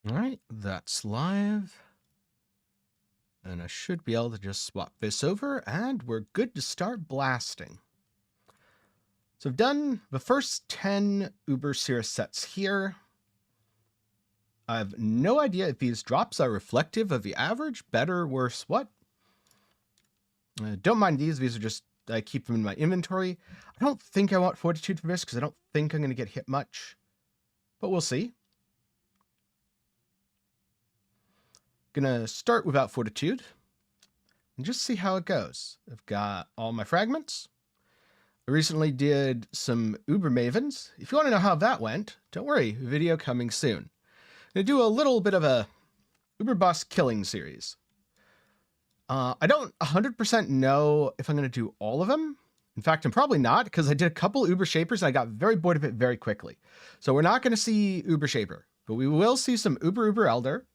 All right, that's live. And I should be able to just swap this over, and we're good to start blasting. So I've done the first 10 Uber Sirus sets here. I have no idea if these drops are reflective of the average, better, worse, what. Don't mind these. These are just, I keep them in my inventory. I don't think I want Fortitude for this because I don't think I'm going to get hit much. But we'll see. Gonna start without Fortitude and just see how it goes. I've got all my fragments. I recently did some Uber Mavens. If you want to know how that went, don't worry, video coming soon. I'm gonna do a little bit of a Uber boss killing series. I don't 100% know if I'm gonna do all of them. In fact, I'm probably not, because I did a couple Uber Shapers and I got very bored of it very quickly. So we're not gonna see Uber Shaper, but we will see some Uber Elder.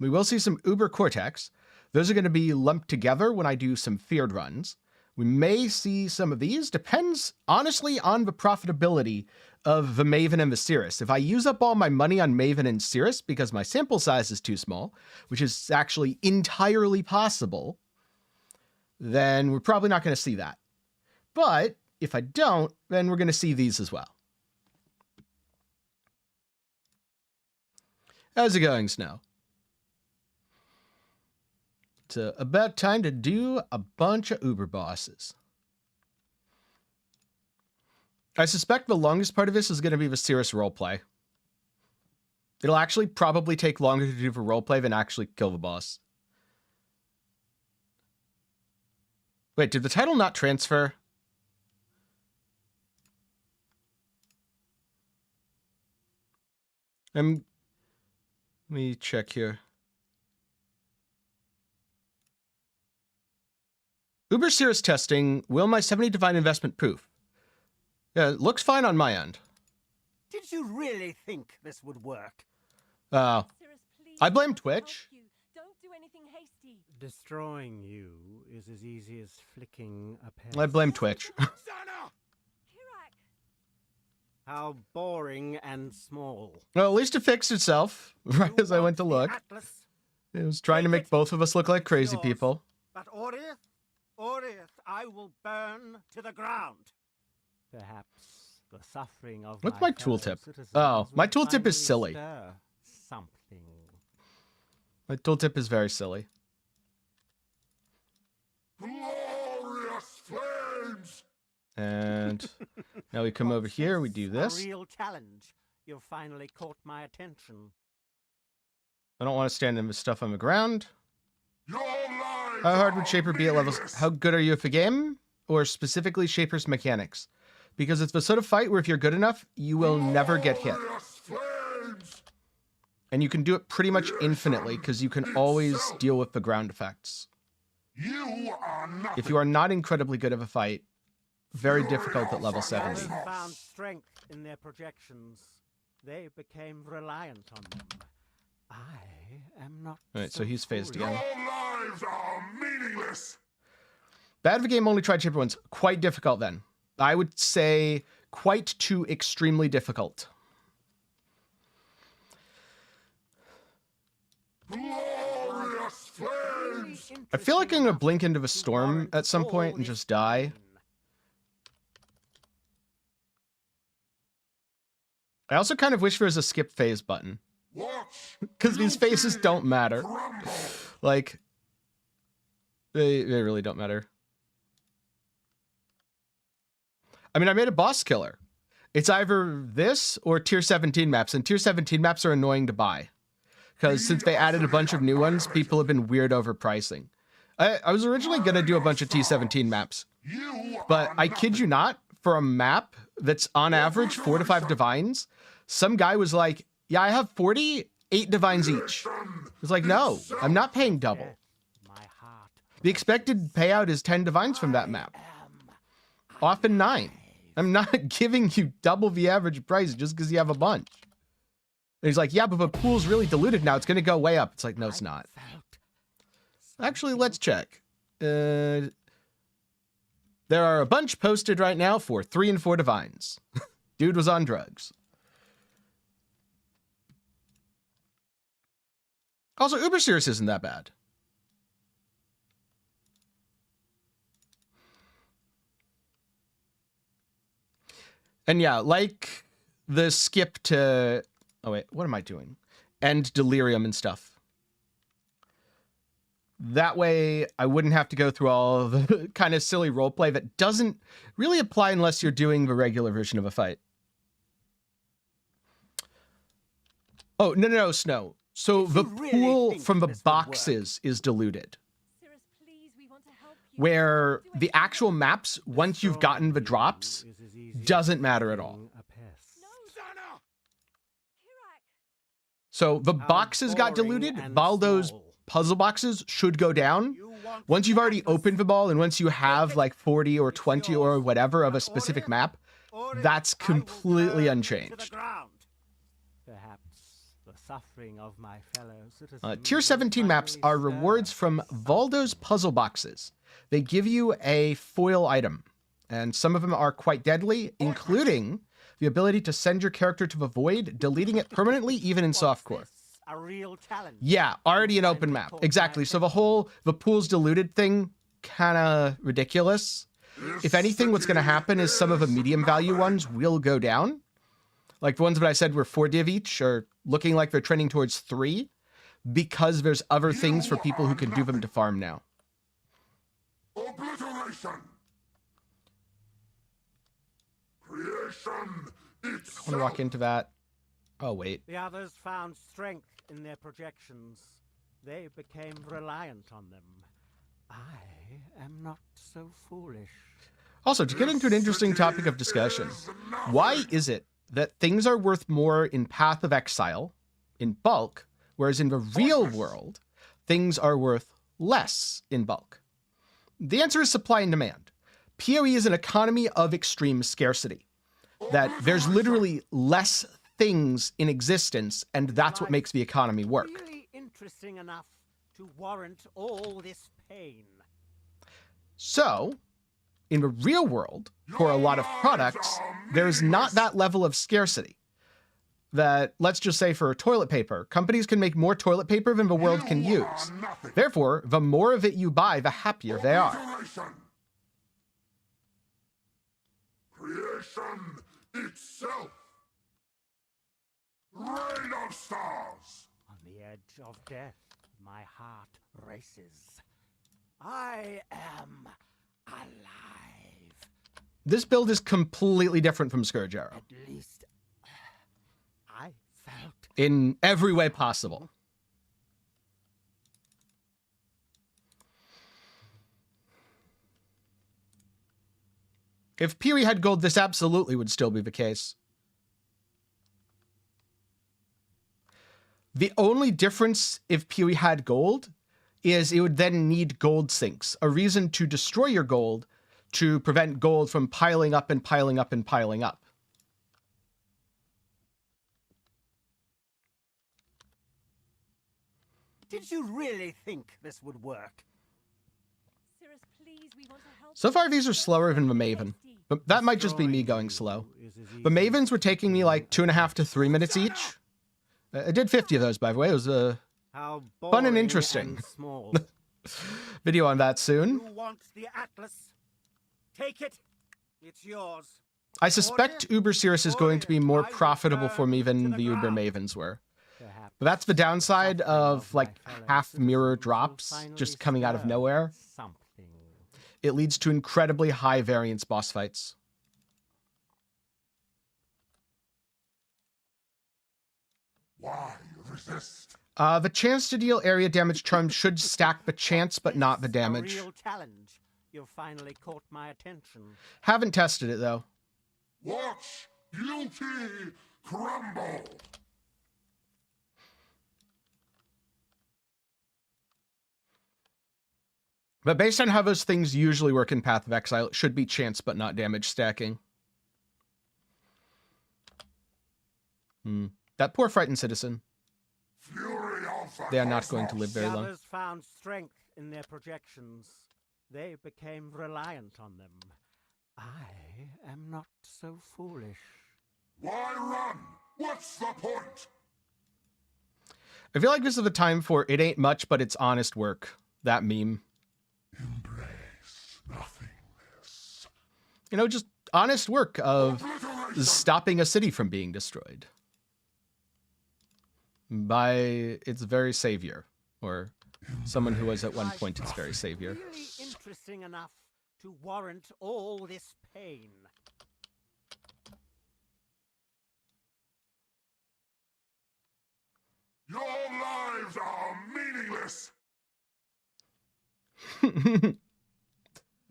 We will see some Uber Cortex. Those are going to be lumped together when I do some feared runs. We may see some of these. Depends, honestly, on the profitability of the Maven and the Sirus. If I use up all my money on Maven and Sirus because my sample size is too small, which is actually entirely possible, then we're probably not going to see that. But if I don't, then we're going to see these as well. How's it going, Snow? It's about time to do a bunch of Uber bosses. I suspect the longest part of this is going to be the Sirus roleplay. It'll actually probably take longer to do the roleplay than actually kill the boss. Wait, did the title not transfer? Let me check here. Uber Sirus testing, will my 70 divine investment proof? Yeah, it looks fine on my end. Did you really think this would work? I blame Twitch. Don't do anything hasty. Destroying you is as easy as flicking a pen. I blame Twitch. How boring and small. Well, at least it fixed itself, right as I went to look. It was trying to make both of us look like crazy people. But Oriath, I will burn to the ground. Perhaps the suffering of What's my tooltip? Oh, my tooltip is silly. Something. My tooltip is very silly. Glorious flames! And now we come over here, we do this. A real challenge. You've finally caught my attention. I don't want to stand in with stuff on the ground. Your lives How hard would Shaper be at levels? How good are you at the game? Or specifically Shaper's mechanics? Because it's the sort of fight where if you're good enough, you will never get hit. flames! And you can do it pretty much infinitely, because you can always deal with the ground effects. You are nothing. If you are not incredibly good of a fight, very difficult at level 70. They found strength in their projections. They became reliant on them. I am not. Alright, so he's phased Your again. lives are meaningless. Bad of a game only tried Shaper once. Quite difficult then. I would say quite to extremely difficult. Glorious flames! I feel like I'm going to blink into the storm at some point and just die. I also kind of wish there was a skip phase button. Watch! Because these phases don't matter. Crumble. Like, they really don't matter. I mean, I made a boss killer. It's either this or tier 17 maps, and tier 17 maps are annoying to buy. Because since they added a bunch of new ones, people have been weird overpricing. I was originally going to do a bunch of T17 maps. But I kid you not, for a map that's on average 4 to 5 divines, some guy was like, yeah, I have 48 divines each. I was like, no, I'm not paying double. My heart. The expected payout is 10 divines from that map. Often 9. I'm not giving you double the average price just because you have a bunch. And he's like, yeah, but the pool's really diluted now. It's going to go way up. It's like, no, it's not. Actually, let's check. There are a bunch posted right now for 3 and 4 divines. Dude was on drugs. Also, Uber Sirus isn't that bad. And yeah, like the skip to... Oh, wait, what am I doing? End delirium and stuff. That way, I wouldn't have to go through all the kind of silly roleplay that doesn't really apply unless you're doing the regular version of a fight. Oh, no, Snow. So the pool from the boxes is diluted. Sirus, please, we want to help you. Where Don't do the anything actual maps, once you've gotten the drops, doesn't matter at all. No, Kirak. So the boxes got diluted. Valdo's puzzle boxes should go down. Once you've already opened them all, and once you have like 40 or 20 or whatever of a specific map, that's completely unchanged. Perhaps the suffering of my fellow citizens Tier 17 maps are rewards from Valdo's puzzle boxes. They give you a foil item, and some of them are quite deadly, including the ability to send your character to the void, deleting it permanently, even in softcore. A real challenge. Yeah, already an open map. Exactly. So the pool's diluted thing, kind of ridiculous. If anything, what's going to happen is some of the medium value ones will go down. Like the ones that I said were 4 div each are looking like they're trending towards 3 because there's other things for people who can do them to farm now. Obliteration. Creation I want to itself. walk into that. Oh, wait. The others found strength in their projections. They became reliant on them. I am not so foolish. Also, to get into an interesting topic of discussion, why is it that things are worth more in Path of Exile, in bulk, whereas in the real world, things are worth less in bulk? The answer is supply and demand. PoE is an economy of extreme scarcity. That there's literally less things in existence, and that's what makes the economy work. Really interesting enough to warrant all this pain. So, in the real world, for a lot of products, there's not that level of scarcity. That, let's just say for toilet paper, companies can make more toilet paper than the world can use. Therefore, the more of it you buy, the happier they are. Obliteration. Creation itself. Rain of stars. On the edge of death, my heart races. I am alive. This build is completely different from Scourge Arrow. At least I felt. In every way possible. If PoE had gold, this absolutely would still be the case. The only difference if PoE had gold is it would then need gold sinks, a reason to destroy your gold to prevent gold from piling up and piling up and piling up. Did you really think this would work? Sirus, please, we want to help So you. far, these are Don't slower do than the anything Maven. hasty. But that might just be me going slow. The Mavens were taking me like 2.5 to 3 minutes each. I did 50 of those, by the way. It was a How fun and boring interesting. and small. video on that soon. You want the Atlas? Take it. It's yours. I suspect Uber Sirus is going to be more profitable for me than the Uber Mavens were. Perhaps But that's the downside of like my fellow half mirror citizens will drops finally just coming out of stir nowhere. Something. It leads to incredibly high variance boss fights. Why resist? The chance to deal area damage charm should stack the chance, but not the It's damage. A real challenge. You've finally caught my attention. Haven't tested it though. Watch beauty crumble. But based on how those things usually work in Path of Exile, it should be chance but not damage stacking. That poor frightened citizen. Fury of the They are not going to cosmos. live very The long. others found strength in their projections. They became reliant on them. I am not so foolish. Why run? What's the point? I feel like this is the time for "it ain't much, but it's honest work." That meme. Embrace nothingness. You know, just honest work of Obliteration. stopping a city from being destroyed by its very savior, or someone who was at one point its very savior. Really interesting enough to warrant all this pain. Your lives are meaningless.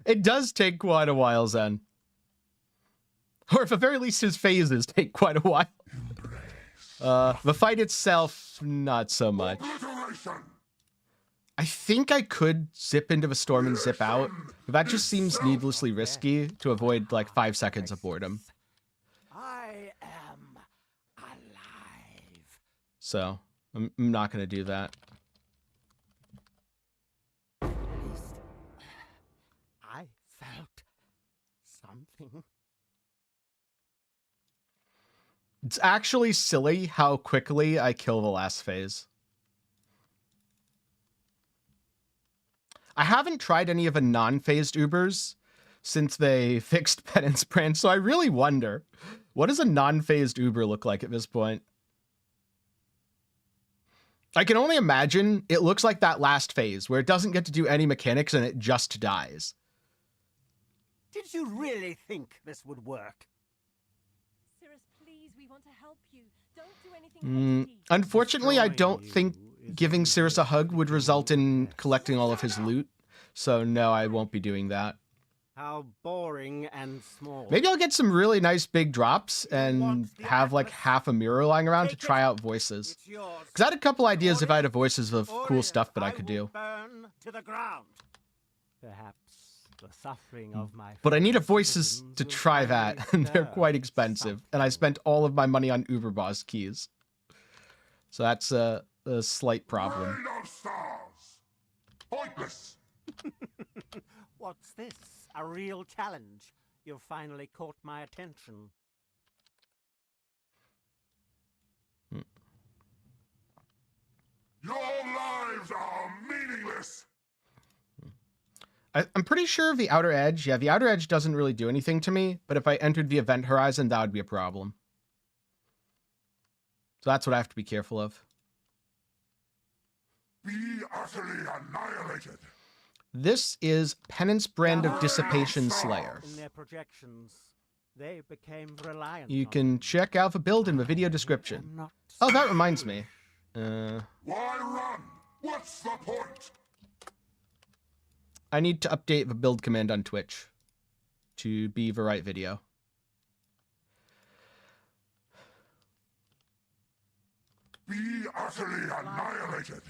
It does take quite a while, Zen. Or at the very least, his phases take quite a while. The fight itself, not so much. Obliteration. I think I could zip into the storm and zip out, but that just seems needlessly risky to avoid like 5 seconds of boredom. I am alive. So I'm not going to do that. At least I felt something. It's actually silly how quickly I kill the last phase. I haven't tried any of the non-phased Ubers since they fixed Penance Brand, so I really wonder, what does a non-phased Uber look like at this point? I can only imagine it looks like that last phase, where it doesn't get to do any mechanics and it just dies. Did you really think this would work? Sirus, please, we want to help you. Don't do anything hasty. Unfortunately, I don't Destroying think you is giving the Sirus a hug would result in best. collecting all of his loot. So no, I won't be doing that. How boring and small. Maybe I'll get some really nice big drops and have like half a mirror lying around to try out voices. It's yours. Because I had a couple ideas if I had a voices of Or cool if stuff that I could will do. Burn to the ground. Perhaps the suffering of my But I need a fellow voices citizens to will try finally that, and they're deserve quite expensive. And I spent all of my money on Uber Boss keys. So that's a slight problem. Rain of stars. Pointless. What's this? A real challenge. You've finally caught my attention. Your lives are meaningless. I'm pretty sure the outer edge, yeah, the outer edge doesn't really do anything to me, but if I entered the event horizon, that would be a problem. So that's what I have to be careful of. Be utterly annihilated. This is Penance Brand of Now, Dissipation Slayer. In their projections, they became reliant You on can them. check out the build in the video description. I'm not Oh, that so reminds me. Why run? What's the point? I need to update the build command on Twitch to be the right video. Be utterly annihilated.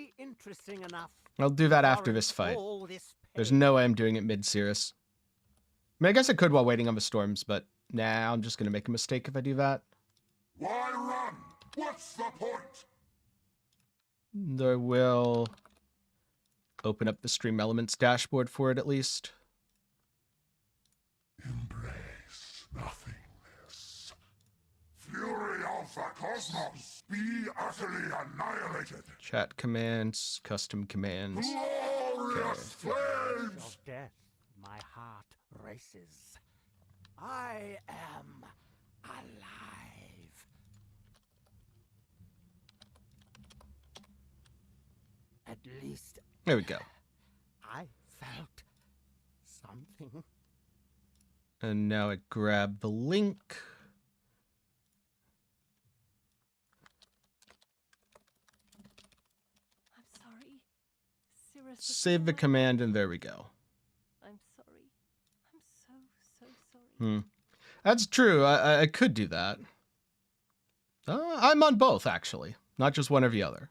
really interesting enough. I'll do that after warrant this fight. all this There's pain. no way I'm doing it mid-Sirus. I mean, I guess I could while waiting on the storms, but nah, I'm just going to make a mistake if I do that. Why run? What's the point? I will open up the Stream Elements dashboard for it at least. Embrace nothingness. Fury of the cosmos. Be utterly annihilated. Chat commands, custom commands. Glorious flames. Of death, my heart races. I am alive. At least There we go. I felt something. And now I grab the link. I'm sorry. Sirus. was Save the born. command, and there we go. I'm sorry. I'm so sorry. That's true. I could do that. I'm on both, actually. Not just one or the other.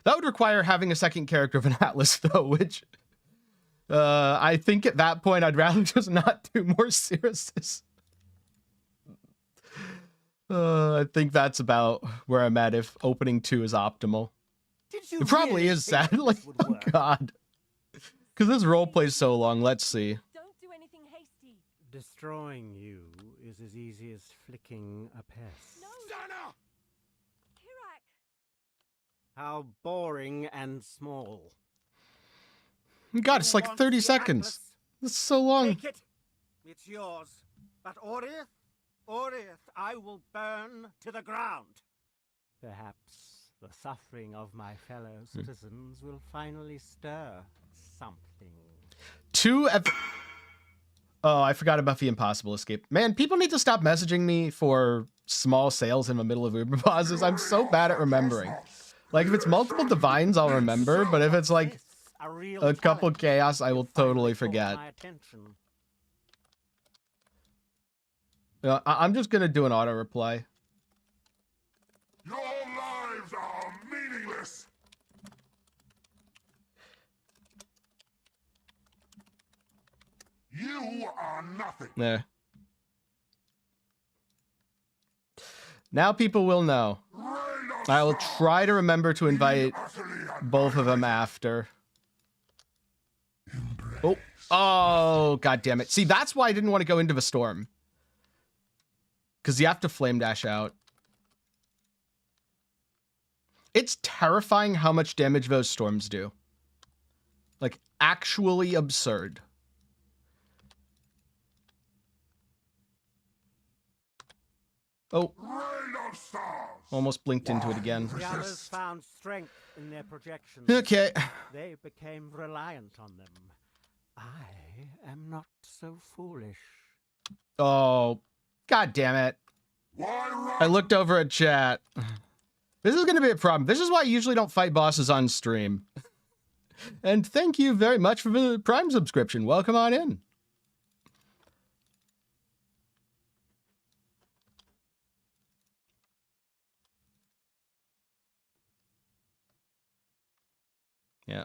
That would require having a second character of an Atlas, though, which... I think at that point, I'd rather just not do more Siruses. I think that's about where I'm at if opening 2 is optimal. Did you It probably really is, think sadly. this would Oh, work? God. Because this role plays so long. Let's see. Don't do anything hasty. Destroying you is as easy as flicking a pest. No, Sana! Kirak! How boring and small. God, it's Who like wants 30 the seconds. atlas? That's so long. Take it. It's yours. But Oriath, I will burn to the ground. Perhaps the suffering of my fellow citizens will finally stir something. Oh, I forgot about the impossible escape. Man, people need to stop messaging me for small sales in the middle of Uber pauses. I'm so bad at remembering. Like, if it's multiple divines, I'll remember, but if it's like This, a real a couple challenge. chaos, I will You finally totally caught forget. my attention. I'm just gonna do an auto reply. Your lives are meaningless! You are nothing! There. Now people will know. Rain of I will stars, try to remember to invite utterly both of them after. Oh, god damn it. See, that's why I didn't want to go into the storm. Because you have to flame dash out. It's terrifying how much damage those storms do. Like, actually absurd. Oh, Rain of stars! almost blinked into it again. The others found strength in their projections. Okay. They became reliant on them. I am not so foolish. Oh, god damn it. Why run? I looked over at chat. This is going to be a problem. This is why I usually don't fight bosses on stream. And thank you very much for the Prime subscription. Welcome on in. Yeah.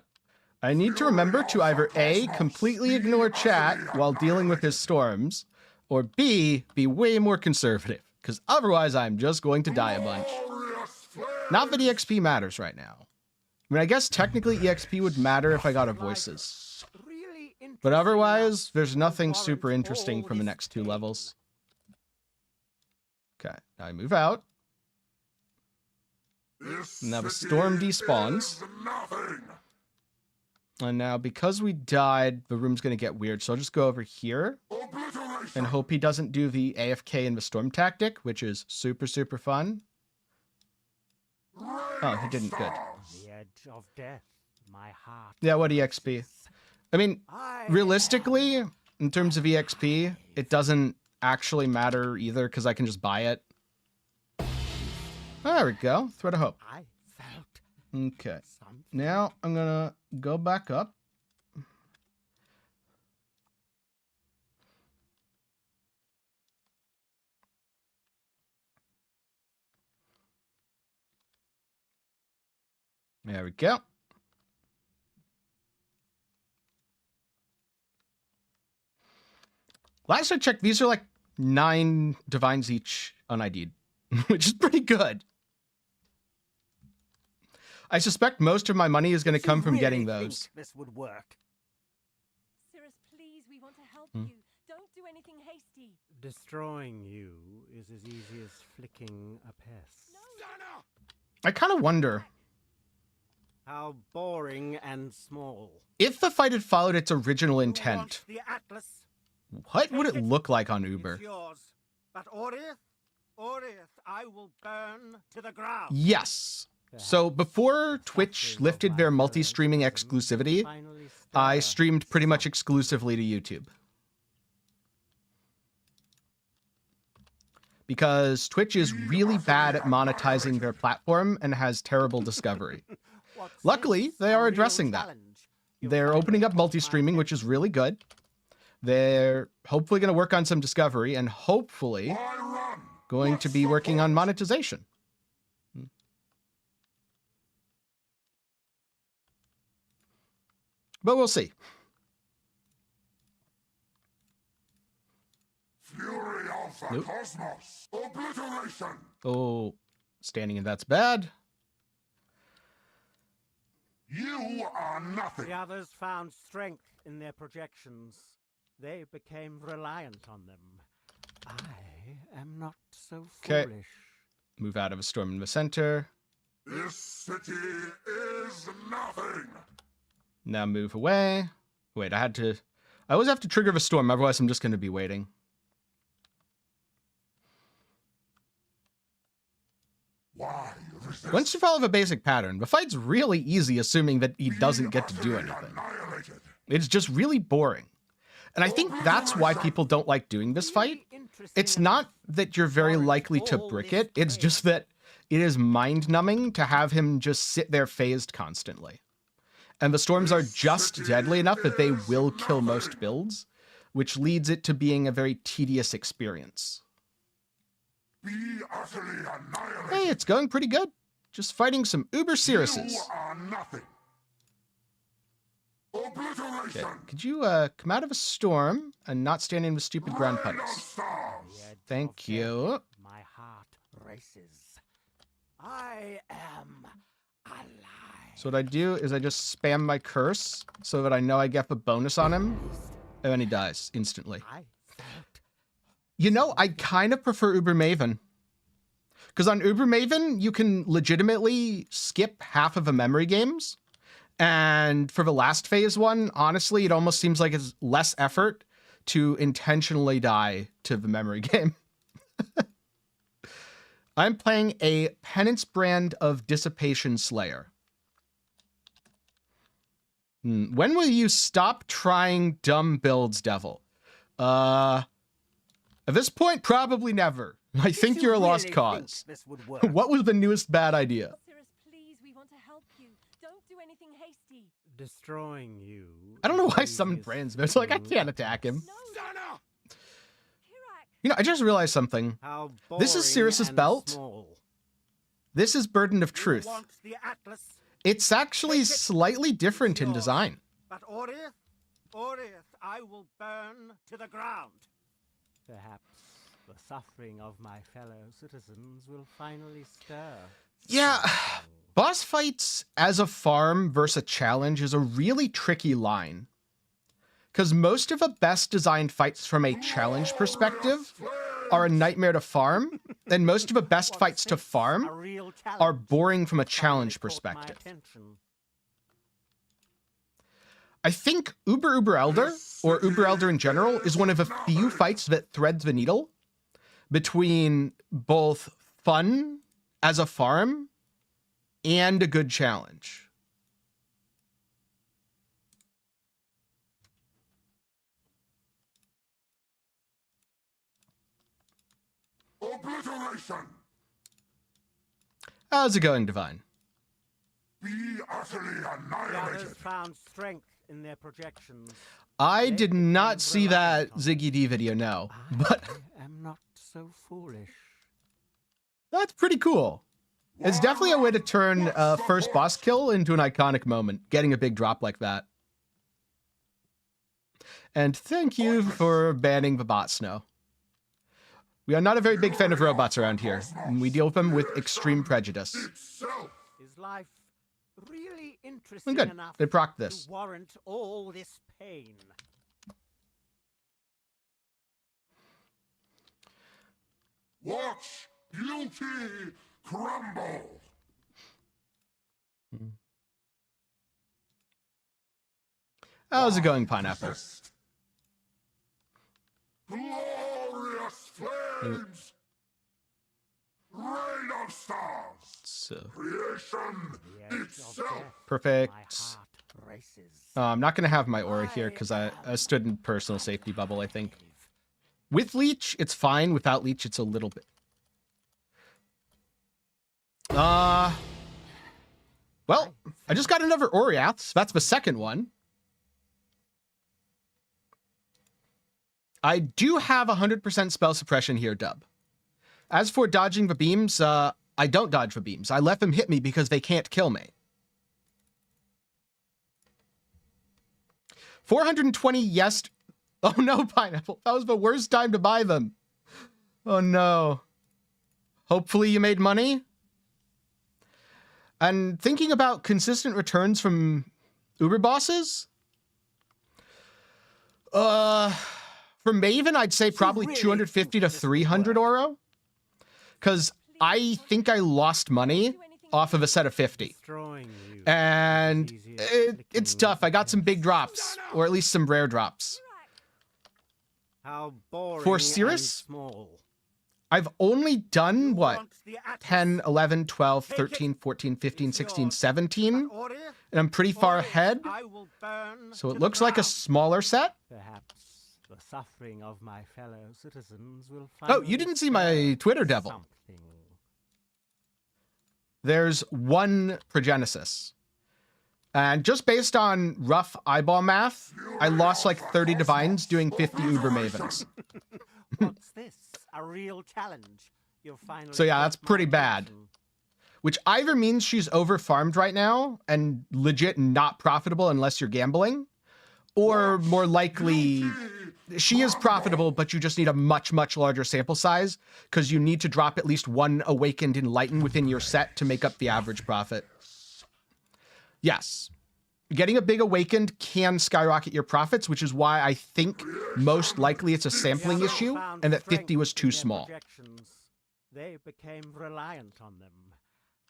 I need to remember to either A, completely ignore chat while dealing with his storms, or B, be way more conservative, because otherwise I'm just going to die a bunch. Glorious flame! Not that EXP matters right now. I mean, I guess technically EXP would matter if I got a voices. Really But interesting otherwise, enough there's to nothing warrant super interesting all from the this next two pain. levels. Okay, now I move out. This Now the city storm despawns. is nothing! And now because we died, the room's going to get weird. So I'll just go over here Obliteration! and hope he doesn't do the AFK in the storm tactic, which is super, super fun. Rain Oh, he of didn't. Good. stars! The edge of death, my heart. Yeah, what EXP? I mean, I realistically, in terms of EXP, it doesn't actually matter either because I can just buy it. There we go. Thread of hope. I felt Okay. something. Now I'm gonna go back up. There we go. Last I checked, these are like 9 divines each un-ID'd, which is pretty good. I suspect most of my money is going to Did you come from really getting think those. This would work. Sirus, please, we want to help Hmm. you. Don't do anything hasty. Destroying you is as easy as flicking a pest. Sana! I kind of wonder How boring and small. if the fight had followed its original Who intent, wants the atlas? what would it look like on It's Uber? yours. But Oriath, I will burn to the ground. Yes. So before Twitch lifted their multi-streaming exclusivity, I streamed pretty much exclusively to YouTube. Because Twitch is really bad at monetizing their platform and has terrible discovery. Luckily, they are addressing that. They're opening up multi-streaming, which is really good. They're hopefully going to work on some discovery and hopefully Why run? going to be working on monetization. But we'll see. Fury of the Nope. cosmos! Obliteration! Oh, standing in that's bad. You are nothing! The others found strength in their projections. they became reliant on them. I am not so 'Kay. foolish. Move out of a storm in the center. This city is nothing. Now move away. Wait, I always have to trigger the storm, otherwise I'm just going to be waiting. Why resist? Once you follow the basic pattern, the fight's really easy, assuming that he doesn't get to do Utterly anything. annihilated. It's just really boring. And I think that's why people don't like doing this fight. It's not that you're very likely to brick it, it's just that it is mind-numbing to have him just sit there phased constantly. And the storms are just deadly enough that they will kill most builds, which leads it to being a very tedious experience. Be utterly annihilated. Hey, it's going pretty good. Just fighting some uber You Siruses. are nothing. Obliteration. Okay, could you come out of a storm and not stand in with stupid ground Rain of puddles? stars. The edge Thank of death, you. My heart races. I am alive. So what I do is I just spam my curse so that I know I get the bonus on him, and then he dies instantly. I felt You know, I kind of prefer Uber Maven. Because on Uber Maven, you can legitimately skip half of the memory games. And for the last phase one, honestly, it almost seems like it's less effort to intentionally die to the memory game. I'm playing a Penance brand of Dissipation Slayer. When will you stop trying dumb builds, Devil? At this point, probably never. I think Did you're a you lost really cause. think this would work? What was the newest bad idea? Sirus, please, we want to help you. Don't do anything hasty. Destroying you. I don't know is why the some easiest brands, but it's like, I thing can't attack him. No, Sana! Kirak. You know, I just realized something. How This is boring Sirus's and belt. small. This is Burden of You Truth. want the Atlas, It's actually slightly different in design. but Oriath, I will burn to the ground. Perhaps the suffering of my fellow citizens will finally stir. Yeah, boss fights as a farm versus a challenge is a really tricky line. Because most of the best designed fights from a challenge perspective are a nightmare to farm, and most of the best fights to farm A real are challenge boring from a finally challenge caught my perspective. attention. I think Uber Elder, or Uber Elder in general, is one of the few fights that threads the needle between both fun as a farm and a good challenge. Obliteration. How's it going, Divine? Be utterly The others annihilated. found strength in their projections. I They did not became see that reliant on Ziggy D video, no. But I am not so foolish. that's pretty cool. It's definitely a way to turn first boss kill into an iconic moment, getting a big drop like that. And thank you for banning the bot snow. We are not a very big fan of robots around here, and we deal with them with extreme prejudice. Itself. Is life really interesting Good, enough they proc this. to warrant all this pain? Watch beauty crumble. How's it going, Pineapple? Resist. Glorious flames. Rain of stars. So, Creation The edge of itself. death, my perfect. heart races. I'm not going to have my aura here because I stood in personal safety bubble, I think. With leech, it's fine. Without leech, it's a little bit. Well, I just got another Oriath. So that's the second one. I do have 100% spell suppression here, Dub. As for dodging the beams, I don't dodge the beams. I let them hit me because they can't kill me. 420 yes. Oh no, Pineapple. That was the worst time to buy them. Oh no. Hopefully you made money. And thinking about consistent returns from Uber bosses, For Maven, I'd say probably really 250 to think this will 300 work? oro. Because I think I lost money off of a set of 50. Destroying you And is as easy as it's flicking tough. I got some a big pen. drops, or at least some rare drops. How boring For and Sirus, small. I've only done, You what, want the Atlas? 10, 11, 12, Take 13, it. 14, 15, It's 16, yours. 17. But Oriath, And I'm pretty far Oriath, ahead. I will burn So to it the looks like a ground. smaller set. Perhaps the suffering of my fellow citizens will Oh, finally you didn't see my stir Twitter devil. something. There's one Progenesis. And just based on rough eyeball math, I lost like 30 divines doing 50 Uber Mavens. What's this? A real challenge? You'll finally So yeah, got that's my pretty bad. attention. Which either means she's over-farmed right now and legit not profitable unless you're gambling, or more likely, she is profitable, but you just need a much, much larger sample size because you need to drop at least one Awakened Enlighten within your set to make up the average profit. Yes. Getting a big Awakened can skyrocket your profits, which is why I think most likely it's a sampling The others issue found and that strength 50 was in too their small. projections. They became reliant on them.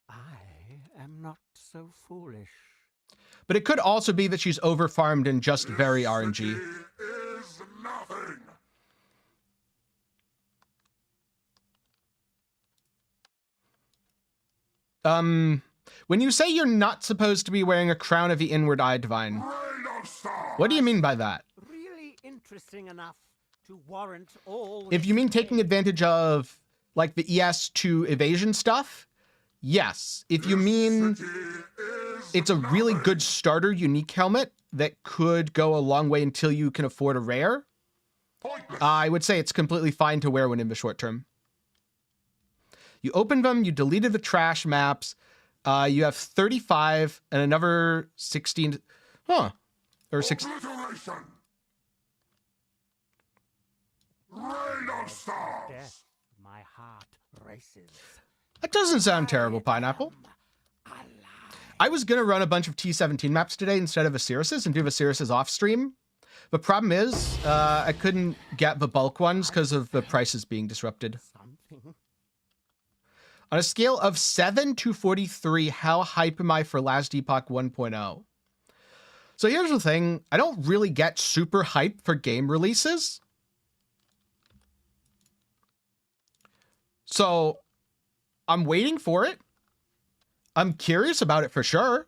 I am not so foolish. But it could also be that she's over-farmed and just very RNG. Is nothing. When you say you're not supposed to be wearing a Crown of the Inward Eye Divine, Rain of stars. what do you mean by that? Really interesting enough to warrant all. If you this mean taking pain. advantage of, like, the ES2 evasion stuff, yes. If you mean it's a really good starter unique helmet that could go a long way until you can afford a rare, Pointless. I would say it's completely fine to wear one in the short term. You opened them, you deleted the trash maps, you have 35 and another 16, or 6. Obliteration. Rain of stars. Death, my heart races. That doesn't sound terrible, Pineapple. I was going to run a bunch of T17 maps today instead of Sirus's and do Sirus's off stream. The problem is, I couldn't get the bulk ones because of the prices being disrupted. Something. On a scale of 7 to 43, how hype am I for Last Epoch 1.0? So here's the thing. I don't really get super hype for game releases. So I'm waiting for it. I'm curious about it for sure.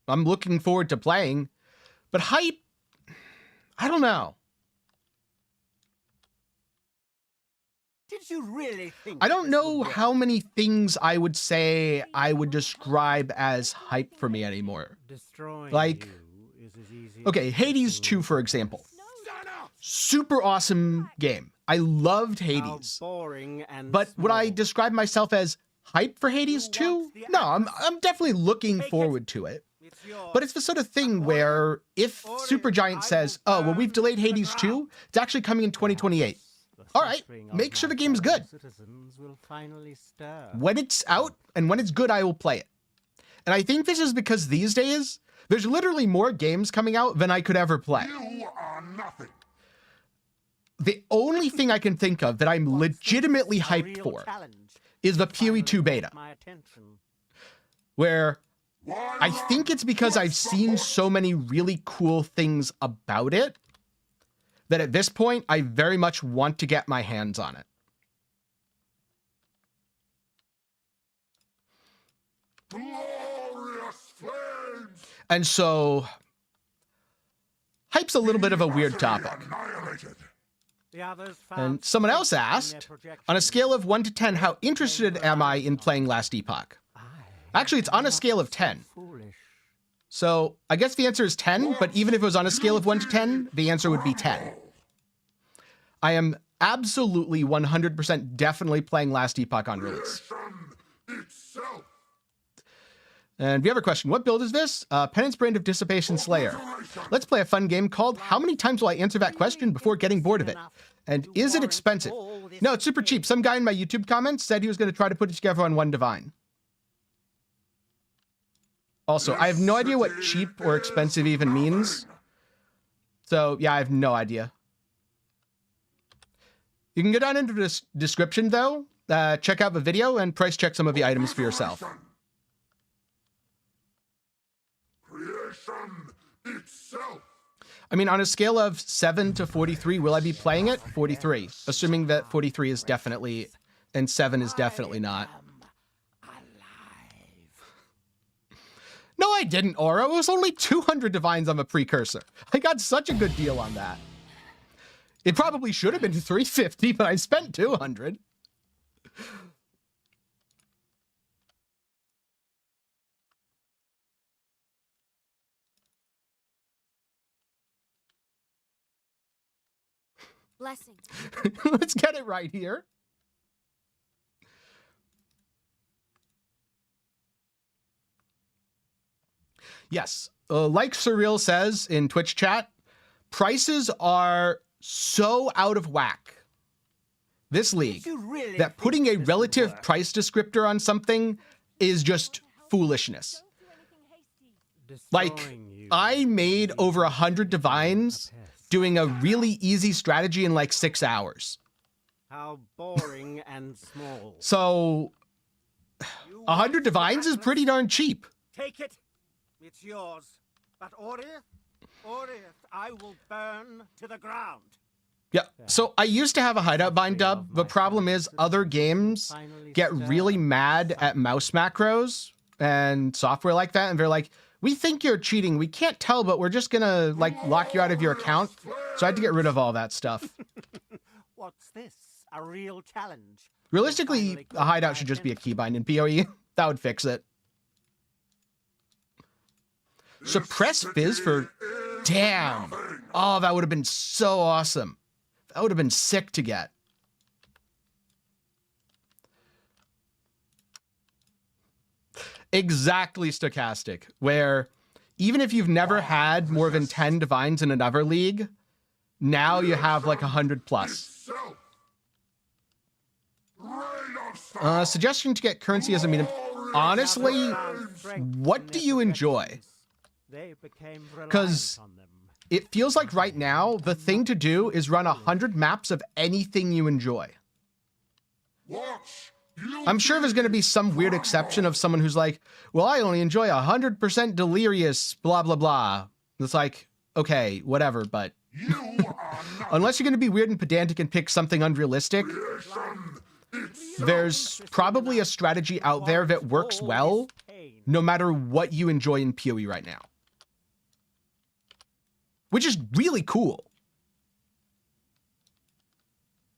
I'm looking forward to playing. But hype, I don't know. Did you really think I don't this know would work? how many things I would say I would describe as hype for me anymore. Destroying Like, you is as easy okay, as Hades flicking 2, for a example. pen. Super awesome game. I loved How Hades. boring and But would I small. describe myself as hype for Hades 2? No, I'm definitely looking forward to it. It's yours. But it's the sort of thing where if Supergiant says, oh, well, we've delayed Hades 2, it's actually coming in 2028. The All right, suffering of make sure my the game's fellow good. Citizens will finally stir. When it's out and when it's good, I will play it. And I think this is because these days, there's literally more games coming out than I could ever play. You are nothing. The only thing I can think of that I'm What's this? legitimately A hyped real for challenge. is the Finally PoE 2 got beta, my attention. where Why I run? think it's because I've What's the seen point? so many really cool things about it that at this point, I very much want to get my hands on it. Glorious flames. And so, hype's a little bit of a weird topic. Annihilated. The others found And someone else strength in their asked, on a projections. scale of 1 to 10, how interested am I in playing Last Epoch? Actually, it's on a scale of 10. Foolish. So I guess the answer is 10, but even if it was on a scale of 1 to 10, the answer would be 10. I am absolutely 100% definitely playing Last Epoch on release. Creation itself. And we have a question. What build is this? Penance Brand of Dissipation Slayer. Let's play a fun game called How Many Times Will I Answer That Question Before Getting Bored of It? And is it expensive? No, it's super cheap. Some guy in my YouTube comments said he was going to try to put it together on one divine. Also, I have no idea what cheap or expensive even means. So yeah, I have no idea. You can go down into the description though, check out the video and price check some of the items for yourself. Creation itself. I mean, on a scale of 7 to 43, will I be playing it? 43, assuming that 43 is definitely, and 7 is definitely not. No, I didn't, Oro. It was only 200 divines on the precursor. I got such a good deal on that. It probably should have been 350, but I spent 200. Blessing. Let's get it right here. Yes, like Surreal says in Twitch chat, prices are so out of whack this league that putting a relative price descriptor on something is just foolishness. Like, I made over 100 divines doing a really easy strategy in like 6 hours. How boring and small. So 100 divines is pretty darn cheap. Take it. It's yours. But Orith, I will burn to the ground. Yeah, so I used to have a hideout bind dub. The problem is other games get really mad at mouse macros and software like that, and they're like, we think you're cheating. We can't tell, but we're just gonna like lock you out of your account. So I had to get rid of all that stuff. What's this? A real challenge? Realistically, a hideout should just be a keybind in PoE. That would fix it. Suppress Fizz for... Damn. Oh, that would have been so awesome. That would have been sick to get. Exactly stochastic, where even if you've never had more than 10 divines in another league, now you have like 100 plus. Suggestion to get currency as a medium. Honestly, what do you enjoy? Because it feels like right now, the thing to do is run 100 maps of anything you enjoy. I'm sure there's going to be some weird exception of someone who's like, well, I only enjoy 100% delirious, blah, blah, blah. It's like, okay, whatever, but unless you're going to be weird and pedantic and pick something unrealistic, there's probably a strategy out there that works well, no matter what you enjoy in PoE right now. Which is really cool.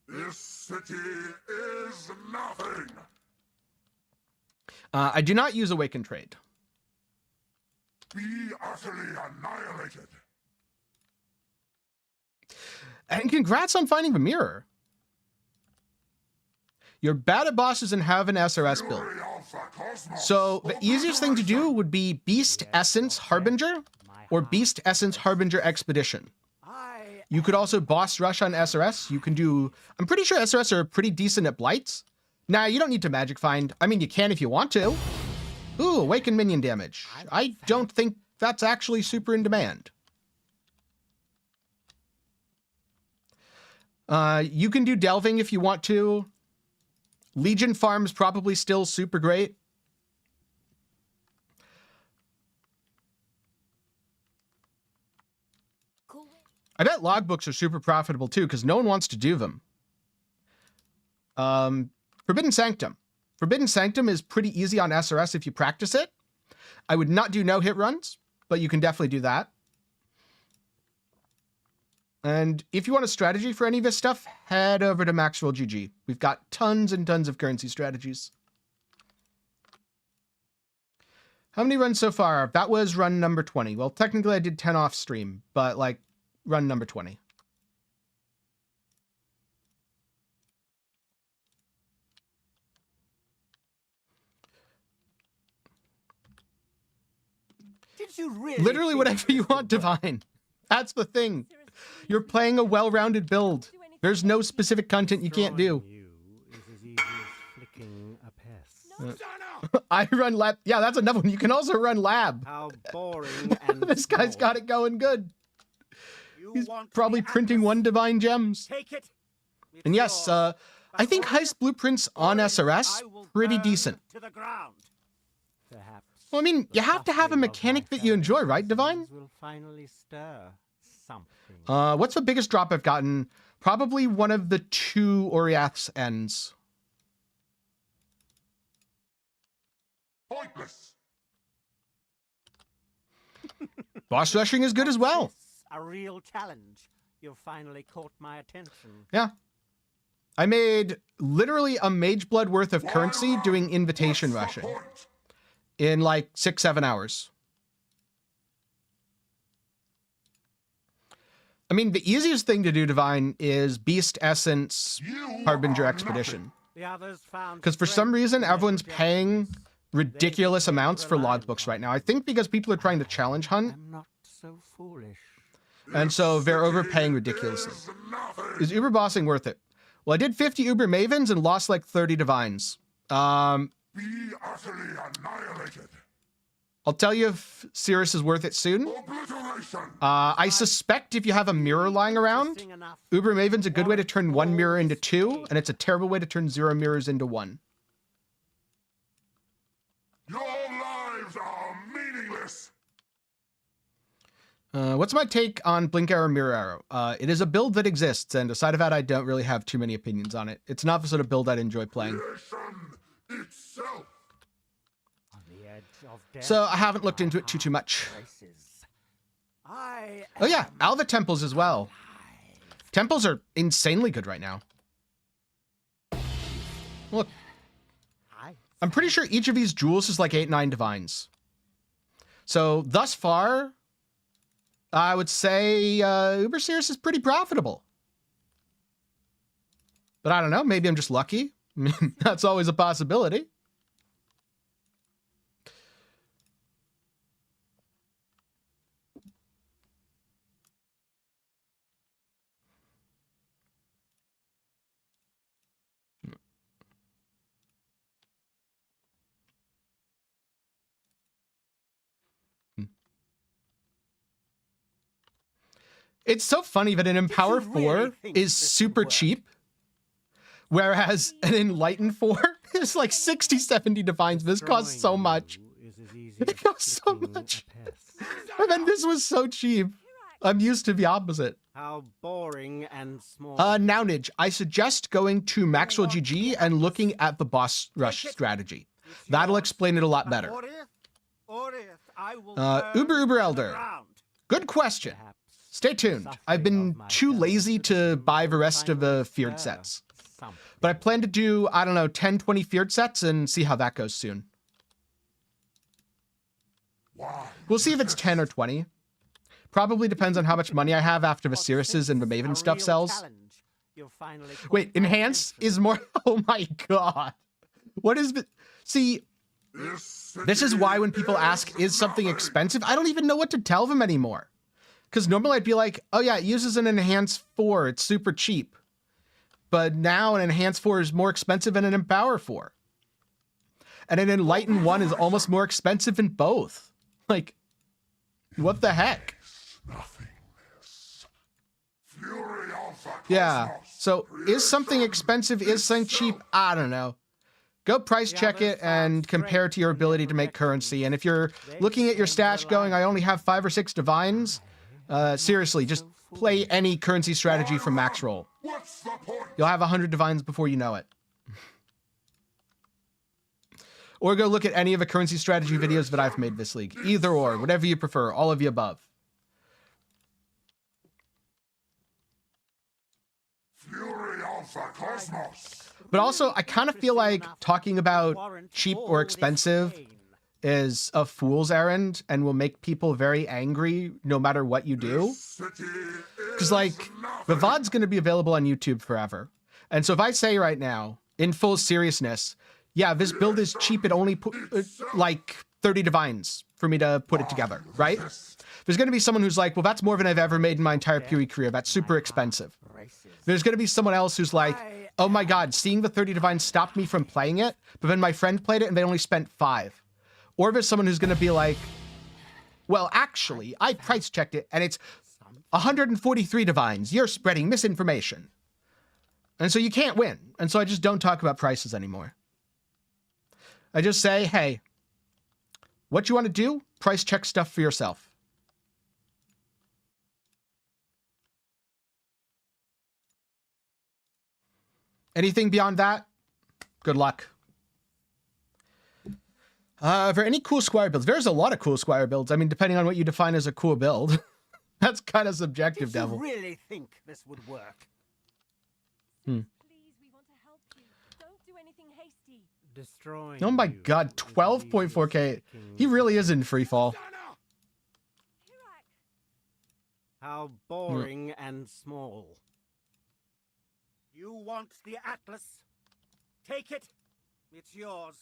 This city is nothing. I do not use Awaken Trade. Be utterly annihilated. And congrats on finding the mirror. You're bad at bosses and have an SRS build. So the easiest thing to do would be Beast Essence Harbinger or Beast Essence Harbinger Expedition. You could also boss rush on SRS. You can do, I'm pretty sure SRS are pretty decent at blights. Nah, you don't need to magic find. I mean, you can if you want to. Ooh, awaken minion damage. I don't think that's actually super in demand. You can do delving if you want to. Legion farm's probably still super great. I bet logbooks are super profitable too, because no one wants to do them. Forbidden Sanctum. Forbidden Sanctum is pretty easy on SRS if you practice it. I would not do no-hit runs, but you can definitely do that. And if you want a strategy for any of this stuff, head over to Maxwell GG. We've got tons and tons of currency strategies. How many runs so far? That was run number 20. Well, technically I did 10 off stream, but like run number 20. Did you really Literally whatever you want, Divine. That's the thing. You're playing a well-rounded build. There's no specific content you can't do. I run lab. Yeah, that's another one. You can also run lab. How boring and This guy's got it going good. You He's want probably the printing Atlas? 1 divine gems. Take it. It's And yes, yours. I think But heist blueprints on Orient, SRS I will pretty burn decent. To the ground. Perhaps Well, I mean, the you have to have a suffering of mechanic my that you fellow enjoy, right, Divine? citizens will finally stir something. What's the biggest drop I've gotten? Probably one of the 2 Oriath's ends. Pointless. Boss rushing is good as well. This, a real challenge. You've finally caught my attention. Yeah. I made literally a mage blood worth of currency doing invitation What's the rushing point? in like 6-7 hours. I mean, the easiest thing to do, Divine, is Beast Essence You Harbinger are Expedition. The others found Because for some strength reason, in their everyone's paying projections. ridiculous They amounts for rely logbooks on right now. I think because people are trying to challenge hunt, I'm not so foolish. and so they're overpaying ridiculously. Is nothing. Is Uber bossing worth it? Well, I did 50 Uber Mavens and lost like 30 Divines. Be utterly annihilated. I'll tell you if Sirus is worth it soon. Obliteration. I suspect if you have a mirror lying around, Interesting enough. Uber Maven's a good way to turn 1 mirror into 2, and it's a terrible way to turn 0 mirrors into 1. Your lives are meaningless. What's my take on Blink Arrow Mirror Arrow? It is a build that exists, and aside of that, I don't really have too many opinions on it. It's not the sort of build I'd enjoy playing. Creation itself. On the edge of death, So I haven't looked into it too much. races. I Oh yeah, am Alva Temples as well. alive. Temples are insanely good right now. Look, I I'm pretty sure each of these jewels is like 8-9 divines. So thus far, I would say Uber Sirus is pretty profitable. But I don't know, maybe I'm just lucky. I mean, that's always a possibility. It's so funny that an Empower you really 4 think is this would super work? cheap, whereas an Enlighten 4 is like 60, 70 divines. This costs so Destroying much. you is as easy It as costs so flicking a much. pest. And then this was so cheap. I'm used to the opposite. How boring and small. Nownage, I suggest going to Maxwell GG and looking at the boss rush strategy. It's That'll yours. explain it a lot But better. Orith, I will Uber burn Elder. to the ground. Good question. Perhaps Stay tuned. I've been too lazy to buy the rest of the feared sets. But I plan to do, I don't know, 10, 20 feared sets and see how that goes soon. Why? We'll see if it's 10 or 20. Probably depends on how much money I have after the Siruses and the Maven stuff sells. Wait, Enhance is more... Oh my god. What is the... See, this is why when people ask, is something expensive? I don't even know what to tell them anymore. Because normally I'd be like, oh yeah, it uses an Enhance 4. It's super cheap. But now an Enhance 4 is more expensive than an Empower 4. And an Enlighten 1 is almost more expensive than both. Like, what the heck? Nothingness. Fury Alpha Yeah. Cosmos. So is something expensive? Is something cheap? I don't know. Go price check it and compare to your ability to make currency. And if you're looking at your stash going, I only have 5 or 6 divines, seriously, just play any currency strategy from max roll. What's the point? You'll have 100 divines before you know it. Or go look at any of the currency strategy videos that I've made this league. Either or, whatever you prefer, all of the above. Fury Alpha Cosmos. But also, I kind of feel like talking about cheap or expensive is a fool's errand and will make people very angry no matter what you do. City Because, is like, the nothing. VOD's going to be available on YouTube forever. And so if I say right now, in full seriousness, yeah, this build is cheap, it only put, like, 30 divines for me to put it together, right? There's going to be someone who's like, well, that's more than I've ever made in my entire PoE career. That's super expensive. There's going to be someone else who's like, oh my god, seeing the 30 divines stopped me from playing it, but then my friend played it and they only spent 5. Or there's someone who's going to be like, well, actually, I price checked it and it's 143 divines. You're spreading misinformation. And so you can't win. And so I just don't talk about prices anymore. I just say, hey, what you want to do, price check stuff for yourself. Anything beyond that, good luck. For any cool squire builds, there's a lot of cool squire builds. I mean, depending on what you define as a cool build. That's kind of subjective, Devil. Did you really think this would work? Please, we want to help you. Don't do anything hasty. Destroying. Oh my god, 12.4k. He really is in free fall. How boring and small. You want the Atlas? Take it. It's yours.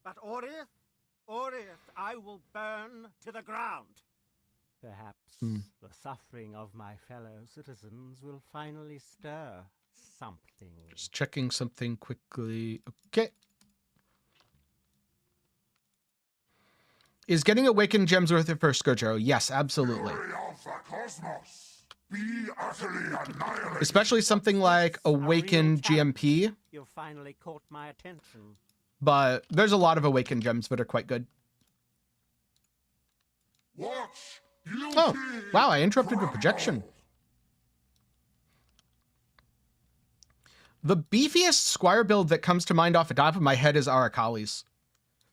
But Orith, I will burn to the ground. Perhaps the suffering of my fellow citizens will finally stir something. Just checking something quickly. Okay. Is getting awakened gems worth it for Scourge Arrow? Yes, absolutely. Of the cosmos, be utterly annihilated. Especially something like Awaken GMP. You finally caught my attention. But there's a lot of Awaken gems that are quite good. Watch. Oh, wow, I interrupted the projection. The beefiest squire build that comes to mind off the top of my head is Arakali's.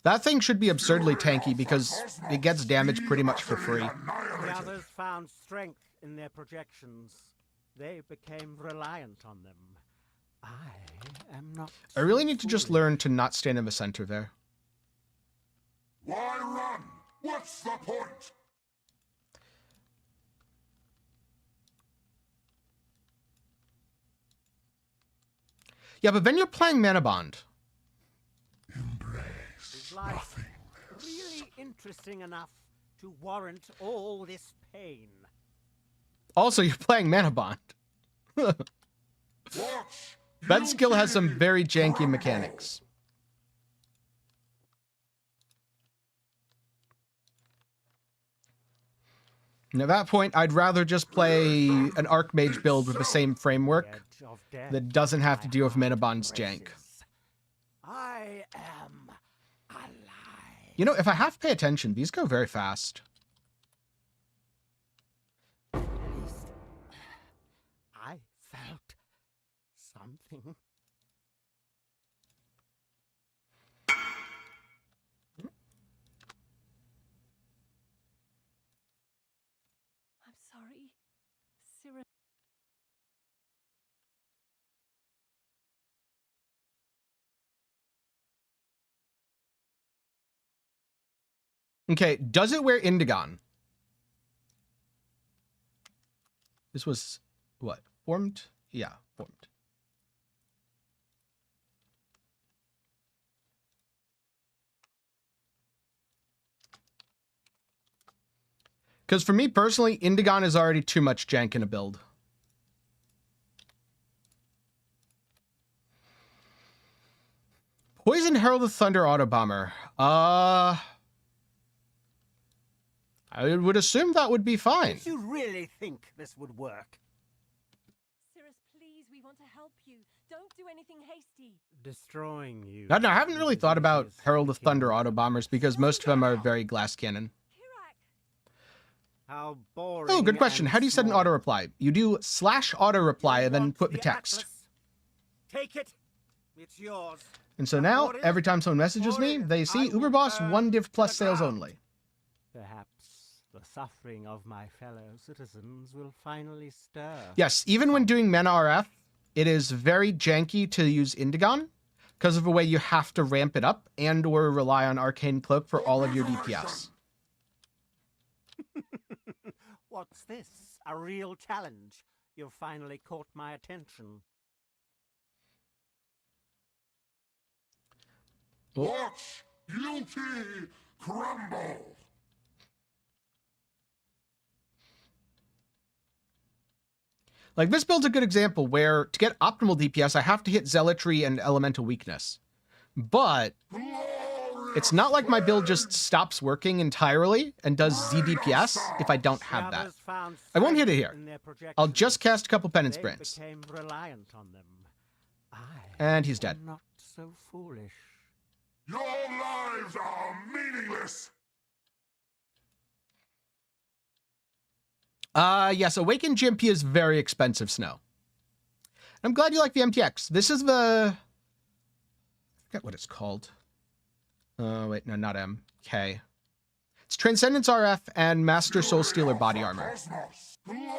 That thing should be absurdly tanky because it gets damage pretty much for free. The others found strength in their projections. They became reliant on them. I am not. I really need to just learn to not stand in the center there. Why run? What's the point? Yeah, but then you're playing Mana Bond. Embrace Life really interesting enough to warrant all this pain. Also, you're playing Mana Bond. Watch. That skill has some very janky mechanics. And at that point, I'd rather just play an Archmage build with the same framework that doesn't have to deal with Mana Bond's jank. I am alive. You know, if I have to pay attention, these go very fast. At least I felt something. I'm sorry, Sirus. Okay, does it wear Indigon? This was, what, formed? Yeah, formed. Because for me personally, Indigon is already too much jank in a build. Poison Herald of Thunder Auto Bomber. I would assume that would be fine. Did you really think this would work? Sirus, please, we want to help you. Don't do anything hasty. Destroying you. I haven't really thought about Herald of Thunder Auto Bombers because most of them are very glass cannon. How boring. Oh, good question. and How do you set an small. auto reply? You do /auto reply and then Want put the text. Atlas? Take it. It's yours. And so now, every time someone messages me, they see Uberboss 1 div plus sales only. Perhaps the suffering of my fellow citizens will finally stir. Yes, even when doing Mana RF, it is very janky to use Indigon because of the way you have to ramp it up and or rely on Arcane Cloak for all of your DPS. What's this? A real challenge? You've finally caught my attention. Watch guilty crumble. Like, this build's a good example where to get optimal DPS, I have to hit Zealotry and Elemental Weakness. But It's not like my build just stops working entirely and does ZDPS if I don't have that. I won't hit it here. I'll just cast a couple penance brands. And he's dead. Not so foolish. Your lives are meaningless. Yes, Awakened GMP is very expensive, Snow. I'm glad you like the MTX. This is the... I forget what it's called. Oh, wait, no, not M. K. It's Transcendence RF and Master Soul Stealer body armor.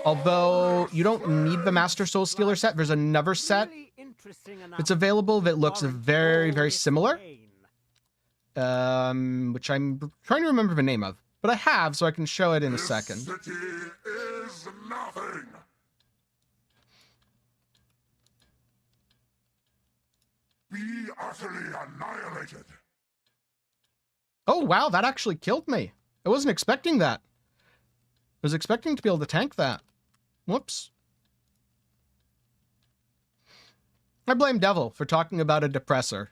Although you don't need the Master Soul Stealer set, there's another set that's available that looks very, very similar. Which I'm trying to remember the name of. But I have, so I can show it in a second. This city is nothing. Be utterly annihilated. Oh, wow, that actually killed me. I wasn't expecting that. I was expecting to be able to tank that. Whoops. I blame Devil for talking about a depressor.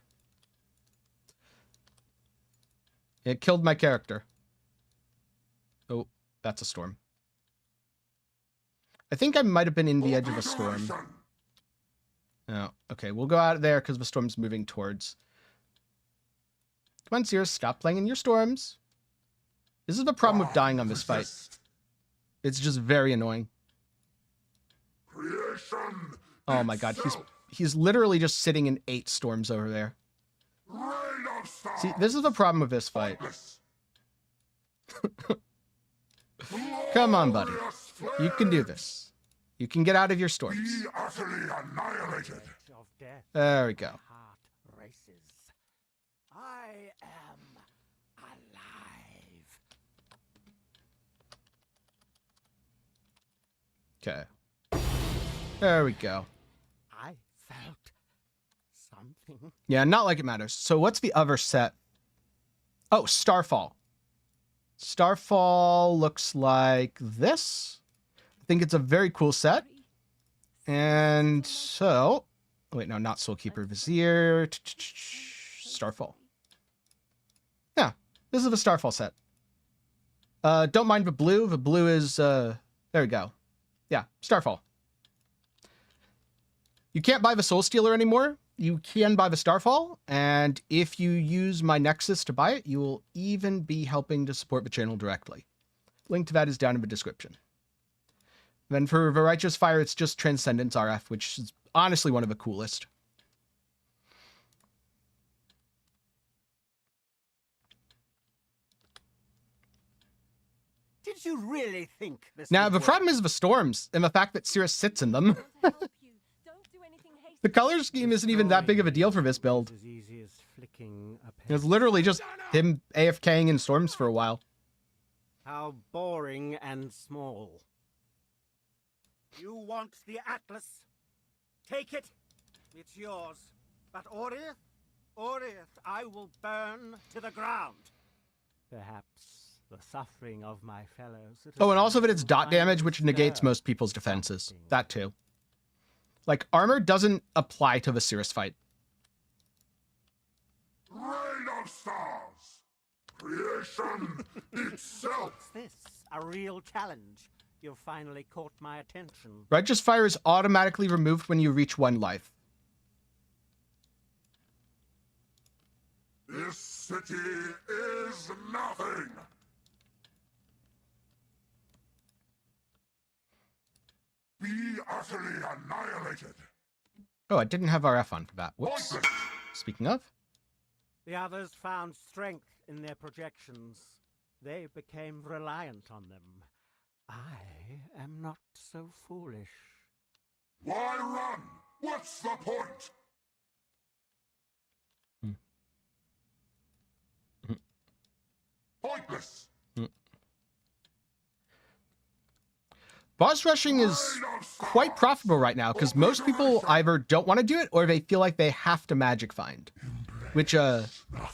It killed my character. Oh, that's a storm. I think I might have been in the edge of a storm. Oh, okay, we'll go out there because the storm's moving towards. Come on, Sirus, stop playing in your storms. This is the problem with dying on this fight. It's just very annoying. Oh my god, he's literally just sitting in 8 storms over there. See, this is the problem with this fight. Come on, buddy. You can do this. You can get out of your storms. Be utterly annihilated. There we go. I am alive. Okay. There we go. I felt something. Yeah, not like it matters. So what's the other set? Oh, Starfall. Starfall looks like this. I think it's a very cool set. And so... Wait, no, not Soulkeeper. Vizier. Starfall. Yeah, this is the Starfall set. Don't mind the blue. The blue is... there we go. Yeah, Starfall. You can't buy the Soul Stealer anymore. You can buy the Starfall, and if you use my Nexus to buy it, you will even be helping to support the channel directly. Link to that is down in the description. Then for the Righteous Fire, it's just Transcendence RF, which is honestly one of the coolest. Did you really think this Now, would the work? problem is the storms, and the fact that Sirus sits in them. The color scheme isn't even that big of a deal for this build. As easy as flicking a pen. It's literally just him AFKing in storms for a while. How boring and small. You want the Atlas? Take it. It's yours. But Orith, I will burn to the ground. Perhaps the suffering of my fellows. Oh, and also that it's dot damage, which negates most people's defenses. That too. Like, armor doesn't apply to the Sirus fight. Rain of stars. Creation itself. What's this? A real challenge. You've finally caught my attention. Righteous Fire is automatically removed when you reach 1 life. This city is nothing. Be utterly annihilated. Oh, I didn't have RF on for that. Whoops. Speaking of. The others found strength in their projections. They became reliant on them. I am not so foolish. Why run? What's the point? Pointless. Boss rushing is quite profitable right now because most people either don't want to do it or they feel like they have to magic find. Which,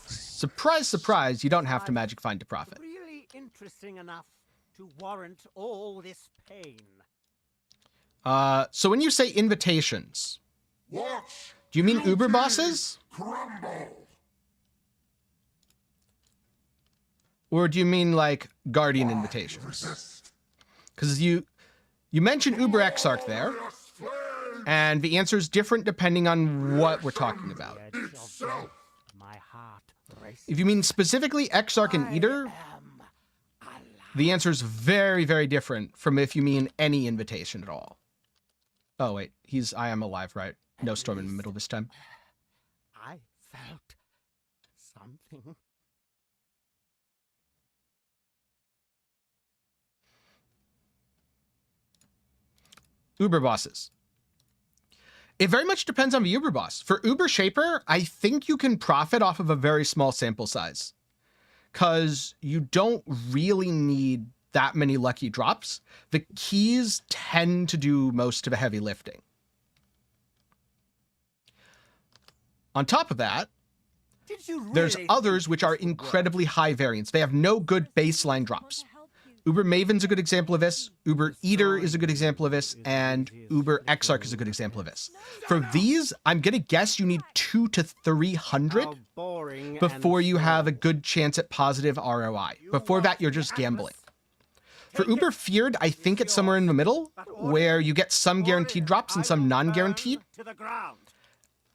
surprise, surprise, you don't have to magic find to profit. Really interesting enough to warrant all this pain. So when you say invitations, Watch do you mean Uber bosses? crumble. Or do you mean like Guardian invitations? Resist. Because you mentioned Uber Exarch there, Glorious flame and the answer is different depending on what we're talking about. The edge of itself. death, my heart races. If you mean specifically Exarch and Eater, am alive. the answer is very, very different from if you mean any invitation at all. Oh, wait. I am alive, right? No storm in the middle this time. I felt something. Uber bosses. It very much depends on the Uber boss. For Uber Shaper, I think you can profit off of a very small sample size, because you don't really need that many lucky drops. The keys tend to do most of the heavy lifting. On top of that, Did you really there's think others which this are would work? incredibly high variance. They have no good baseline drops. Uber Maven's a good example of this, Uber Eater is a good example of this, and Uber Exarch is a good example of this. For these, I'm gonna guess you need 200 to 300 How boring before and you have a slow. good chance at positive ROI. Before that, you're just gambling. For Uber Feared, I think it's somewhere in the middle, where you get some guaranteed drops and some non-guaranteed. To the ground.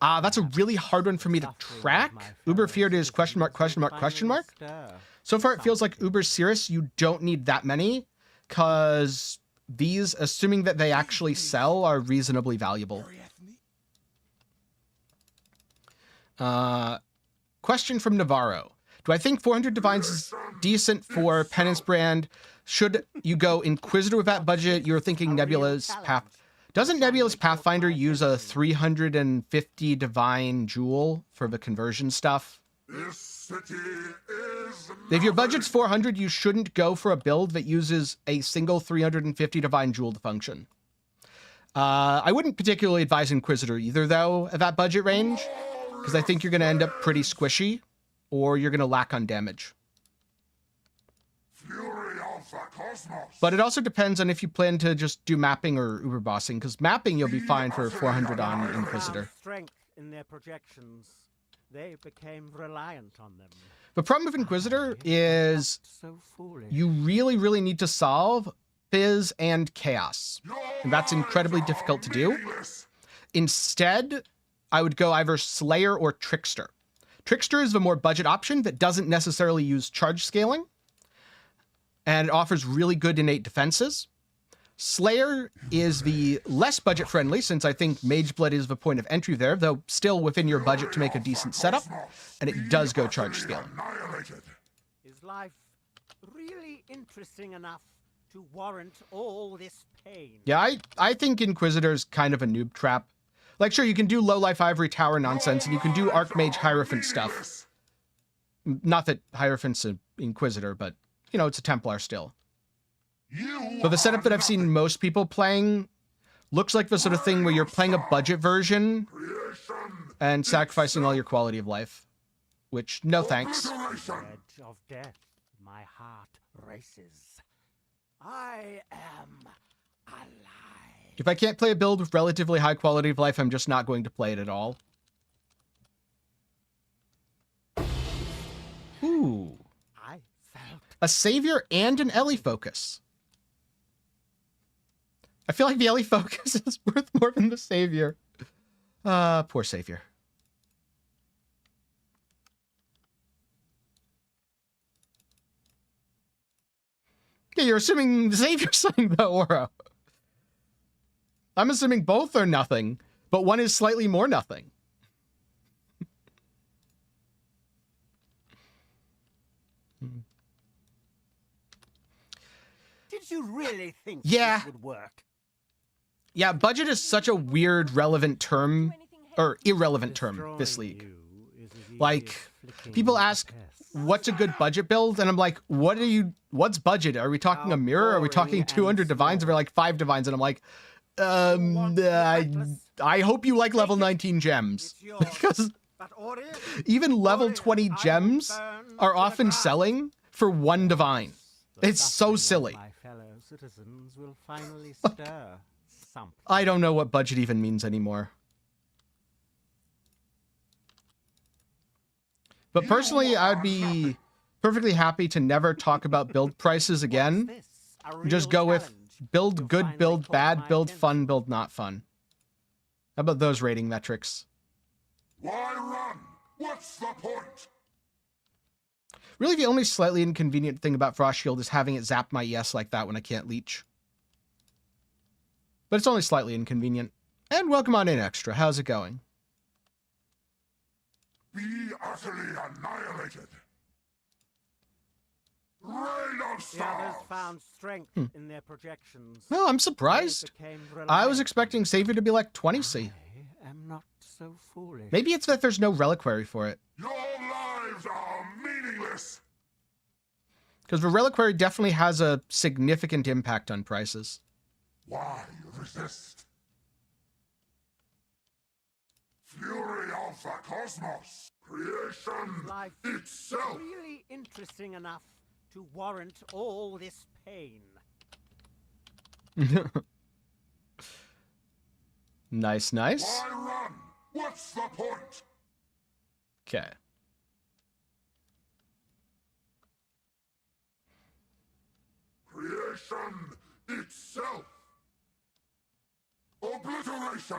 That's a really hard one for me to track. Uber Feared is question mark, question mark, question mark. So far, it feels like Uber Sirus, you don't need that many, because these, assuming that they actually sell, are reasonably valuable. Question from Navarro. Do I think 400 Divines is decent for Penance Brand? Should you go Inquisitor with that budget? You're thinking Nebula's Path. Doesn't Nebula's Pathfinder use a 350 Divine Jewel for the conversion stuff? This city is If your budget's 400, you shouldn't go for a build that uses a single 350 Divine Jewel to function. I wouldn't particularly advise Inquisitor either, though, at that budget range, because I think you're going to end up pretty squishy, or you're going to lack on damage. fury of the cosmos. But it also depends on if you plan to just do mapping or Uber bossing, because mapping you'll be fine for 400 on Inquisitor. Strength in their projections. They became reliant on them. The problem with Inquisitor is So foolish. you really, really need to solve Fizz and Chaos. And that's incredibly difficult to do. Meaningless. Instead, I would go either Slayer or Trickster. Trickster is the more budget option that doesn't necessarily use charge scaling, and it offers really good innate defenses. Slayer is the less budget friendly, since I think Mageblood is the point of entry there, though still within your budget to make a decent setup, and it does go charge scaling. Annihilated. Is life really interesting enough to warrant all this pain? Yeah, I think Inquisitor's kind of a noob trap. Like, sure, you can do low-life Ivory Tower nonsense, and you can do Archmage Hierophant stuff. Not that Hierophant's an Inquisitor, but, you know, it's a Templar still. But the setup that I've seen most people playing looks like the sort of thing where you're playing a budget version and sacrificing all your quality of life. Which, no thanks. Edge of death, my heart races. I am alive. If I can't play a build with relatively high quality of life, I'm just not going to play it at all. Ooh. I felt A Savior and an Ellie Focus. I feel like the Ellie Focus is worth more than the Savior. Poor Savior. Yeah, you're assuming the Savior's something the aura. I'm assuming both are nothing, but one is slightly more nothing. Did you really think Yeah. this would work? Yeah, budget is such a weird, relevant term, or irrelevant term, this league. Like, people ask, what's a good budget build? And I'm like, what's budget? Are we talking a mirror? Are we talking 200 divines? Or are we like 5 divines? And I'm like, I hope you like level 19 gems. Because But Ori, even level 20 gems are often selling for 1 divine. It's so silly. my fellow citizens will finally stir something. I don't know what budget even means anymore. But personally, I'd be perfectly happy to never talk about build prices again. What's this? A Just real go with challenge. build You've good, finally build caught bad, my build fun, attention. build not fun. How about those rating metrics? Why run? What's the point? Really, the only slightly inconvenient thing about Frost Shield is having it zap my ES like that when I can't leech. But it's only slightly inconvenient. And welcome on in, Extra. How's it going? Be utterly annihilated. Rain of The others stars. found strength in their projections. No, I'm They surprised. became I was reliant expecting Savior to be like 20C. I am not so foolish. Maybe it's that there's no reliquary for it. Your lives are meaningless. Because the reliquary definitely has a significant impact on prices. Why resist? Fury of the cosmos. Creation Life itself. really interesting enough to warrant all this pain. Nice, nice. Why run? What's the point? Okay. Creation itself. Obliteration.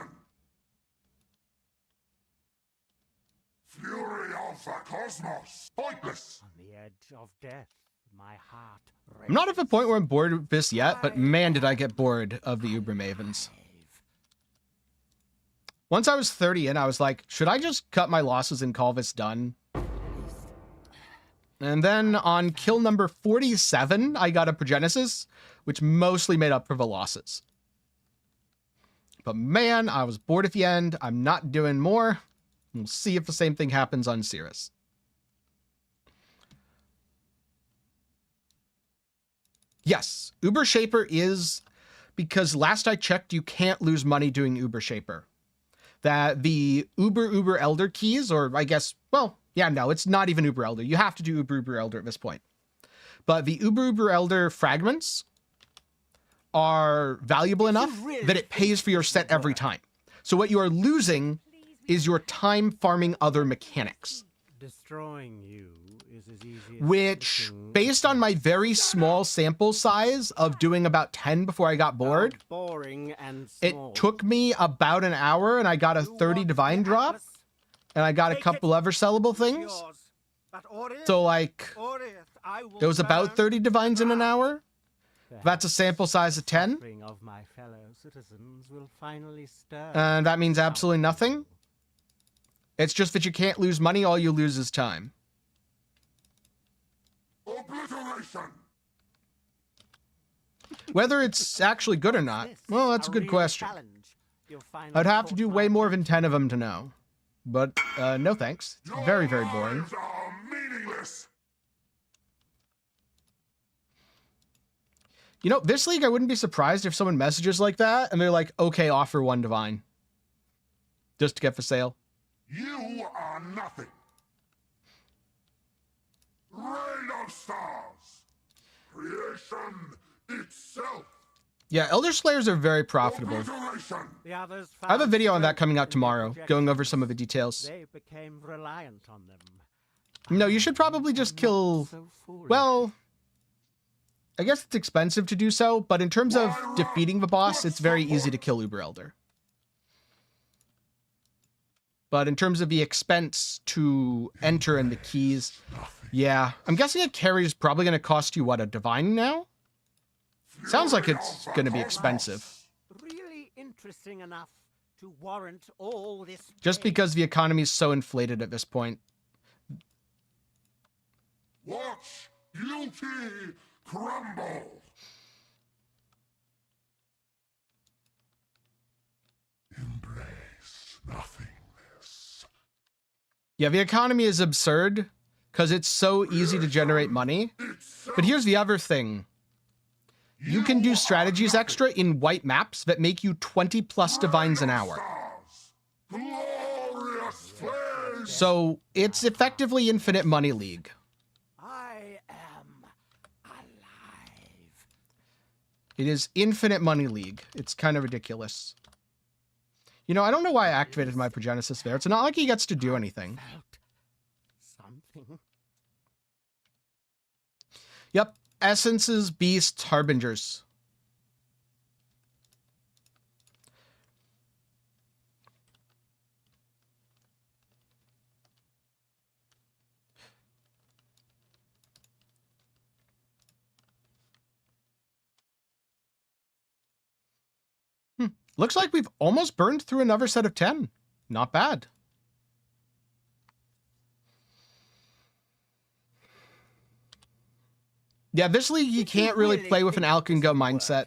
Fury of the cosmos. Pointless. On the edge of death, my heart I'm not at the races. point where I'm bored of this yet, but man, did I get bored of the Uber Mavens. Once I was 30 in, I was like, should I just cut my losses and call this done? And then on kill number 47, I got a Progenesis, which mostly made up for the losses. But man, I was bored at the end. I'm not doing more. We'll see if the same thing happens on Sirus. Yes, Uber Shaper is, because last I checked, you can't lose money doing Uber Shaper. That the Uber Elder keys, or I guess, well, yeah, no, it's not even Uber Elder. You have to do Uber Elder at this point. But the Uber Elder fragments are valuable enough that it pays for your set every time. So what you are losing is your time farming other mechanics. Destroying you is as easy as Which, looking based on my very small sample size of doing about 10 before I got bored, boring and it small. took me about an hour and I got a 30 divine drop and I got a couple other sellable things. So like, it was about 30 divines in an hour. That's a sample size of 10. Of my fellow citizens will finally stir. And that means absolutely nothing. It's just that you can't lose money, all you lose is time. Obliteration. Whether it's actually good or not, well, that's a good question. I'd have to do way more than 10 of them to know. But, no thanks. It's very, very boring. Lives are meaningless. You know, this league, I wouldn't be surprised if someone messages like that and they're like, okay, offer 1 divine. Just to get for sale. You are nothing. Rain of stars. Creation itself. Yeah, Elder Slayers are very profitable. Obliteration. I have a video on that coming out tomorrow, going over some of the details. They became reliant on them. No, you should probably just kill... Well, I guess it's expensive to do so, but in terms of defeating the boss, it's very easy to kill Uber Elder. But in terms of the expense to enter and the keys, yeah. I'm guessing a carry is probably going to cost you, what, a divine now? Sounds like it's going to be expensive. Really interesting enough to warrant all this. Just because the economy is so inflated at this point. Watch beauty crumble. Embrace nothingness. Yeah, the economy is absurd because it's so easy to generate money. But here's the other thing. You can do strategies extra in white maps that make you 20 plus divines an hour. Glorious flames. So it's effectively infinite money league. I am alive. It is infinite money league. It's kind of ridiculous. You know, I don't know why I activated my Progenesis there. It's not like he gets to do anything. Felt something. Yep. Essences, beasts, harbingers. Looks like we've almost burned through another set of 10. Not bad. Yeah, this league you can't really play with an Alkengo mindset.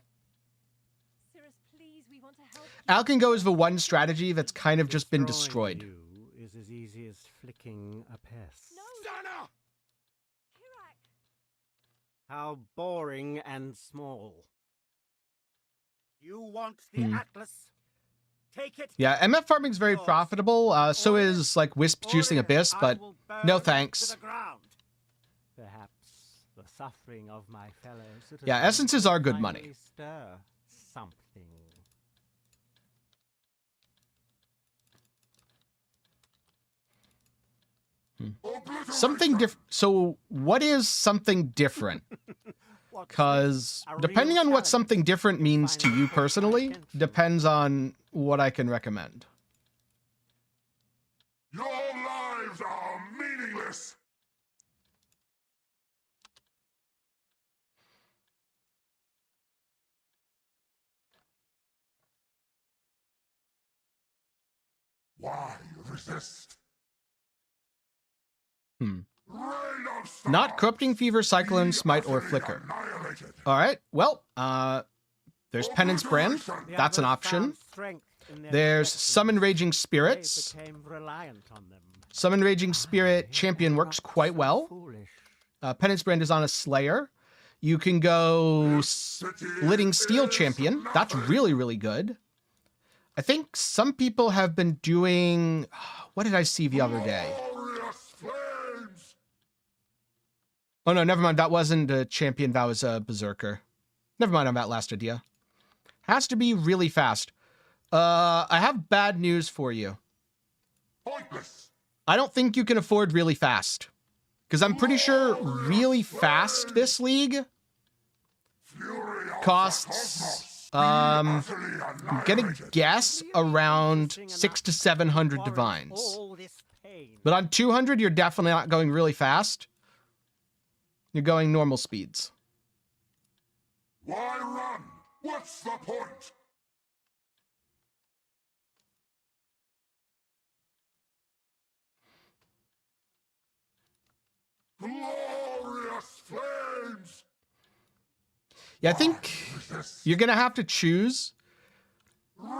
Sirus, please, we want to help you. Alkengo is the one strategy that's kind of just been destroyed. You is as easy as flicking a pest. No, Stunner! Kirak. How boring and small. You want the Atlas? Take it. Yeah, MF farming's very profitable. So is like Wisp juicing Abyss, but no thanks. Perhaps the suffering of my fellow citizens. Yeah, essences are good money. finally Stir something. Something different. So what is something different? Because depending on what something different means to you personally, depends on what I can recommend. Your lives are meaningless! Why resist? Rain of stars! Not Corrupting Fever, Cyclone, Smite, or Flicker. Annihilated. All right, well, there's Penance Brand. The That's an others option. found strength in their There's defections. Summon Raging They Spirits. became reliant on them. Summon Raging Spirit Champion works quite well. Foolish. Penance Brand is on a Slayer. You can go Splitting Steel Champion. That's really, really good. I think some people have been doing... What did I see the other day? Glorious flames! Oh, no, never mind. That wasn't a champion. That was a Berserker. Never mind on that last idea. Has to be really fast. I have bad news for you. Pointless! I don't think you can afford really fast. Because I'm pretty sure really fast this league Fury of costs, utterly I'm gonna annihilated. guess around 600 to 700 divines. All this pain. But on 200, you're definitely not going really fast. You're going normal speeds. Why run? What's the point? Glorious flames! Yeah, I think Resist. you're gonna have to choose Rain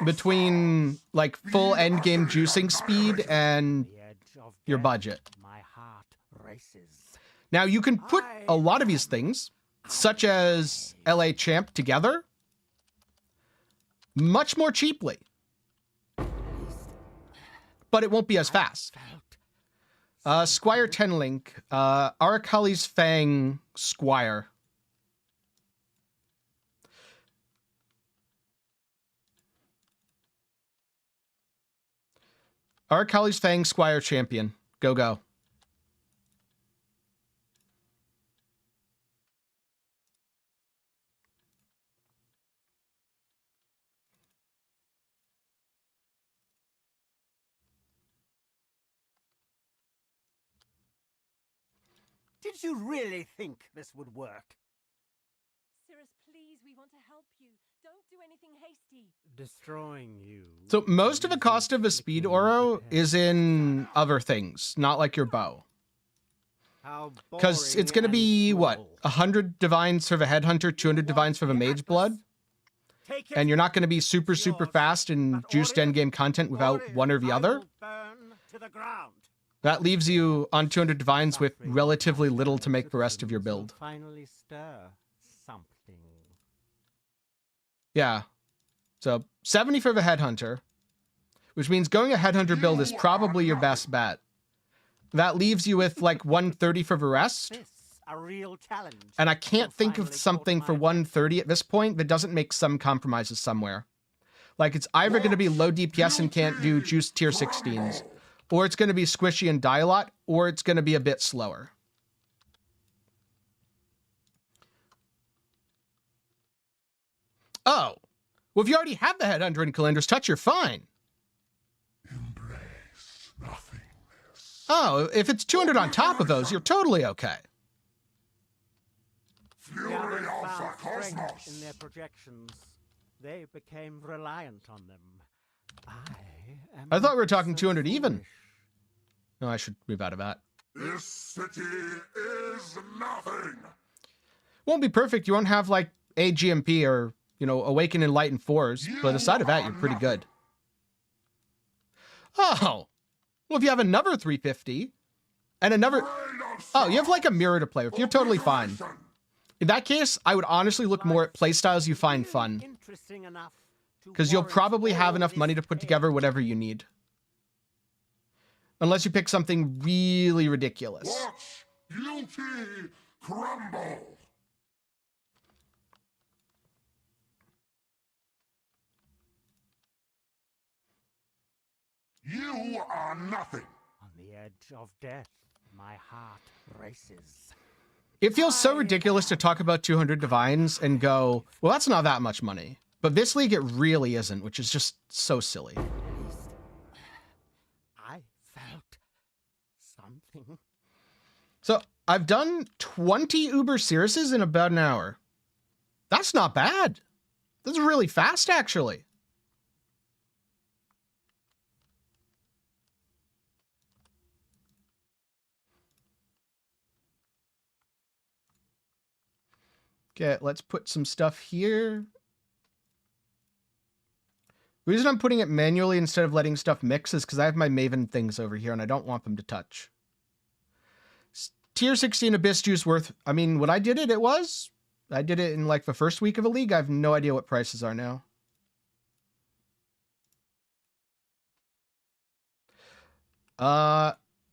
of between like full endgame juicing speed and The edge of your death, budget. My heart races. Now you can put a lot of these things, such as LA Champ, together much more cheaply. But it won't be as fast. Squire Tenlink, Arakali's Fang Squire. Arakali's Fang Squire Champion. Go, go. Did you really think this would work? Sirus, please, we want to help you. Don't do anything hasty. Destroying you. So most of the cost of a speed oro is in other things, not like your bow. Because it's going to be, what, 100 divines for the headhunter, 200 divines for the mage blood? And you're not going to be super, super fast and juiced endgame content without one or the other? That leaves you on 200 divines with relatively little to make the rest of your build. Finally stir something. Yeah. So 70 for the headhunter, which means going a headhunter build is probably your best bet. That leaves you with like 130 for the rest. This a real challenge. And I can't think of something for 130 at this point that doesn't make some compromises somewhere. Like it's either going to be low DPS and can't do juice tier 16s, or it's going to be squishy and die a lot, or it's going to be a bit slower. Oh. Well, if you already have the Headhunter in Calendar's Touch, you're fine. Embrace nothingness. Oh, if it's 200 on top of those, you're totally okay. Fury Now they of the found strength cosmos. in their projections. They became reliant on them. I thought we were talking so 200 even. foolish. No, I should move out of that. This city is nothing. Won't be perfect. You won't have like AGMP or, you know, Awaken and Light and 4s, but aside of that, you're pretty good. Oh, well, if you have another 350 and another, oh, you have like a mirror to play with. You're totally fine. In that case, I would honestly look more at playstyles you find fun, Interesting enough to because you'll warrant probably have all enough this money to put pain. together whatever you need. Unless you pick something really ridiculous. Watch beauty crumble. You are nothing. On the edge of death, my heart races. It feels so ridiculous to talk about 200 divines and go, well, that's not that much money. But this league, it really isn't, which is just so silly. At least I felt something. So I've done 20 Uber Siruses in about an hour. That's not bad. That's really fast, actually. Okay, let's put some stuff here. The reason I'm putting it manually instead of letting stuff mix is because I have my Maven things over here and I don't want them to touch. Tier 16 Abyss Juice worth, I mean, when I did it, it was. I did it in like the first week of a league. I have no idea what prices are now.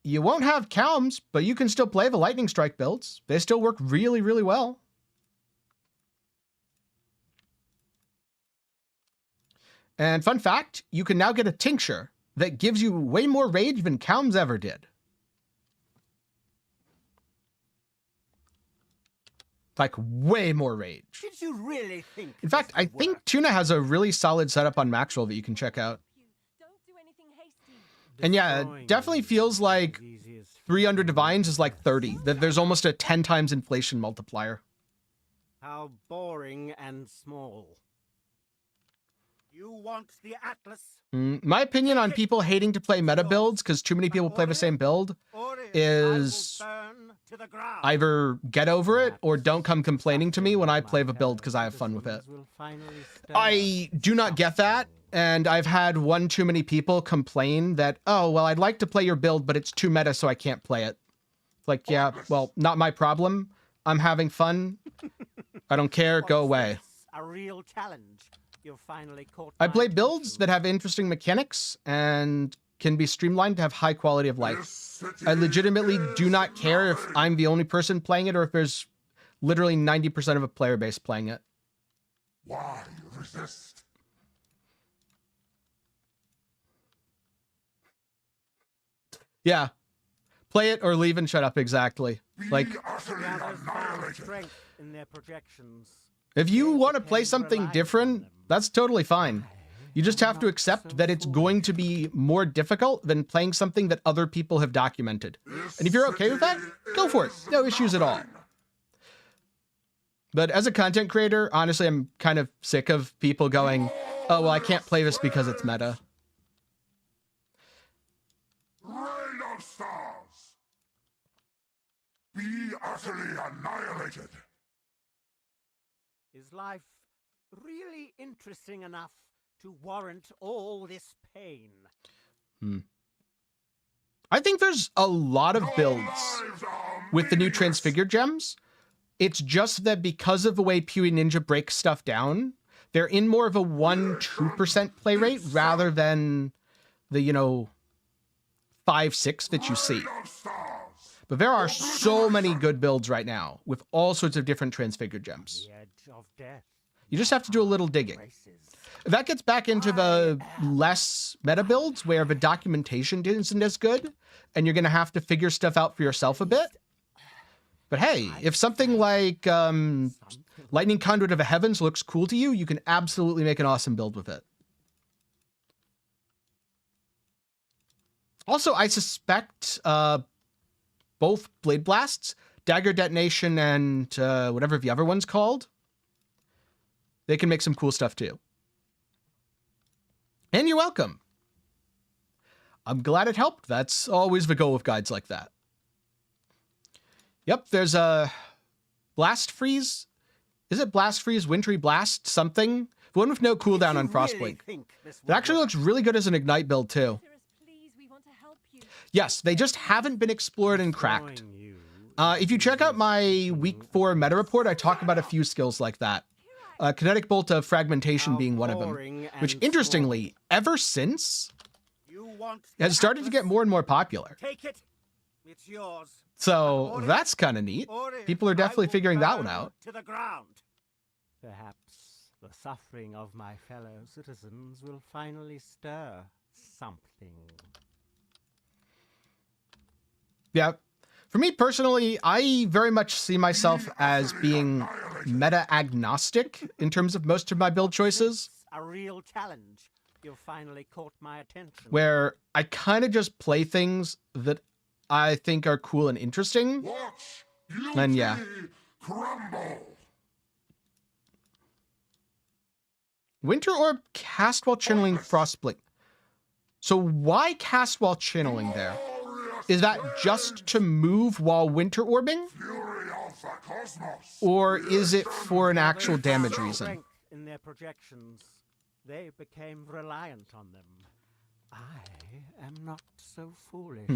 You won't have Calms, but you can still play the Lightning Strike builds. They still work really, really well. And fun fact, you can now get a tincture that gives you way more rage than Calms ever did. Like, way more rage. Did you really think? In fact, I think Tuna has a really solid setup on Maxwell that you can check out. Don't do anything hasty. And yeah, it definitely feels like 300 divines is like 30. That there's almost a 10 times inflation multiplier. How boring and small. You want the Atlas? My opinion on people hating to play meta builds because too many people play the same build is either get over it or don't come complaining to me when I play the build because I have fun with it. I do not get that, and I've had one too many people complain that, oh, well, I'd like to play your build, but it's too meta, so I can't play it. Like, yeah, well, not my problem. I'm having fun. I don't care. Go away. A real challenge. You've finally caught I my play builds attention. that have interesting mechanics and can be streamlined to have high quality of life. I legitimately do not care if I'm the only person playing it or if there's literally 90% of a player base playing it. Why resist? Yeah. Play it or leave and shut up, exactly. Like, Be utterly Now there's found annihilated. strength in their projections. if you want to play something different, that's totally fine. You just have to accept that it's going to be more difficult than playing something that other people have documented. And if you're okay with that, go for it. No issues at all. But as a content creator, honestly, I'm kind of sick of people going, oh, well, I can't play this because it's meta. Rain of stars. Be utterly annihilated. Is life really interesting enough to warrant all this pain? I think there's a lot of builds Lives are with the new meaningless. Transfigured gems. It's just that because of the way Pewee Ninja breaks stuff down, they're in more of a 1-2% play rate rather than the, 5-6 that you see. Rain of stars. But there are so many good builds right now with all sorts of different Transfigured gems. The edge of death. You just have to do a little digging. Races. That gets back into the less meta builds where the documentation isn't as good and you're going to have to figure stuff out for yourself a bit. But hey, if something like Lightning Conduit of the Heavens looks cool to you, you can absolutely make an awesome build with it. Also, I suspect both Blade Blasts, Dagger Detonation, and whatever the other one's called, they can make some cool stuff too. And you're welcome. I'm glad it helped. That's always the goal with guides like that. Yep, there's a Blast Freeze. Is it Blast Freeze, Wintry Blast, something? The one with no cooldown on Frostblink. It actually looks really good as an Ignite build too. Sirus, please, we want to help you. Yes, they just haven't been explored and cracked. If you check out my week 4 meta report, I talk about a few skills like that. Kinetic Bolt of Fragmentation being one of them, which interestingly, ever since, has started to get more and more popular. Take it. It's yours. So that's kind of neat. People are definitely figuring that one out. To the ground. Perhaps the suffering of my fellow citizens will finally stir something. Yeah. For me personally, I very much see myself as being meta-agnostic in terms of most of my build choices. A real challenge. You finally caught my attention. Where I kind of just play things that I think are cool and interesting. Watch And yeah. crumble. Winter Orb cast while channeling Frostblink. So why cast while channeling there? Is that just to move while Winter Orbing? Fury of the cosmos. Or is it for an actual damage reason? Strength in their projections, they became reliant on them. I am not so foolish.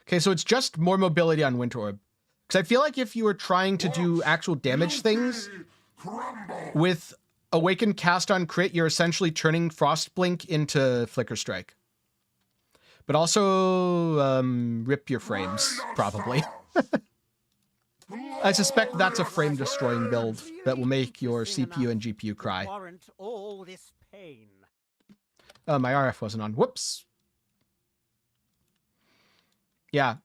Okay, so it's just more mobility on Winter Orb. Because I feel like if you were trying to do actual damage things Crumble. with Awaken Cast on Crit, you're essentially turning Frostblink into Flicker Strike. But also rip your frames, probably. I suspect that's a frame-destroying build that will make your CPU and GPU cry. Warrant all this pain. Oh, my RF wasn't on. Whoops. Yeah.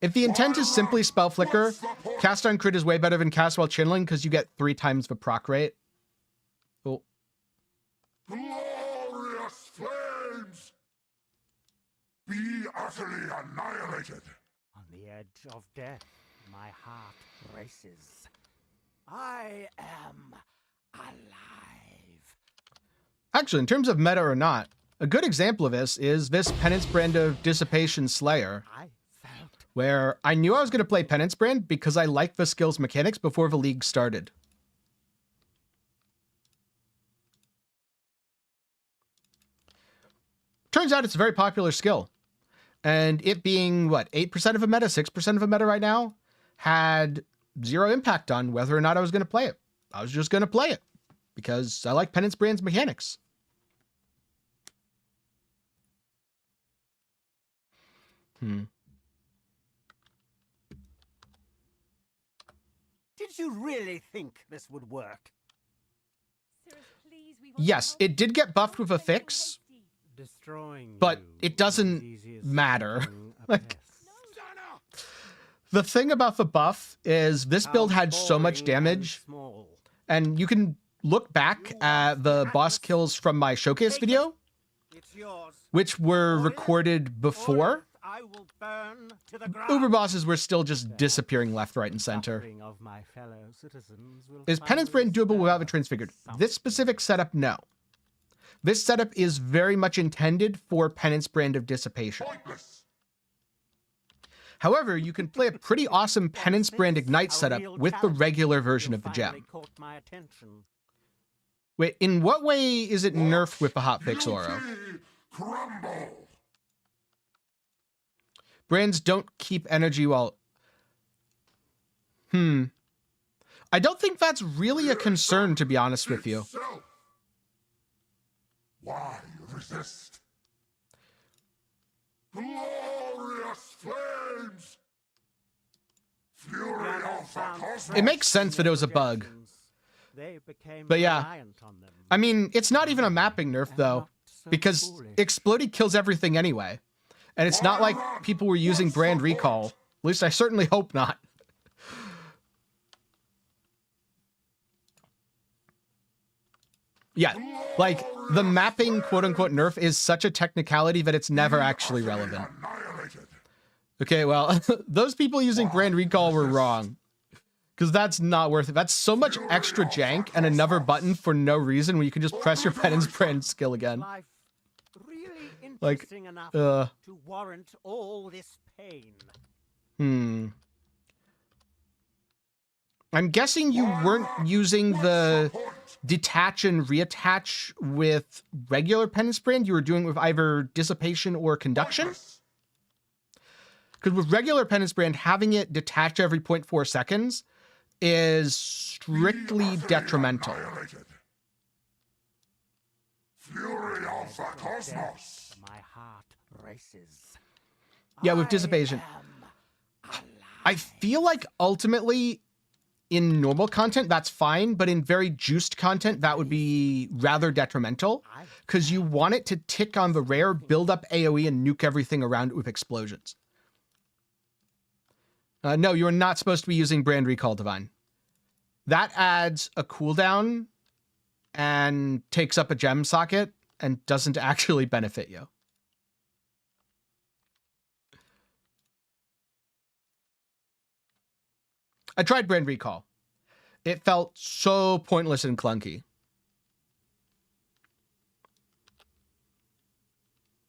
If the intent is simply Spell Flicker, Cast on Crit is way better than Cast while channeling because you get 3 times the proc rate. Oh. Glorious flames. Be utterly annihilated. On the edge of death, my heart races. I am alive. Actually, in terms of meta or not, a good example of this is this Penance Brand of Dissipation Slayer, I felt where I knew I was going to play Penance Brand because I liked the skill's mechanics before the league started. Turns out it's a very popular skill. And it being, what, 8% of a meta, 6% of a meta right now, had 0 impact on whether or not I was going to play it. I was just going to play it because I like Penance Brand's mechanics. Did you really think this would work? Sirus, please, we want to Yes, help it you. did get buffed Don't with a make them fix, hasty. Destroying but you it doesn't is easy as matter. sticking a Like- pest. the thing about the buff is this build had so much Boring and damage, small. and you can look back at the boss kills from my showcase video, It's yours. which were recorded before. I will burn to the ground. Uber bosses were still just disappearing left, right, and center. Suffering of my fellow citizens will Is Penance Brand finally doable without the stir Transfigured? something. This specific setup, no. This setup is very much intended for Penance Brand of Dissipation. Pointless. However, you can play a pretty awesome Penance Brand Ignite A setup real with the challenge. regular version You of the finally gem. caught my attention. Wait, in what way is it nerfed with the hotfix aura? Beauty crumble. Brands don't keep energy while... I don't think that's really a concern, to be honest with you. Itself. Why resist? Glorious flames. Fury of the cosmos. It makes sense that it was a bug. They became But yeah. reliant on them. I mean, it's not even a mapping nerf, I'm though, not so because foolish. Explodey kills everything anyway. And it's not like people were using Brand Recall. At least I certainly hope not. Yeah, like the mapping quote-unquote nerf is such a technicality that it's never actually relevant. Annihilated. Okay, well, those people using brand recall were wrong. Because that's not worth it. That's so much extra jank and another button for no reason when you can just press your penance brand skill again. Life really Like, interesting enough uh, to warrant all this pain. I'm guessing you weren't using the Point. detach and reattach with regular penance brand. You were doing it with either dissipation or conduction. Pointless. Because with regular penance brand, having it detach every 0.4 seconds is strictly detrimental. Annihilated. Fury of the cosmos. My heart races. Yeah, with dissipation. I am I feel like ultimately in normal content, that's fine, but in very juiced content, that would be rather detrimental because you want it to tick on the rare, build up AoE, and nuke everything around it with explosions. No, you're not supposed to be using Brand Recall Divine. That adds a cooldown and takes up a gem socket and doesn't actually benefit you. I tried Brand Recall. It felt so pointless and clunky.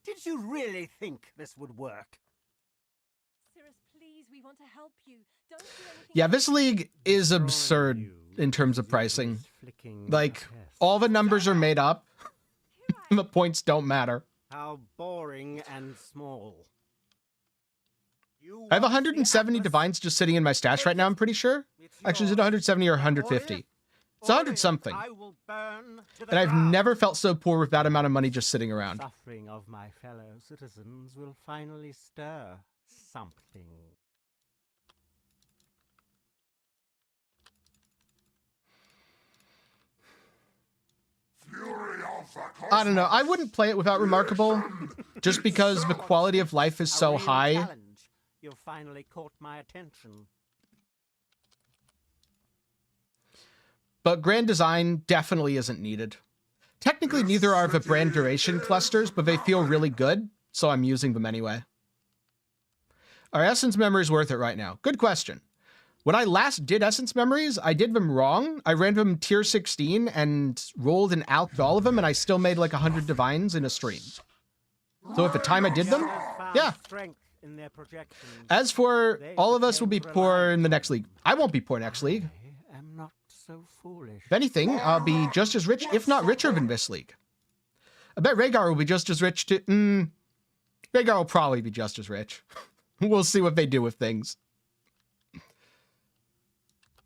Did you really think this would work? Sirus, please, we want to help you. Don't do anything. Yeah, this league is absurd in terms of pricing. Like, all the numbers are made up. The points don't matter. How boring and small. You I have want the 170 Atlas? divines just sitting in my stash right now, I'm pretty sure. It's Actually, is it yours. 170 or 150? It's 100 something. I will burn to the And I've ground. never felt so poor with that amount of money just sitting around. Suffering of my fellow citizens will finally stir something. Fury of the cosmos. I don't know. I wouldn't play it without Remarkable, just because the quality of life is A so real high. challenge. You've finally caught my attention. But Grand Design definitely isn't needed. Technically, neither are the brand duration clusters, but they feel really good, so I'm using them anyway. Are Essence Memories worth it right now? Good question. When I last did Essence Memories, I did them wrong. I ran them tier 16 and rolled and alked all of them, and I still made like 100 divines in a stream. So at the time I did them, Found yeah. strength in their projections. As for all of us will be poor in the next league. I won't be poor next league. I am not so foolish. If anything, I'll be just as rich, if not richer than this league. I bet Rhaegar will be just as rich too. Rhaegar will probably be just as rich. We'll see what they do with things.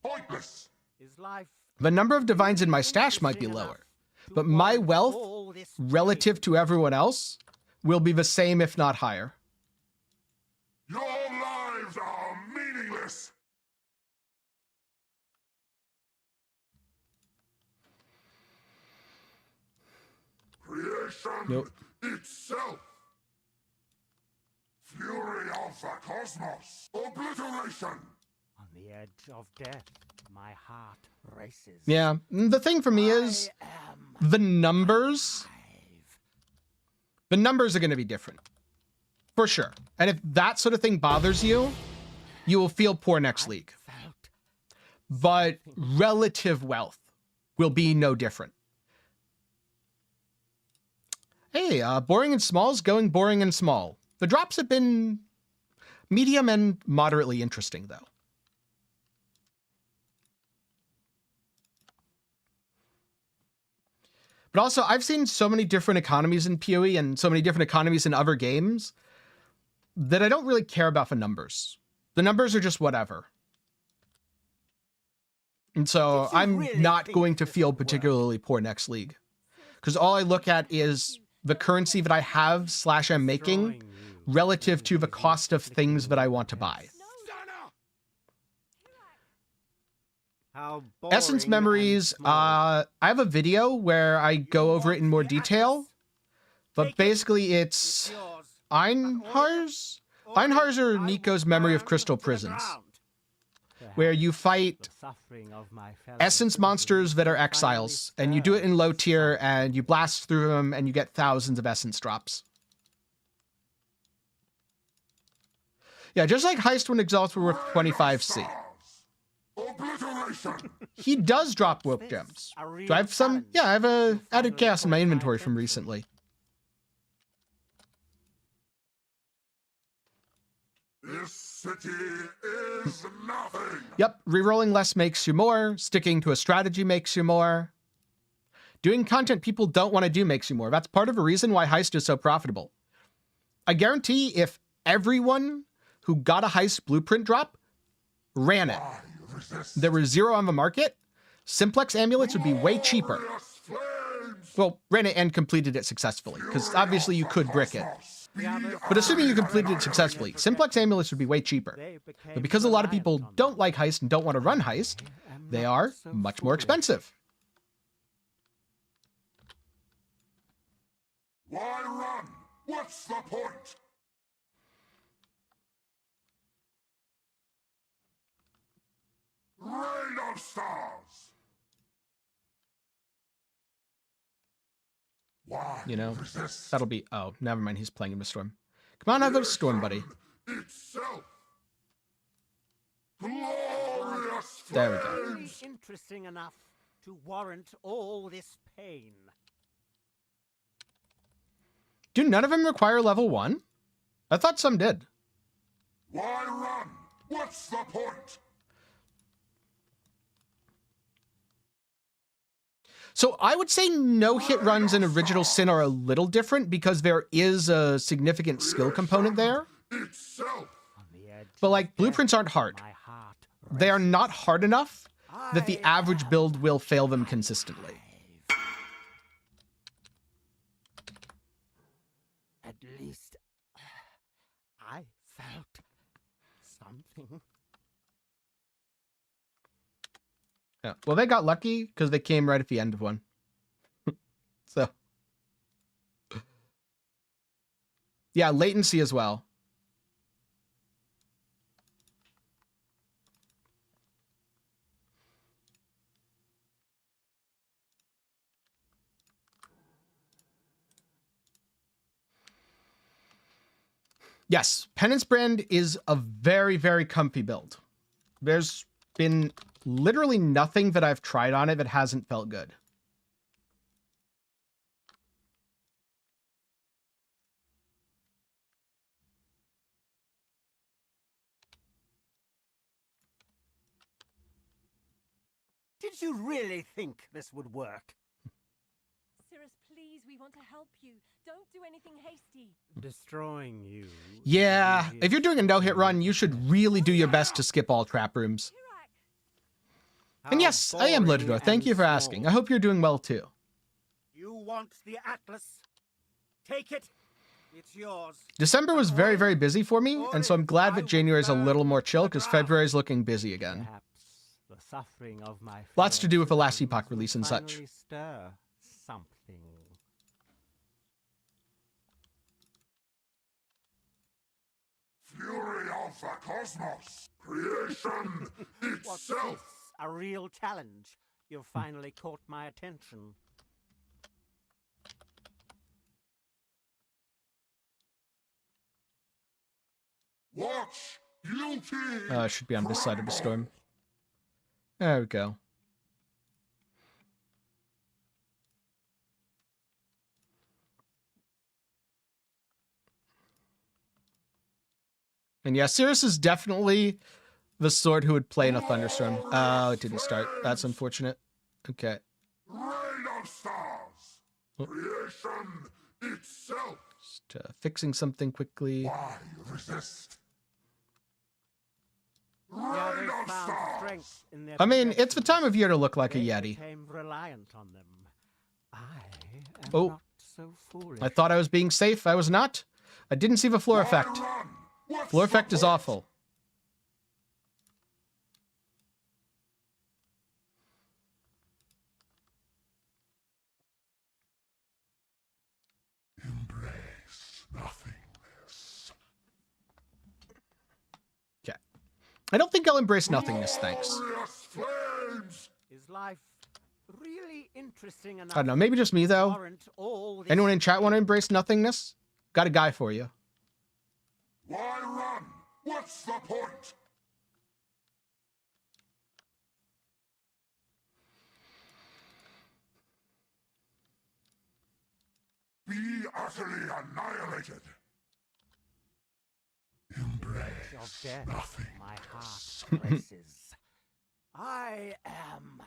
Pointless. Is life The number of divines in my stash might be lower, but my wealth all this relative to everyone else will be the same, if not higher. Your lives are meaningless. Creation Nope. itself. Fury of the cosmos. Obliteration. on the edge of death? My heart races. Yeah, the thing for me is I am the numbers. alive. The numbers are going to be different. For sure. And if that sort of thing bothers you, you will feel poor next league. Felt But relative wealth will be no different. Hey, boring and small is going boring and small. The drops have been medium and moderately interesting, though. But also, I've seen so many different economies in PoE and so many different economies in other games that I don't really care about the numbers. The numbers are just whatever. And so Did you I'm really not think going to this feel would work? particularly poor next league. Because all I look at is the currency that I have / am making drawing you relative to the into cost of things that I want to buy. How Essence boring Memories, and small. I have a video where I go over it in more detail. But Take it. basically It's it's yours. Einhar's? Einhar's or Nico's Memory of Crystal Prisons. where you fight The suffering of my fellow essence monsters that are exiles, and you do it in low tier, and you blast through them, and you get thousands of essence drops. Yeah, just like Heist when Exalts were worth 25C. Obliteration! He does drop Warp Gems. Do I have some? Yeah, I have a added chaos in my inventory from recently. This city is nothing! Yep, rerolling less makes you more. Sticking to a strategy makes you more. Doing content people don't want to do makes you more. That's part of a reason why Heist is so profitable. I guarantee if everyone who got a Heist blueprint drop ran it, there were zero on the market, Simplex amulets would be way cheaper. Well, ran it and completed it successfully, because obviously you could brick it. But assuming you completed it successfully, Simplex amulets would be way cheaper. But because a lot of people don't like Heist and don't want to run Heist, they are much more expensive. Why run? What's the point? Rain of stars! Why You know, resist that'll be... Oh, never mind, he's playing in the Storm. Come on, have a Storm, buddy. itself? Glorious There we go. Really interesting enough to warrant all this pain. Do none of them require level 1? I thought some did. Why run? What's the point? So I would say no hit runs in Original Sin are a little different because there is a significant skill component there. Itself! On the edge But like of blueprints death, aren't hard. my heart They are not hard enough that the I average build will fail them consistently. At least I felt something. Yeah. Well, they got lucky because they came right at the end of one. So. Yeah, latency as well. Yes, Penance Brand is a very, very comfy build. There's been literally nothing that I've tried on it that hasn't felt good. Did you really think this would work? Sirus, please, we want to help you. Don't do anything hasty. Destroying you. Yeah, if you're doing a no-hit run, you should really do your best to skip all trap rooms. Kirak, And yes, I am Litador. Thank you for asking. I hope you're doing well too. You want the Atlas? Take it. It's yours. December was very, very busy for me, and so I'm glad that January is a little more chill because February is looking busy again. Perhaps the suffering of my Lots to do with the last fellow Epoch release and will such. finally stir something. Fury of the cosmos! Creation What's itself! this? A real challenge. You've finally caught my attention. Watch! Beauty! Should be on this side of the storm. There we go. And yeah, Sirus is definitely the sword who would play in a thunderstorm. Oh, it didn't start. That's unfortunate. Okay. Rain of stars! Oh. Creation itself! Just fixing something quickly. Why resist? Yeah, Rain they of found stars! strength in their I mean, it's the possessions. time of year to look like a They Yeti. became reliant on them. I am Oh. not so foolish. I thought I was being safe. I was not. I didn't see the floor Why effect. run? What's Floor the effect is point? awful. Embrace nothingness. I don't think I'll embrace nothingness, thanks. Glorious flames! Is life really interesting enough? I don't know, maybe just me, to though. warrant all this Anyone in chat want to pain? embrace nothingness? Got a guy for you. Why run? What's the point? Be utterly annihilated. Embrace Of death, nothing. my heart races. I am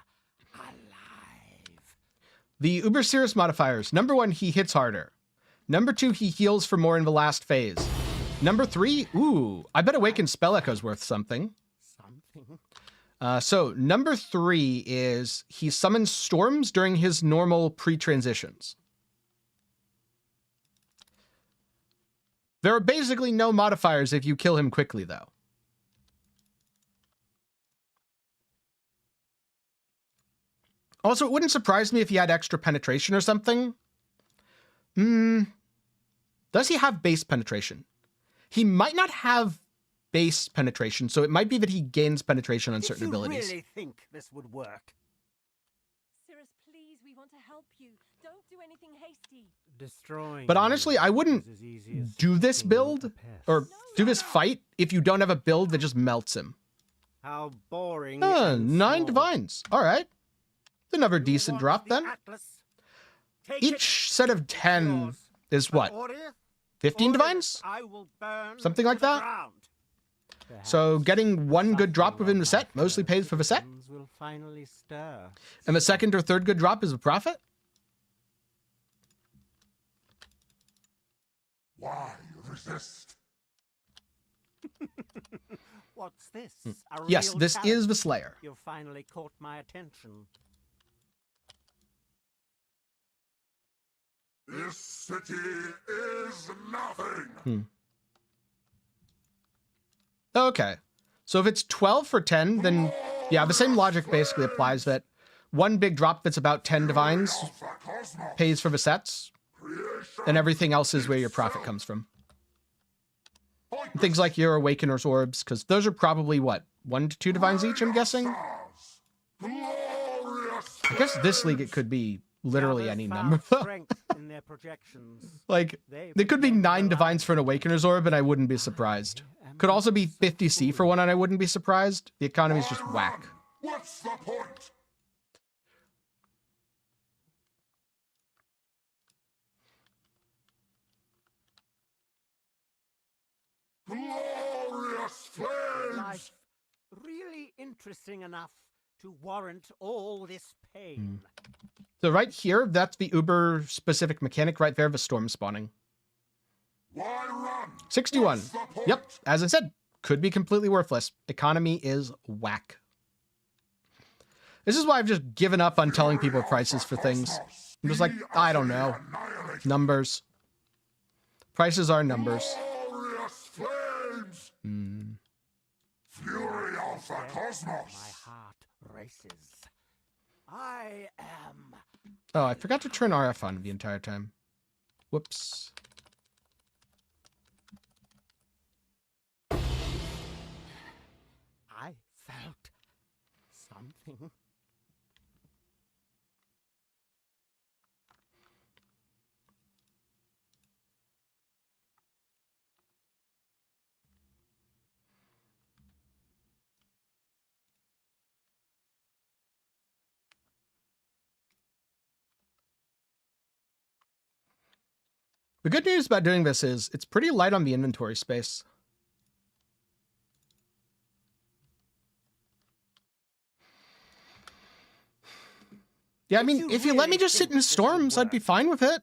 alive. The Uber Sirus modifiers. Number 1, he hits harder. Number 2, he heals for more in the last phase. Number 3, ooh, I bet Awakened Spell Echo's worth something. Something. So number 3 is he summons storms during his normal pre-transitions. There are basically no modifiers if you kill him quickly, though. Also, it wouldn't surprise me if he had extra penetration or something. Does he have base penetration? He might not have base penetration, so it might be that he gains penetration on certain abilities. Did you really think this would work? Sirus, please, we want to help you. Don't do anything hasty. Destroying. But honestly, I wouldn't do this build or do this fight if you don't have a build that just melts him. How boring. 9 divines. All right. Another decent drop then. Each set of 10 is what? 15 divines? Something like that? So getting 1 good drop within the set mostly pays for the set. Will finally stir. And the 2nd or 3rd good drop is a profit. Why resist? What's this? A Yes, real this talent? is the Slayer. You've finally caught my attention. This city is nothing. Okay. So if it's 12 for 10, then yeah, the same logic basically applies that 1 big drop that's about 10 divines Alpha Cosmos. pays for the sets, Creation. and everything else is where your profit comes from. Things like your Awakener's Orbs, because those are probably, what, 1 to 2 divines each, I'm guessing? Stars. Glorious I guess this league it could be literally Others any found number. strength in their projections. Like, They there could be pretend 9 they're divines for an Awakener's Orb, and I wouldn't be surprised. Could also be 50C for one, and I wouldn't be surprised. The economy's just whack. What's the point? Glorious flames! Life really interesting enough to warrant all this pain. So right here, that's the Uber-specific mechanic right there, the storm spawning. Why run? 61. What's the point? Yep, as I said, could be completely worthless. Economy is whack. This is why I've just given up on telling people prices for things. I'm just like, I don't know. Annihilate. Numbers. Prices are numbers. Glorious flames! Fury Alpha My Cosmos! heart races. I am. Oh, I forgot to turn RF on the entire time. Whoops. I felt something. The good news about doing this is it's pretty light on the inventory space. Yeah, I mean, if you let me just sit in the storms, I'd be fine with it.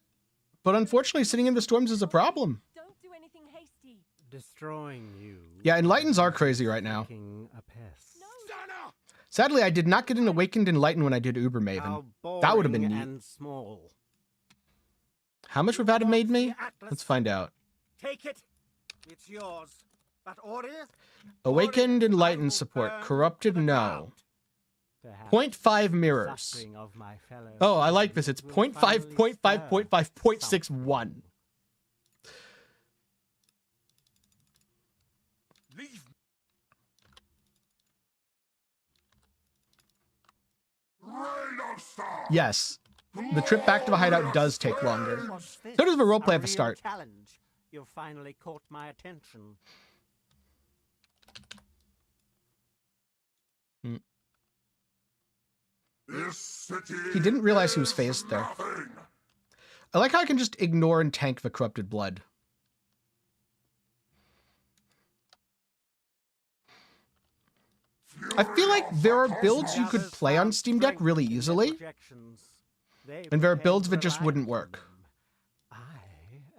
But unfortunately, sitting in the storms is a problem. Don't do anything hasty. Destroying you. Yeah, Enlightens are crazy right now. Making a pest. Sadly, I did not get an Awakened Enlighten when I did Uber Maven. How That would have been boring neat. and small. How much would that have made me? The Atlas. Let's find out. Take it. It's yours. But Orith? Awakened Orith, I Enlightened will support. burn Corrupted, to the no. ground. Perhaps 0.5 the mirrors. suffering of my fellow Oh, I like this. It's will 0.5, finally 0.5, stir 0.5, 0.61. Leave Yes, the trip back to the hideout does take longer. What's this? So does the roleplay A at the real start. challenge. You've finally caught my attention. This city He didn't realize he was is phased there. nothing. I like how I can just ignore and tank the corrupted blood. I feel like there are builds you could play on Steam Deck really easily, and there are builds that just wouldn't work. I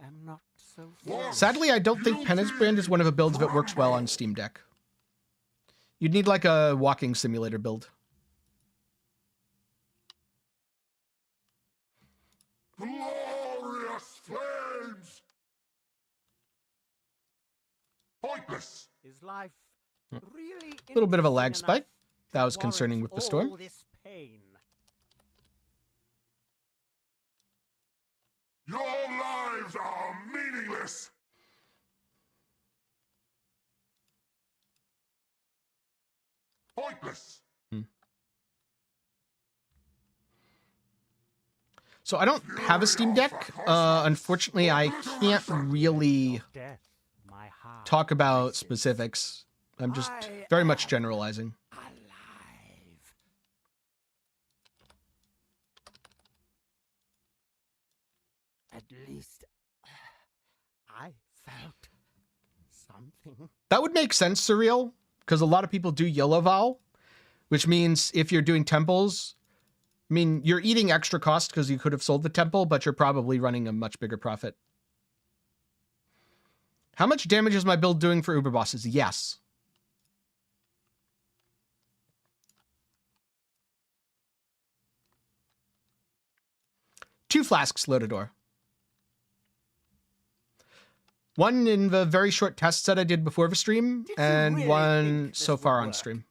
am not so Sadly, I don't think Penance Brand is one of the builds that works well on Steam Deck. You'd need like a walking simulator build. Glorious flames! Pointless! Is life really A little bit of a lag interesting spike. enough That to was concerning warrant with the storm. all this pain? Your lives are meaningless! Pointless! So I don't have a Steam Deck. Unfortunately, I can't really Death, my heart talk about races. specifics. I'm just very much generalizing. Alive. At least I felt something. That would make sense, Surreal, because a lot of people do YOLO Vow, which means if you're doing temples, I mean, you're eating extra cost because you could have sold the temple, but you're probably running a much bigger profit. How much damage is my build doing for Uber bosses? Yes. Two flasks, Lotador. One in the very short test set I did before the stream, Did you and really one think so this far would on work? stream.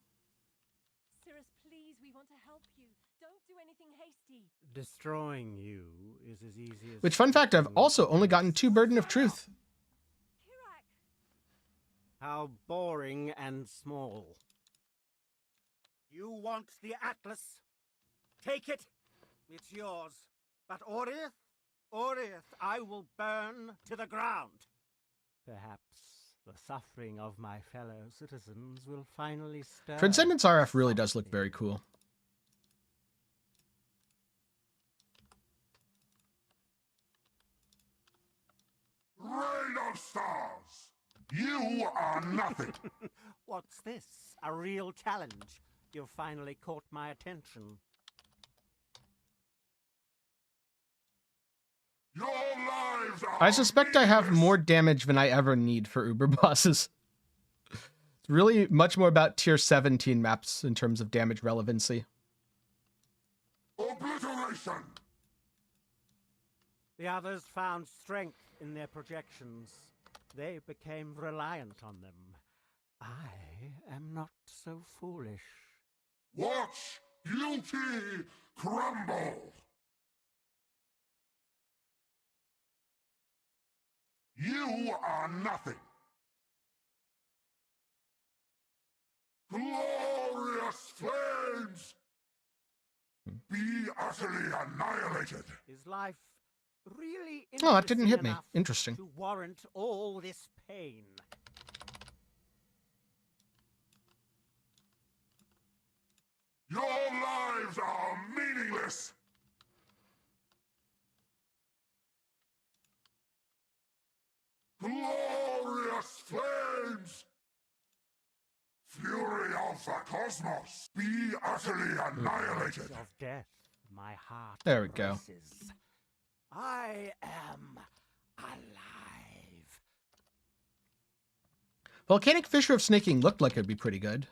Sirus, please, we want to help you. Don't do anything hasty. Destroying you is as easy as... Which, fun fact, I've also only gotten 2 Burden of Truth. Kirak, How boring and small. You want the Atlas? Take it. It's yours. But Oriath, I will burn to the ground. Perhaps the suffering of my fellow citizens will finally stir. Transcendence RF really does look very cool. Rain of stars! You are nothing! What's this? A real challenge? You've finally caught my attention. Your lives are I suspect I have meaningless. more damage than I ever need for Uber bosses. It's really much more about tier 17 maps in terms of damage relevancy. Obliteration! The others found strength in their projections. They became reliant on them. I am not so foolish. Watch beauty crumble! You are nothing! Glorious flames! Be utterly annihilated! Is life really Oh, that didn't hit me. enough Interesting. to warrant all this pain? Your lives are meaningless! Glorious flames! Fury of the cosmos! Be utterly annihilated! Of death, my heart There we go. races. I am alive. Volcanic Fissure of Snaking looked like it'd be pretty good.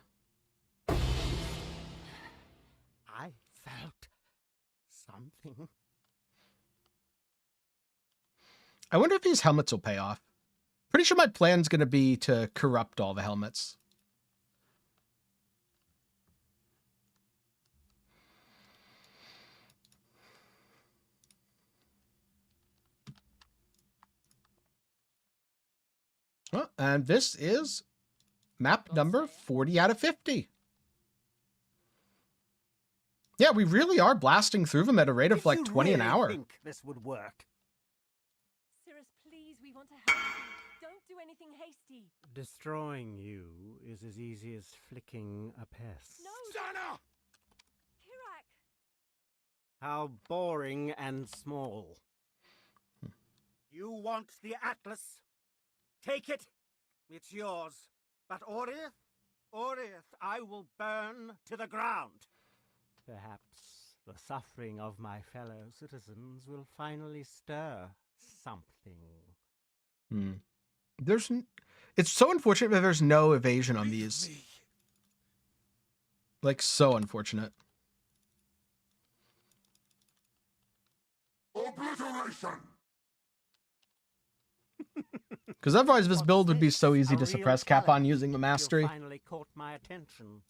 I felt something. I wonder if these helmets will pay off. Pretty sure my plan's going to be to corrupt all the helmets. Well, and this is map number 40 out of 50. Yeah, we really are blasting through them at a rate of Did like you 20 an really hour. think this would work? Sirus, please, we want to help you. Don't do anything hasty. Destroying you is as easy as flicking a pest. No, Sana! Kirak! How boring and small. You want the Atlas? Take it. It's yours. But Oriath, I will burn to the ground. Perhaps the suffering of my fellow citizens will finally stir something. It's so unfortunate that there's no evasion on Leave these. me. Like, so unfortunate. Obliteration! Because otherwise this What's build would be this? so easy A to real suppress Capon challenge. using the mastery. You finally caught my attention.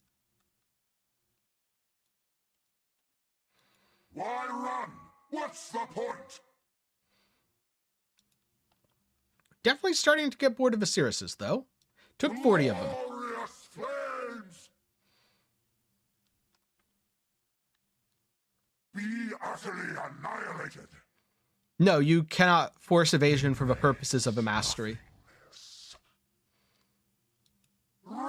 Why run? What's the point? Definitely starting to get bored of the Siruses, though. Took 40 of them. Glorious flames! Be utterly annihilated. No, you cannot force evasion for the purposes of a mastery. Rain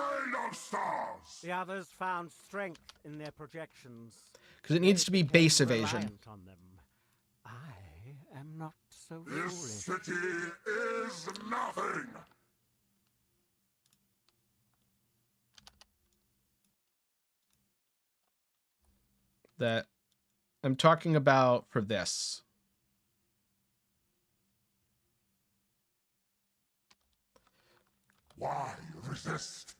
of stars! The others found strength in their projections. Because it needs to be base Became evasion. reliant on them. I am not so This foolish. city is nothing! That I'm talking about for this. Why resist?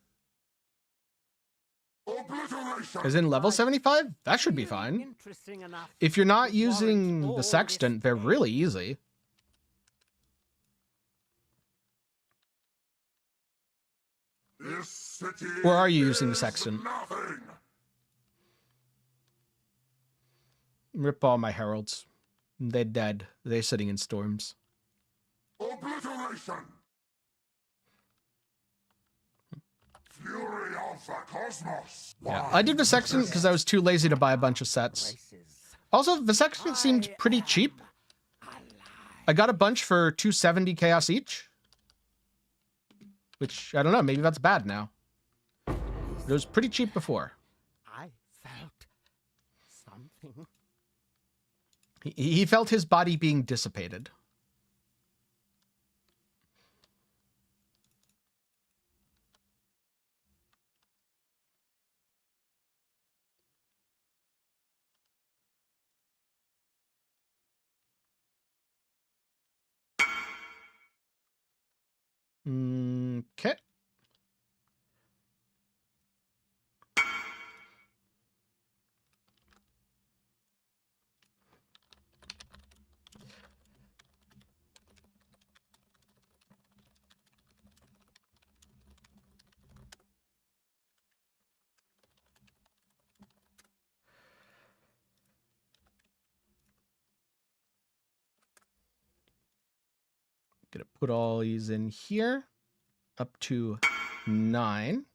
Obliteration! As in level 75? That should be fine. Interesting enough. If you're not to warrant using all the Sextant, they're this really easy. This city Or are you using the is Sextant? Nothing! Rip all my heralds. They're dead. They're sitting in storms. Obliteration! Fury of the cosmos! Yeah, Why I did the Sextant because I was too lazy to buy a bunch of sets. Races. Also, the Sextant seemed pretty cheap. I got a bunch for 270 chaos each. Which, I don't know, maybe that's bad now. It was pretty cheap before. I felt something. He felt his body being dissipated. Okay. Gonna put all these in here. Up to 9.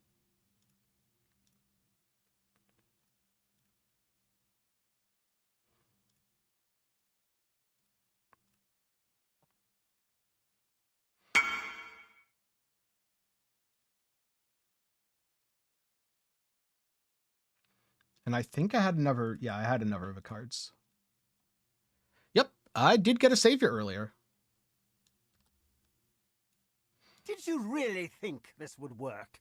And I think I had another, yeah, I had another of the cards. Yep, I did get a savior earlier. Did you really think this would work?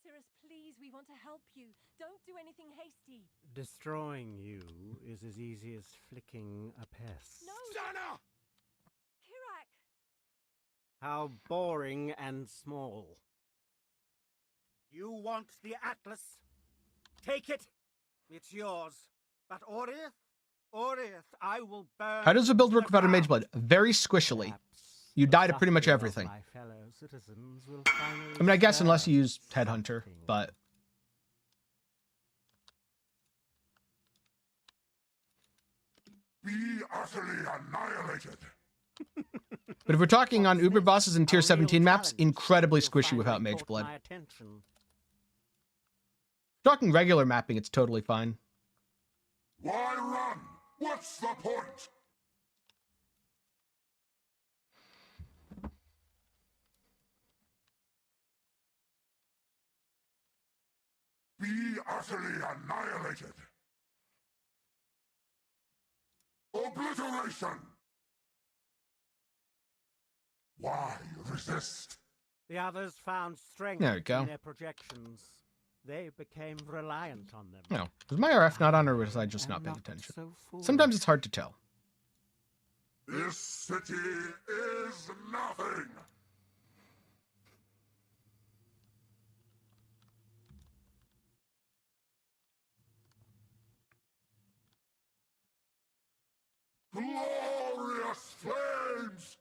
Sirus, please, we want to help you. Don't do anything hasty. Destroying you is as easy as flicking a pest. No, Sana! Kirak! How boring and small. You want the Atlas? Take it. It's yours. But Oriath, I will burn. How does the build to work without a ground. mage blood? Very squishily. Perhaps You the die to pretty much suffering of everything. my fellow citizens will finally I mean, I guess stir unless you use Headhunter, something. but Be utterly annihilated! but if we're talking on Uber bosses and A tier real 17 maps, challenge. incredibly You squishy without finally mage caught blood. my attention. Talking regular mapping, it's totally fine. Why run? What's the point? Be utterly annihilated. Obliteration! Why resist? The others found strength There we go. in their projections. They became reliant on them. No. Was my RF not on, or was I just not paying attention? Sometimes it's hard to tell. This city is nothing. Glorious flames!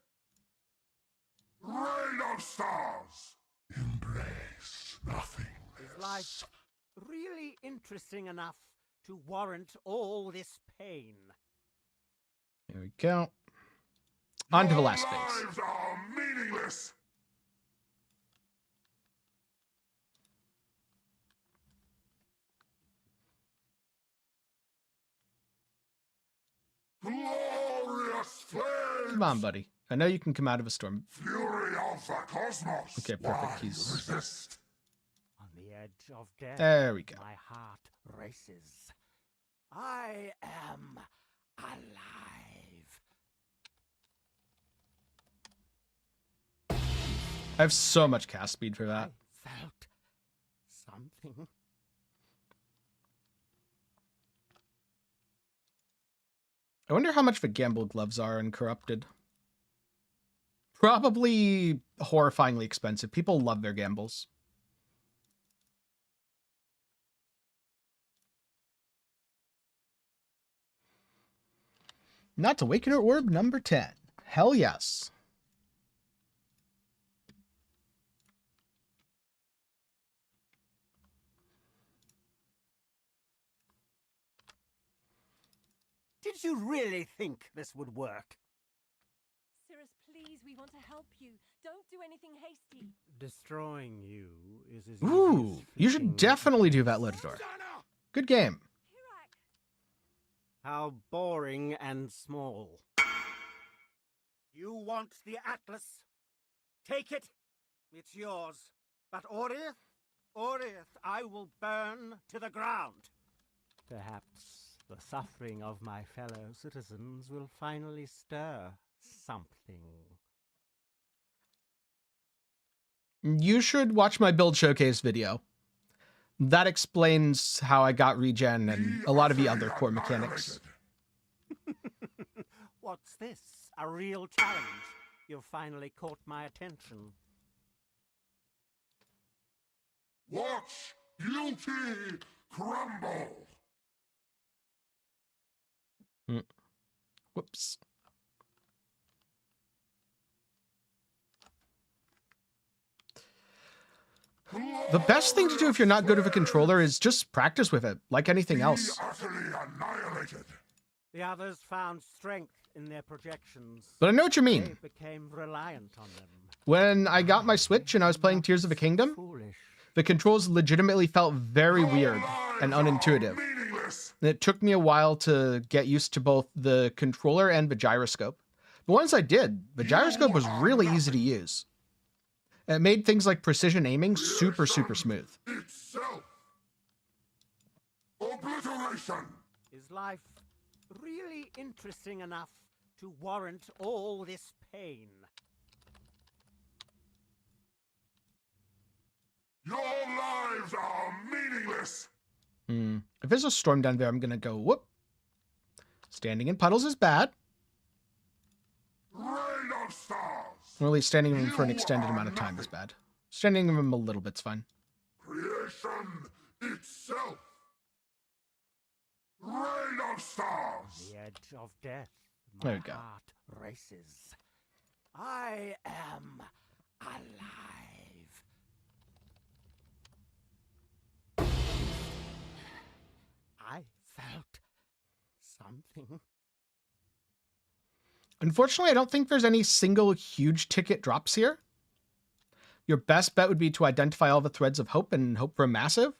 Rain of stars! Embrace nothingness. Is life really interesting enough to warrant all this pain? There we go. On to the last Your phase. lives are meaningless. Glorious flames! Come on, buddy. I know you can come out of a storm. Fury of the cosmos! Okay, perfect. Why He's- resist? On the edge of death, There we go. my heart races. I am alive. I have so much cast speed for that. I felt something. I wonder how much of a gamble gloves are in Corrupted. Probably horrifyingly expensive. People love their gambles. Not to Awakener Orb number 10. Hell yes. Did you really think this would work? Sirus, please, we want to help you. Don't do anything hasty. Destroying you is as Ooh, easy as you should flicking definitely do a that, Lotador. Good game. Kirak! How boring and small. You want the Atlas? Take it. It's yours. But Oriath, I will burn to the ground. Perhaps the suffering of my fellow citizens will finally stir something. You should watch my build showcase video. That explains how I got regen and a lot of the other core mechanics. What's this? A real challenge? You've finally caught my attention. Watch guilty crumble. Whoops. The best thing to do if you're not good with a controller is just practice with it, like anything else. Be utterly annihilated. The others found strength in their projections. But I know what you They mean. became reliant on them. When I got my Switch and I was playing Tears of the Kingdom, Foolish. the controls legitimately felt very weird and unintuitive. Meaningless. And it took me a while to get used to both the controller and the gyroscope. But once I did, the gyroscope was really easy to use. It made things like precision aiming super, super smooth. Itself. Obliteration. Is life really interesting enough to warrant all this pain? Your lives are meaningless. If there's a storm down there, I'm going to go, whoop. Standing in puddles is bad. Rain of stars. Or at least standing in them for an extended amount of time is bad. Standing in them a little bit's fine. Creation itself. Rain of stars. The edge of death. There My we go. heart races. I am alive. I felt something. Unfortunately, I don't think there's any single huge ticket drops here. Your best bet would be to identify all the threads of hope and hope for a massive.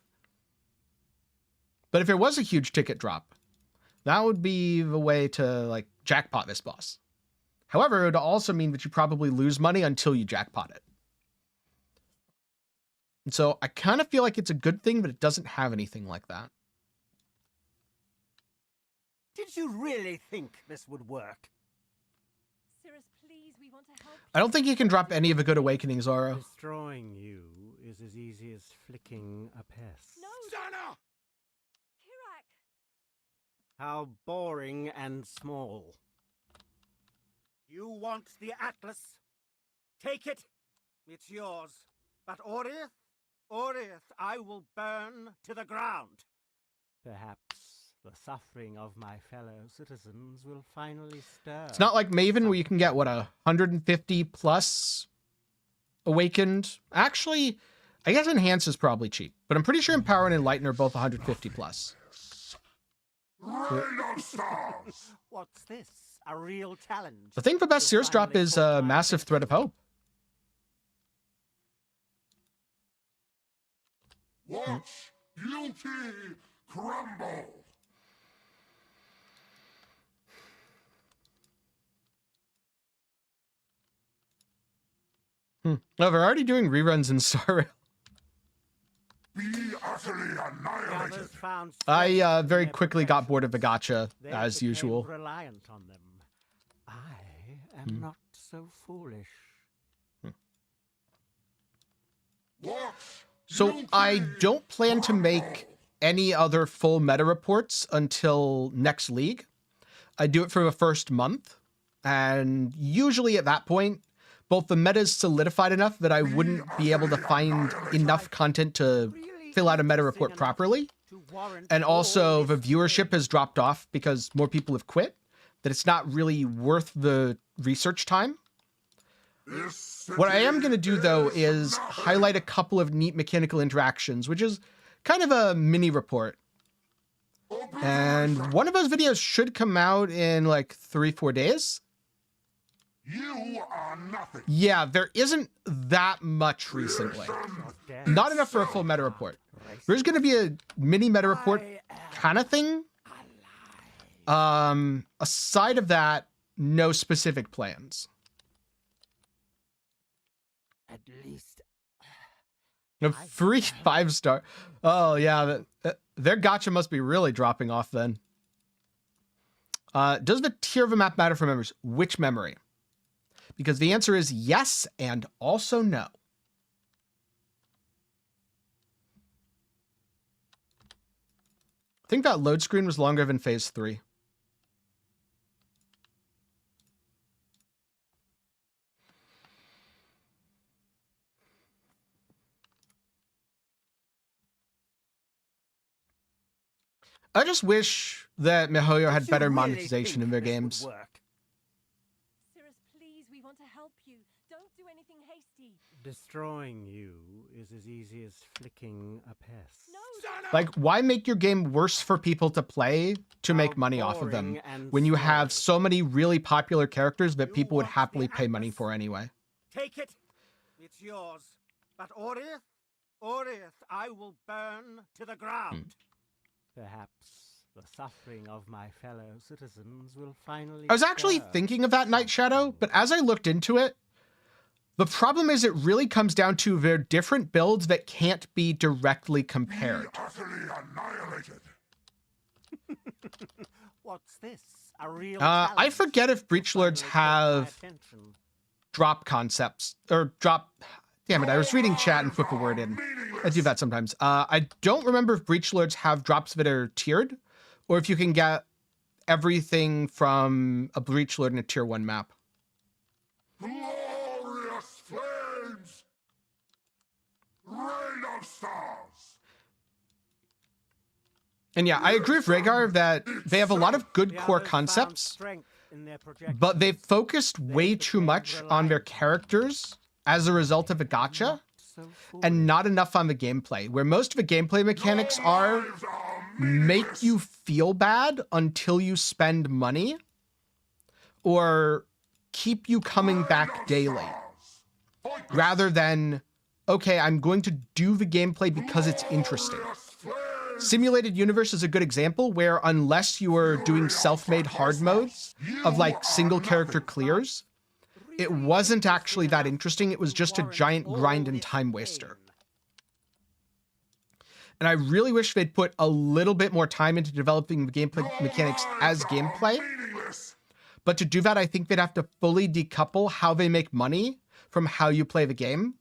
But if there was a huge ticket drop, That would be the way to like jackpot this boss. However, it would also mean that you probably lose money until you jackpot it. And so I kind of feel like it's a good thing, but it doesn't have anything like that. Did you really think this would work? Sirus, please, we want to help you. I don't think you can drop any of a good awakening, Zoro. Destroying you is as easy as flicking a pest. No, Sana! Kirak! How boring and small. You want the Atlas? Take it. It's yours. But Oriath, I will burn to the ground. Perhaps the suffering of my fellow citizens will finally stir. It's not like Maven where you can get, what, 150 plus awakened. Actually, I guess Enhance is probably cheap, but I'm pretty sure Empower and Enlighten are both 150 plus. Rain of stars! What's this? A real challenge. The thing for best You'll Sirus drop finally is caught my Massive Thread of Hope. Watch beauty crumble! No, they're already doing reruns in Star Rail. Be utterly The annihilated! others found I strength in very their quickly got bored of the profession. gacha, They as became usual. reliant on them. I am not so foolish. Watch So beauty I don't plan to make crumble! any other full meta reports until next league. I do it for the first month, and usually at that point, both the meta is solidified enough that I wouldn't be able to find enough content to Really fill out a meta interesting report enough properly. to warrant And all also the this viewership fame. has dropped off because more people have quit, that it's not really worth the research time. This What I am city going to do, though, is is nothing. highlight a couple of neat mechanical interactions, which is kind of a mini report. And one of those videos should come out in like 3-4 days. You are nothing. Yeah, there isn't that much recently. Death. Not enough for a full meta report. There's going to be a mini meta report I am kind of thing. alive. Aside of that, no specific plans. At least A free 5-star. Oh, yeah. Their gacha must be really dropping off then. Does the tier of a map matter for members? Which memory? Because the answer is yes and also no. I think that load screen was longer than phase 3. I just wish that MiHoYo had Did you better really monetization think in their this would games. work? Sirus, please, we want to help you. Don't do anything hasty. Destroying you is as easy as flicking a pest. No, Like, why make your game worse for people to play to make How money off of them boring and when you have slow. so many really popular characters that You people would want happily the pay money Atlas? for anyway? Take it. It's yours. But Oriath, I will burn to the ground. Perhaps the suffering of my fellow citizens will finally I was actually stir. thinking of that Night Shadow, but as I looked into it, the problem is it really comes down to their different builds that can't be directly Be compared. utterly annihilated. What's this? A real I challenge forget if to Breach Lords finally caught my have attention. drop concepts, or drop... Damn it, I was reading chat and put the word in. I do that sometimes. I don't remember if Breach Lords have drops that are tiered, or if you can get everything from a Breach Lord in a tier 1 map. Glorious flames! Rain of stars! And yeah, I agree with Rhaegar that they have a lot of good The core others found concepts, strength in their projections. but they've focused way too much on their characters as a result of a gacha, So and not enough on the gameplay, where most of the gameplay mechanics are Lives are make meaningless. you feel bad until you spend money, or keep you coming back daily, rather than, okay, I'm going to do the gameplay because it's interesting. Glorious Simulated Universe is a good example where unless you are doing self-made hard modes of like single character clears, it wasn't actually that interesting. It was just a giant grind and time waster. And I really wish they'd put a little bit more time into developing the gameplay mechanics as gameplay. But to do that, I think they'd have to fully decouple how they make money from how you play the game.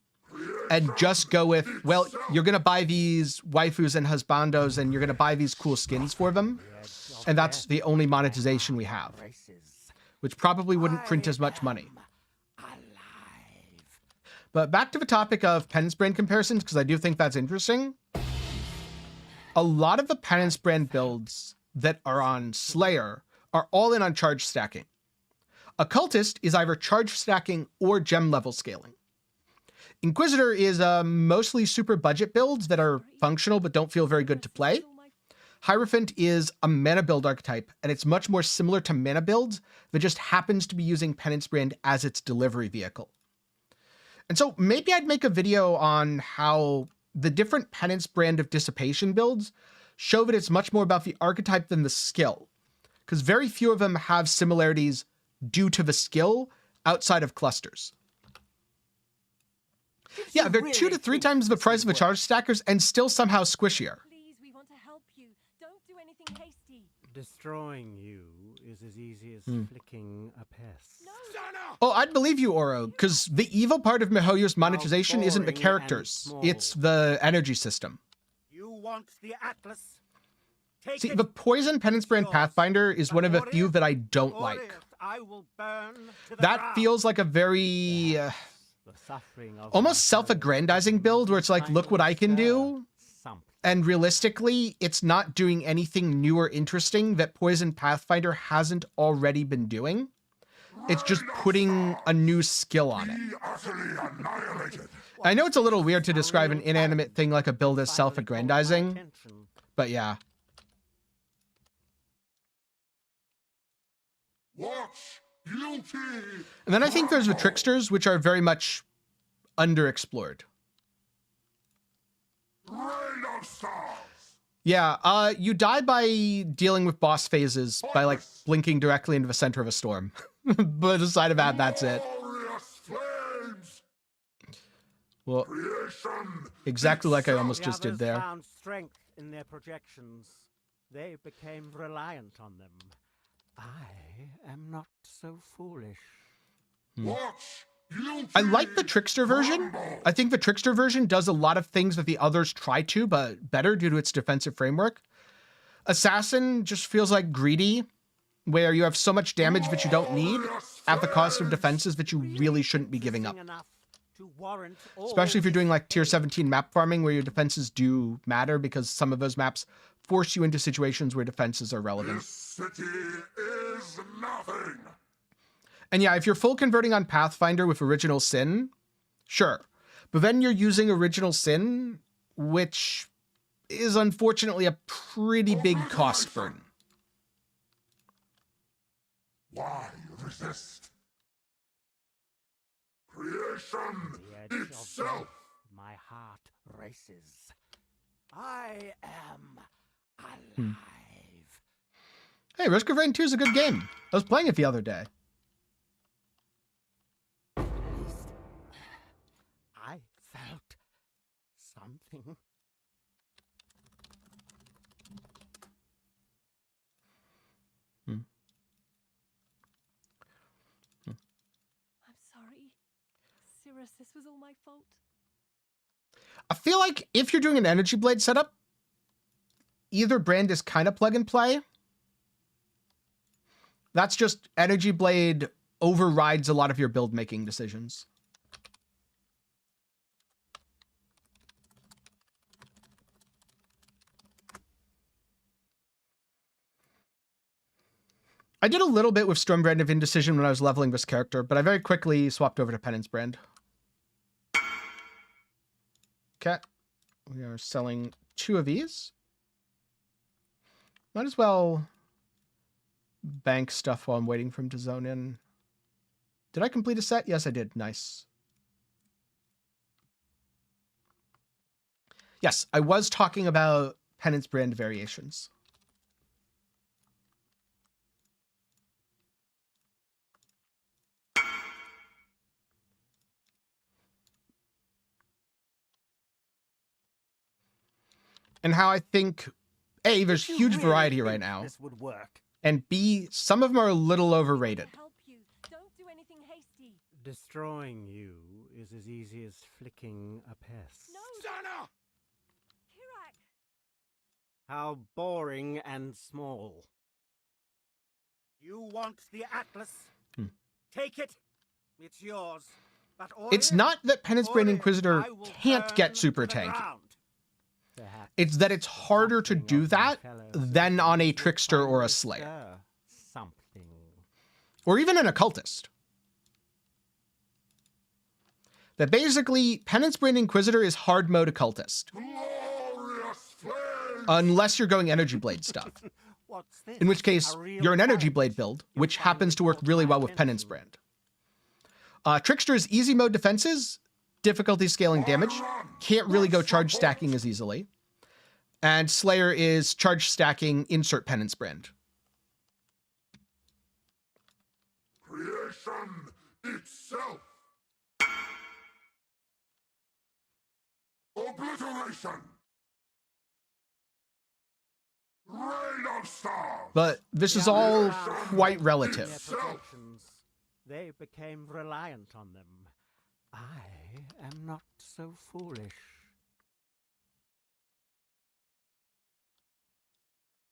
And just go with, well, you're going to buy these waifus and husbandos and you're going to buy these cool skins for them. And that's the only monetization we have, which probably wouldn't print as much money. But back to the topic of penance brand comparisons, because I do think that's interesting. A lot of the penance brand builds that are on Slayer are all in on charge stacking. Occultist is either charge stacking or gem level scaling. Inquisitor is mostly super budget builds that are functional but don't feel very good to play. Hierophant is a mana build archetype, and it's much more similar to mana builds that just happens to be using penance brand as its delivery vehicle. And so maybe I'd make a video on how the different penance brand of dissipation builds show that it's much more about the archetype than the skill, because very few of them have similarities due to the skill outside of clusters. Yeah, they're 2 to 3 times the price of the charge stackers and still somehow squishier. Please, we want to help you. Don't do anything hasty. Destroying you is as easy as flicking a pest. No. Oh, I'd believe you, Oro, because the evil part of miHoYo's monetization isn't the characters, it's the energy system. You want the Atlas? Take See, it. the Poison Penance Brand Pathfinder is one of the few that I don't like. I will burn to the That ground. feels like a very The suffering of almost my self-aggrandizing build where it's like, look what I can do. Something. And realistically, it's not doing anything new or interesting that Poison Pathfinder hasn't already been doing. It's just putting a new skill on it. Be utterly annihilated. I know it's a little weird to describe an inanimate thing like a build as self-aggrandizing, but yeah. Watch guilty. And then I think there's the Tricksters, which are very much underexplored. Rain of stars. Yeah, you die by dealing with boss phases by like blinking directly into the center of a storm. But aside of that, that's it. Glorious flames. Well, Creation. exactly like I almost The just did others there. found strength in their projections. They became reliant on them. I am not so foolish. Watch guilty. I like the Trickster version. I think the Trickster version does a lot of things that the others try to, but better due to its defensive framework. Assassin just feels like greedy, where you have so much damage that you don't need at the cost of defenses that you really shouldn't be giving up. Enough to warrant all Especially if you're doing like tier this 17 map farming where your defenses do matter because some of those maps force you into situations where defenses are relevant. This city is nothing. And yeah, if you're full converting on Pathfinder with Original Sin, sure. But then you're using Original Sin, which is unfortunately a pretty big cost burden. Why resist? Creation the edge of itself. death, my heart races. I am alive. Hey, Risk of Rain 2 is a good game. I was playing it the other day. At least I felt something. I'm sorry. Sirus, this was all my fault. I feel like if you're doing an Energy Blade setup, either brand is kind of plug and play. That's just Energy Blade overrides a lot of your build making decisions. I did a little bit with Stormbrand of Indecision when I was leveling this character, but I very quickly swapped over to Penance Brand. Okay. We are selling 2 of these. Might as well bank stuff while I'm waiting for him to zone in. Did I complete a set? Yes, I did. Nice. Yes, I was talking about penance brand variations. And how I think, A, there's If you huge really variety right think now, This would work. and B, some of them are a little overrated. Help you. Don't do anything hasty. Destroying you is as easy as flicking a pest. No, Stunner! Kirak. How boring and small. You want the Atlas? Take it. It's yours. But It's Oriath, not that Penance Brand Oriath, Inquisitor I will can't burn get super to the tanky. ground. Perhaps It's that it's the harder to suffering do of my that fellow than on a citizens will trickster or a finally slayer. stir something. Or even an occultist. That basically, Penance Brand Inquisitor is hard mode occultist. Glorious flame! Unless you're going Energy Blade stuff. What's this? In which case, A real you're an Energy fight? Blade build, You which happens to finally work caught really my well with Penance attention. Brand. Trickster is easy mode defenses, difficulty scaling damage, can't really go charge stacking as easily. And Slayer is charge stacking, insert Penance Brand. Creation itself! Obliteration! Rain of stars! But this is all quite relative. Their protections, they became reliant on them. I am not so foolish.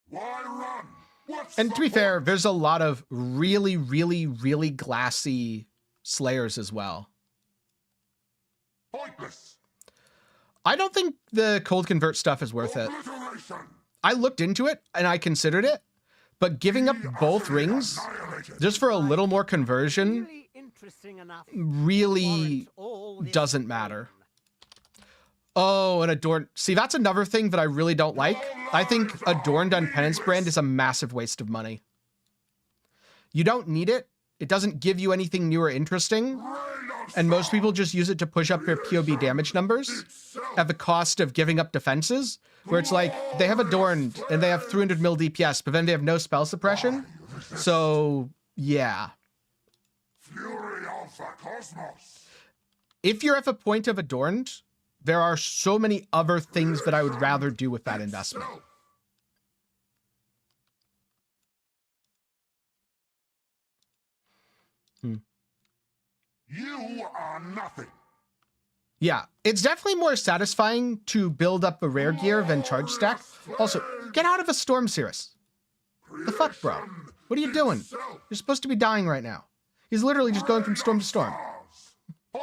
Why run? What's And the to be fair, point? there's a lot of really, really, really glassy Slayers as well. Pointless! I don't think the cold convert stuff is worth it. Obliteration! I looked into it and I considered it, but giving up both rings Annihilated! just for a little more conversion Really interesting enough. really warrant all this doesn't matter. pain. Oh, and Adorned. See, that's another thing that I really don't like. I think Adorned on Penance Brand is a massive waste of money. You don't need it. It doesn't give you anything new or interesting. Rain of And most stars! people just use it to push up their POB damage numbers Itself! at the cost of giving up defenses, where it's like they have Adorned and they have 300 mil DPS, but then they have no spell suppression. So, yeah. Fury of the cosmos! If you're at the point of Adorned, there are so many other things that I would rather do with that investment. Itself! You are nothing! Yeah, it's definitely more satisfying to build up the rare gear than charge stack. Also, get out of a storm, Sirus. The fuck, bro? What are you doing? Itself! You're supposed to be dying right now. He's literally just going from storm to storm. Stars!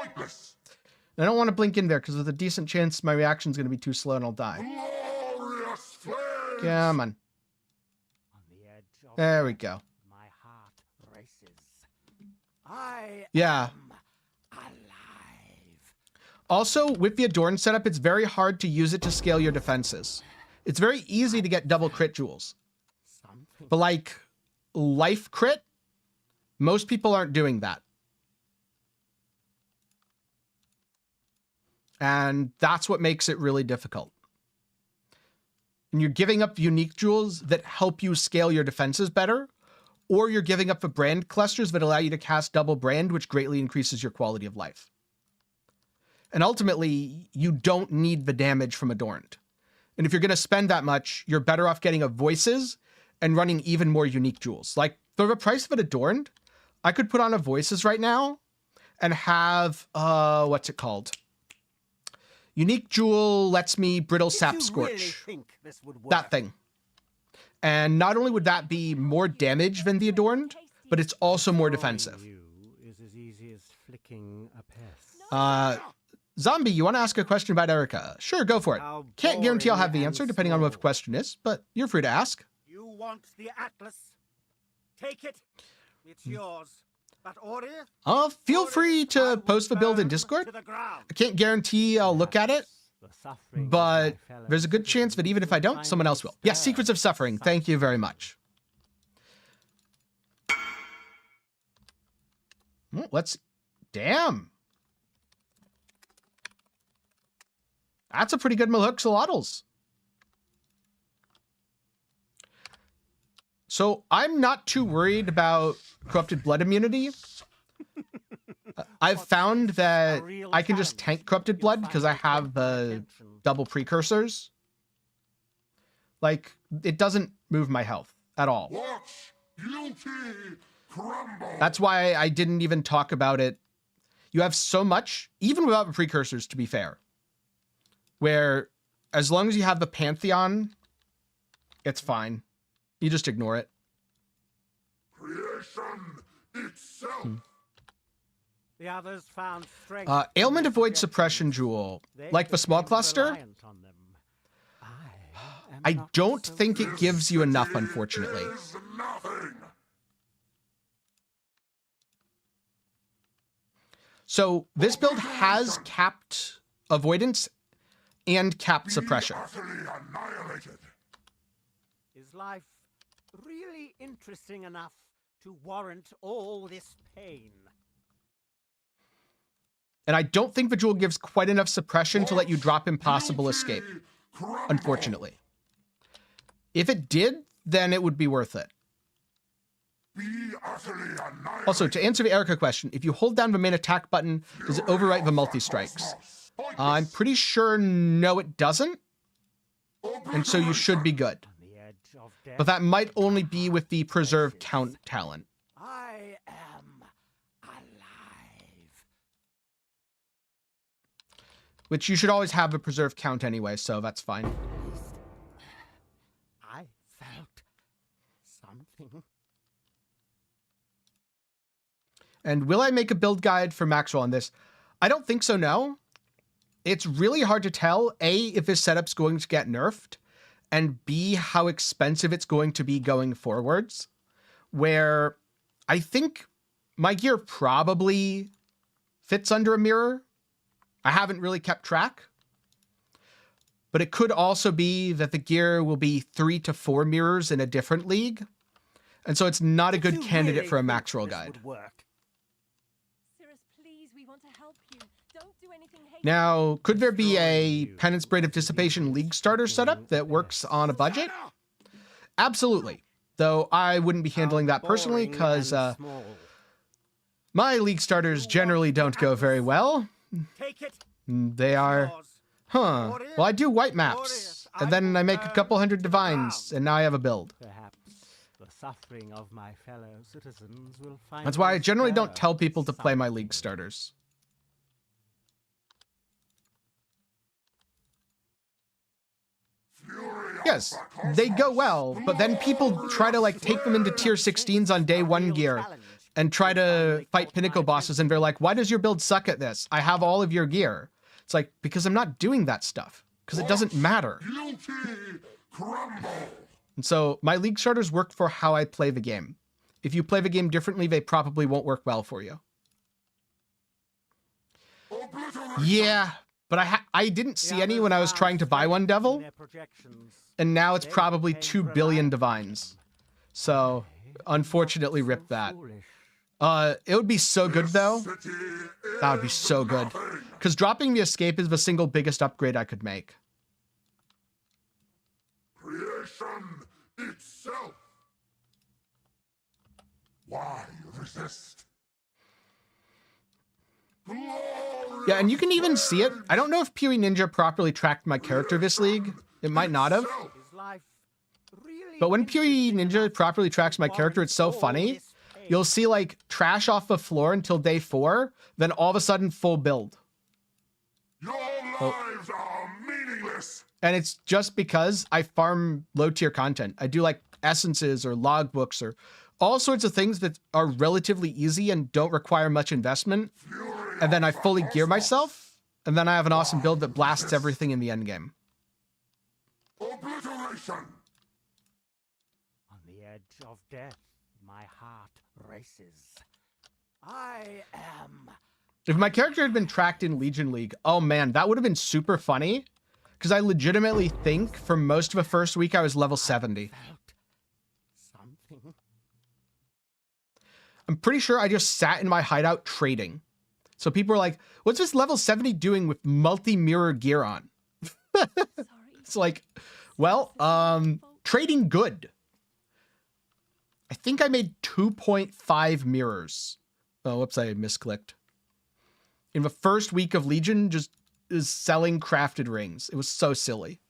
Pointless! And I don't want to blink in there because there's a decent chance my reaction's going to be too slow and I'll die. Glorious flame! Come on. On the edge of There we death, go. my heart races. I Yeah. am alive. Also, with the Adorned setup, it's very hard to use it to scale your defenses. It's very easy to get double crit jewels. Something But like, life crit, most people aren't doing that. And that's what makes it really difficult. And you're giving up unique jewels that help you scale your defenses better, or you're giving up the brand clusters that allow you to cast double brand, which greatly increases your quality of life. And ultimately, you don't need the damage from Adorned. And if you're going to spend that much, you're better off getting a Voices and running even more unique jewels. Like, for the price of an Adorned, I could put on a Voices right now and have, what's it called? Unique Jewel lets me Brittle Did Sap you Scorch. really think this would work? That thing. And not only would that be more damage than the Adorned, but it's also more defensive. You is as easy as flicking a pest. Zombie, you want to ask a question about Erica? Sure, go for it. How Can't guarantee I'll have the boring answer and depending on what the small. question is, but you're free to ask. You want the Atlas? Take it. It's yours. But Oriath? Feel free I to will post the build in burn Discord. to the ground. I can't guarantee I'll look at it, The suffering of but my fellow there's a good chance that even if I don't, citizens someone else will. Yes, stir Secrets of Suffering. Thank you very much. Let's... Damn. That's a pretty good Maluxolotls. So I'm not too worried about corrupted blood immunity. I've found that I can just tank corrupted blood because I have double precursors. Like, it doesn't move my health at all. Watch guilty crumble. That's why I didn't even talk about it. You have so much, even without precursors, to be fair, where as long as you have the Pantheon, it's fine. You just ignore it. Creation itself. The others found strength. Ailment in avoid the suppression projections. jewel. They Like the small became cluster, reliant on them. I am not don't so think it good. gives you enough, unfortunately. Is nothing. So this build has capped avoidance and capped suppression. Utterly annihilated. Is life really interesting enough to warrant all this pain? And I don't think the jewel gives quite enough suppression to let you drop impossible escape, Guilty crumble. unfortunately. If it did, then it would be worth it. Be utterly annihilated. Also, to answer the Erica question, if you hold down the main attack button, does it overwrite the multi-strikes? I'm pretty sure no, it doesn't, and so you should be good. On the edge of death, But that might only be with the preserve count talent. I am alive. Which you should always have a preserve count anyway, so that's fine. I felt something. And will I make a build guide for Maxwell on this? I don't think so, no. It's really hard to tell, A, if this setup's going to get nerfed, and B, how expensive it's going to be going forwards, where I think my gear probably fits under a mirror. I haven't really kept track. But it could also be that the gear will be 3 to 4 mirrors in a different league. And so it's not a If good you candidate really for a think Maxwell this guide. would work, Sirus, please, we want to help you. Don't do anything hateful. Now, could there be a Penance Braid of Dissipation League starter setup that works on a budget? Absolutely. Though I wouldn't be handling that personally boring because and small. my League starters generally don't go very well. Take it. They are, yours. huh, well, I do white maps, and then I make a couple hundred divines, and now I have a build. Perhaps the suffering of my fellow citizens will find. That's why I generally don't tell people to play my League starters. Fury of Yes, the they go cosmos. well, but then people try to like take them into tier 16s on day 1 gear and try to fight pinnacle bosses, and they're like, why does your build suck at this? I have all of your gear. It's like, because I'm not doing that stuff, because it doesn't matter. Guilty crumble. And so my League starters work for how I play the game. If you play the game differently, they probably won't work well for you. Obliteration. Yeah, but I didn't see any when I was trying to buy one devil, and now it's probably 2 billion divines. So, unfortunately, rip that. It would be so good, though. City That would be so good. Because dropping the escape is the single biggest upgrade I could make. creation itself. Why resist? Yeah, and you can even see it. I don't know if Pewee Ninja properly tracked my character this league. It might not have. But when Pewee Ninja properly tracks my character, it's so funny. You'll see, like, trash off the floor until day 4, then all of a sudden, full build. Your lives are meaningless. And it's just because I farm low-tier content. I do, like, essences or logbooks or all sorts of things that are relatively easy and don't require much investment. And then I fully gear myself, and then I have an awesome build that blasts everything in the endgame. Obliteration. On the edge of death, my heart races. I am. If my character had been tracked in Legion League, oh man, that would have been super funny. Because I legitimately think for most of the first week I was level 70. Felt something. I'm pretty sure I just sat in my hideout trading. So people were like, what's this level 70 doing with multi-mirror gear on? Sorry. It's like, well, trading good. I think I made 2.5 mirrors. Oh, whoops, I misclicked. In the first week of Legion, just is selling crafted rings. It was so silly.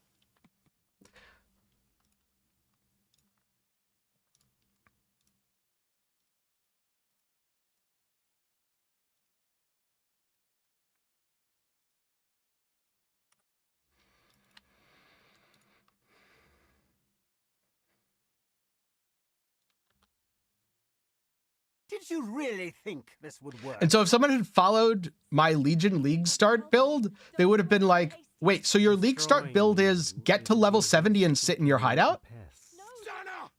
Did you really think this would work? And so if someone had followed my Legion League start build, they would have been like, wait, so your League start build is get to level 70 and sit in your hideout? Sana!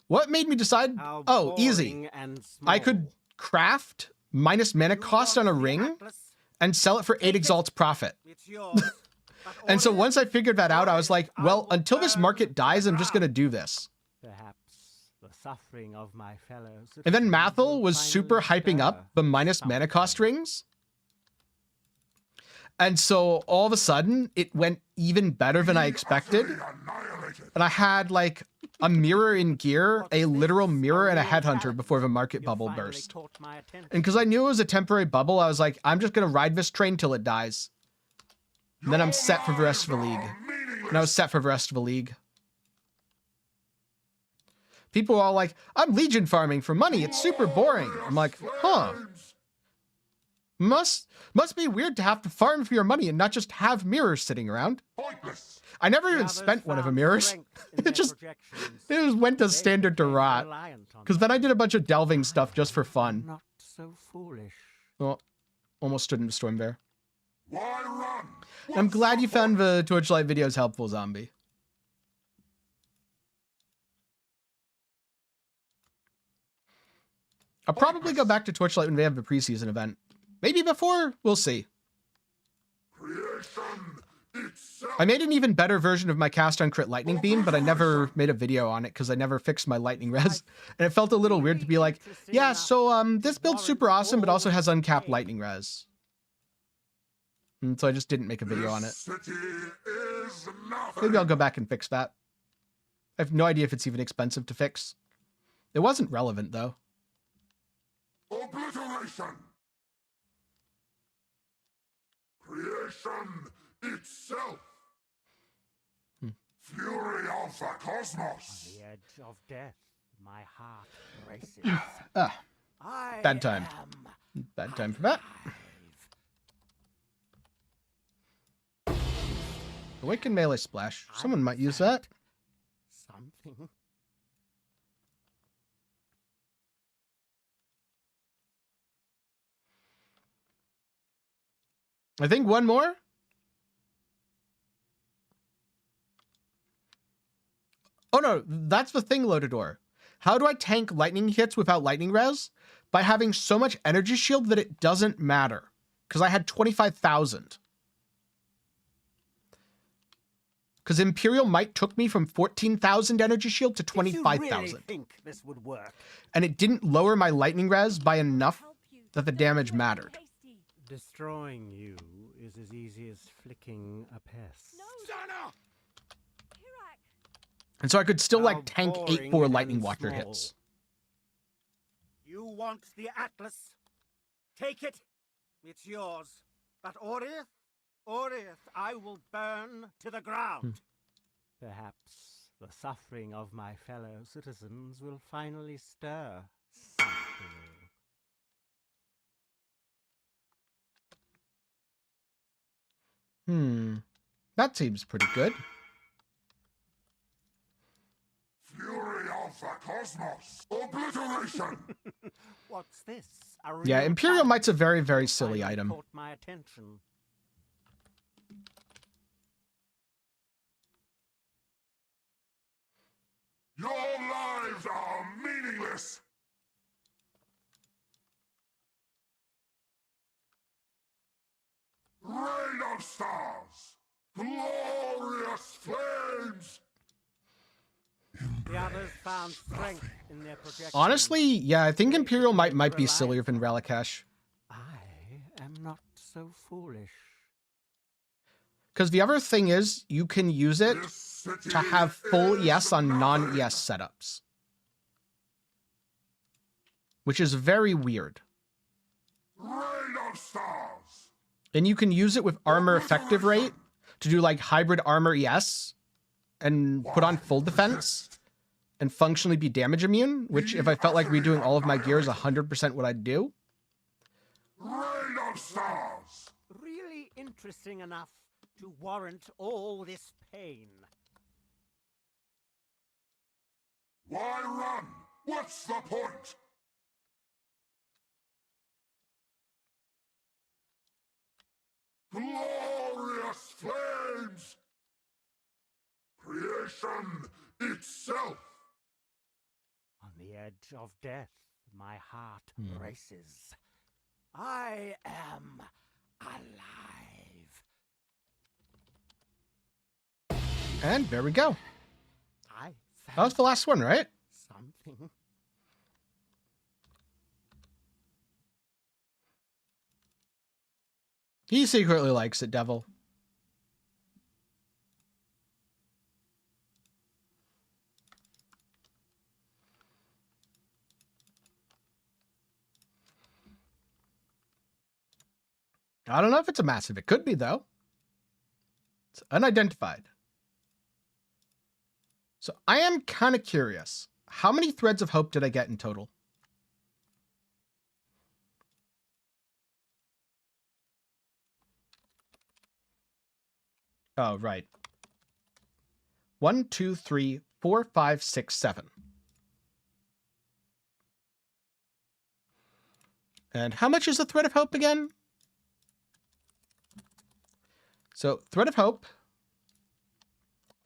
What made me decide? How Oh, easy. boring and I small. could craft minus mana You cost on want a the ring Atlas? and sell it for 8 Take it. exalts profit. It's yours. But And so order once I figured that out, I was like, I well, will until this burn market to dies, the I'm just going to ground. do this. Perhaps the suffering of my fellows. And then Mathel will was super finally hyping up stir the minus mana cost something. rings. And so all of a sudden, it went even better than I expected. Annihilated. And I had like a mirror in gear, What's a literal this? mirror, and a real headhunter challenge? before the market You bubble finally burst. caught my attention. And because I knew it was a temporary bubble, I was like, I'm just going to ride this train till it dies. And then I'm set for the rest of the league. And I was set for the rest of the league. People were all like, I'm Legion farming for money. It's super boring. I'm like, huh. Must be weird to have to farm for your money and not just have mirrors sitting around. Pointless. I never The even others spent one of the found mirrors. strength in It their just- projections. It just went to They standard to became rot. reliant on Because then them. I did a bunch of delving stuff just for fun. Not so foolish. Well, almost stood in a storm there. Why run? I'm What's glad the you found point? the Torchlight videos helpful, Zombie. I'll probably go back to Torchlight when they have the preseason event. Maybe before, we'll see. Creation itself. I made an even better version of my cast on crit lightning beam, but I never made a video on it because I never fixed my lightning res. And it felt a little weird to be like, yeah, so this build's super awesome, but also has uncapped lightning res. And so I just didn't make a video on it. This city is nothing. Maybe I'll go back and fix that. I have no idea if it's even expensive to fix. It wasn't relevant, though. Obliteration. Creation itself. Fury of the On cosmos. the edge of death, my heart races. Ah, I Bad time. am bad time for that. alive. Awaken melee splash. Someone might use that. Something. I think one more. Oh no, that's the thing, Loadador. How do I tank lightning hits without lightning res? By having so much energy shield that it doesn't matter. Because I had 25,000. Because Imperial Might took me from 14,000 energy shield to Did you really 25,000. think this would work? And it didn't lower my lightning res by enough Help you. that the Don't damage do anything mattered. hasty. Destroying you is as easy as flicking a pest. No, Sana. Kirak. And so I could still How like tank boring 8-4 and lightning watcher small. hits. You want the Atlas? Take it. It's yours. But Oriath, I will burn to the ground. Perhaps the suffering of my fellow citizens will finally stir something. That seems pretty good. Fury of the cosmos. Obliteration. What's this? A Yeah, real Imperial challenge? Might's a very, very silly Finally item. Caught my attention. Your lives are meaningless. Rain of stars. Glorious flames. The others found strength in their projections. Honestly, yeah, I think Imperial might be sillier than Relicash. I am not so foolish. Because the other thing is, you can use it This city to have full is ES on nothing. non-ES setups. which is very weird. Rain of stars. And you can use it with armor effective rate to do like hybrid armor ES and put on full defense and functionally be damage immune, which if I felt like redoing all of my gear is 100% what I'd do. Rain of stars. Really interesting enough to warrant all this pain. Why run? What's the point? Glorious flames! Creation itself! On the edge of death, my heart races. I am alive. And there we go. I That was found the last one, right? something. He secretly likes it, Devil. I don't know if it's a massive. It could be, though. It's unidentified. So I am kind of curious. How many threads of hope did I get in total? Oh, right. 1, 2, 3, 4, 5, 6, 7. And how much is a thread of hope again? So, thread of hope,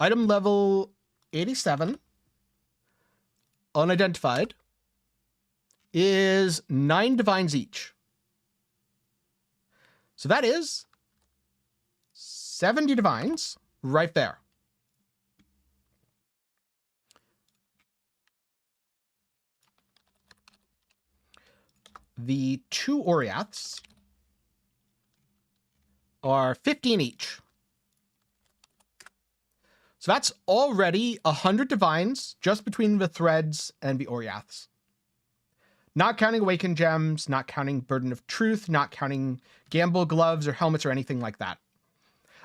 item level 87, unidentified, is 9 divines each. So that is 70 divines right there. The 2 Oriaths are 15 each. So that's already 100 divines just between the threads and the Oriaths. Not counting Awakened Gems, not counting Burden of Truth, not counting Gamble Gloves or helmets or anything like that.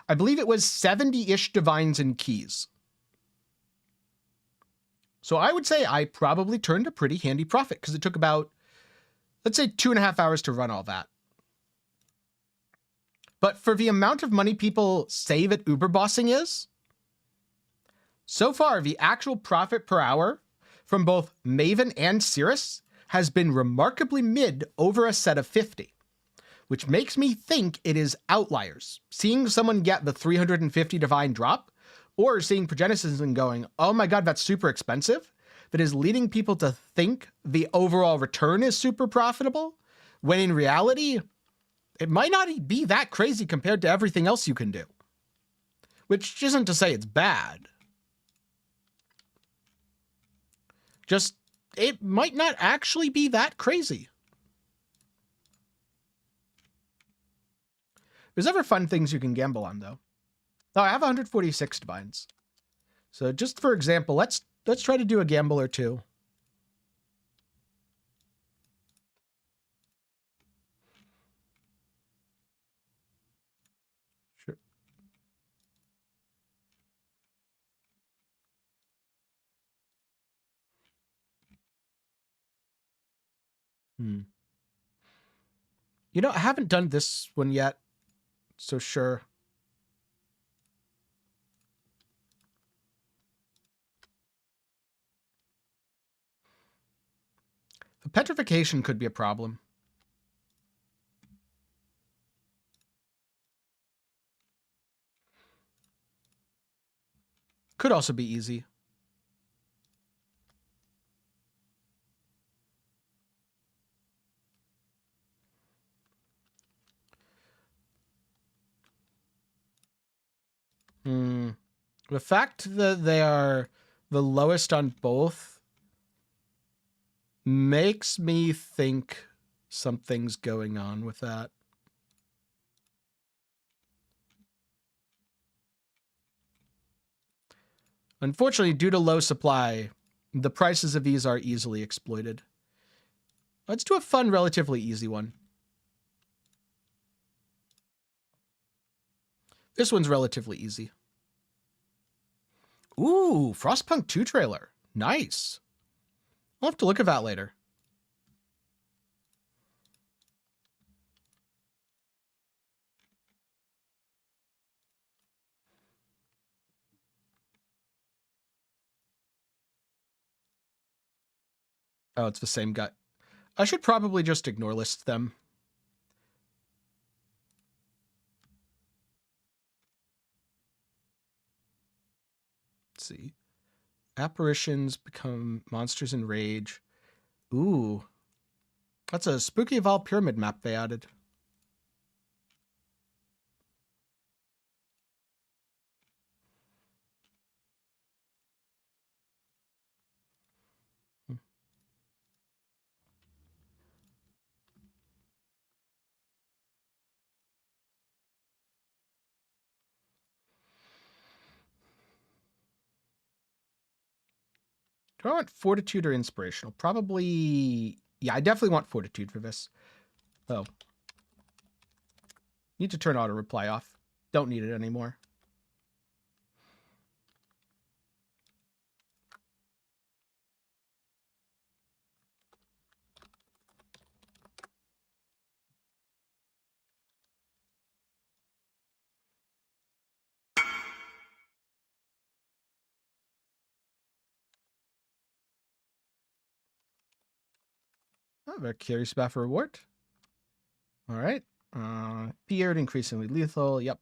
I believe it was 70-ish divines and keys. So I would say I probably turned a pretty handy profit because it took about, let's say, 2.5 hours to run all that. But for the amount of money people say that Uber bossing is, so far the actual profit per hour from both Maven and Sirus has been remarkably mid over a set of 50, which makes me think it is outliers. Seeing someone get the 350 divine drop, or seeing Progenesis and going, oh my god, that's super expensive, that is leading people to think the overall return is super profitable, when in reality, it might not be that crazy compared to everything else you can do. Which isn't to say it's bad. Just, it might not actually be that crazy. There's other fun things you can gamble on, though. Oh, I have 146 divines. So just for example, let's try to do a gamble or two. Sure. You know, I haven't done this one yet, so sure. The petrification could be a problem. Could also be easy. The fact that they are the lowest on both makes me think something's going on with that. Unfortunately, due to low supply, the prices of these are easily exploited. Let's do a fun, relatively easy one. This one's relatively easy. Ooh, Frostpunk 2 trailer. Nice. I'll have to look at that later. Oh, it's the same guy. I should probably just ignore list them. Let's see. Apparitions become monsters in rage. Ooh. That's a Spooky Evolve pyramid map they added. Do I want Fortitude or Inspirational? Probably... Yeah, I definitely want Fortitude for this. Oh. Need to turn auto-reply off. Don't need it anymore. Oh, very curious about for reward. All right. Feared, increasingly lethal. Yep.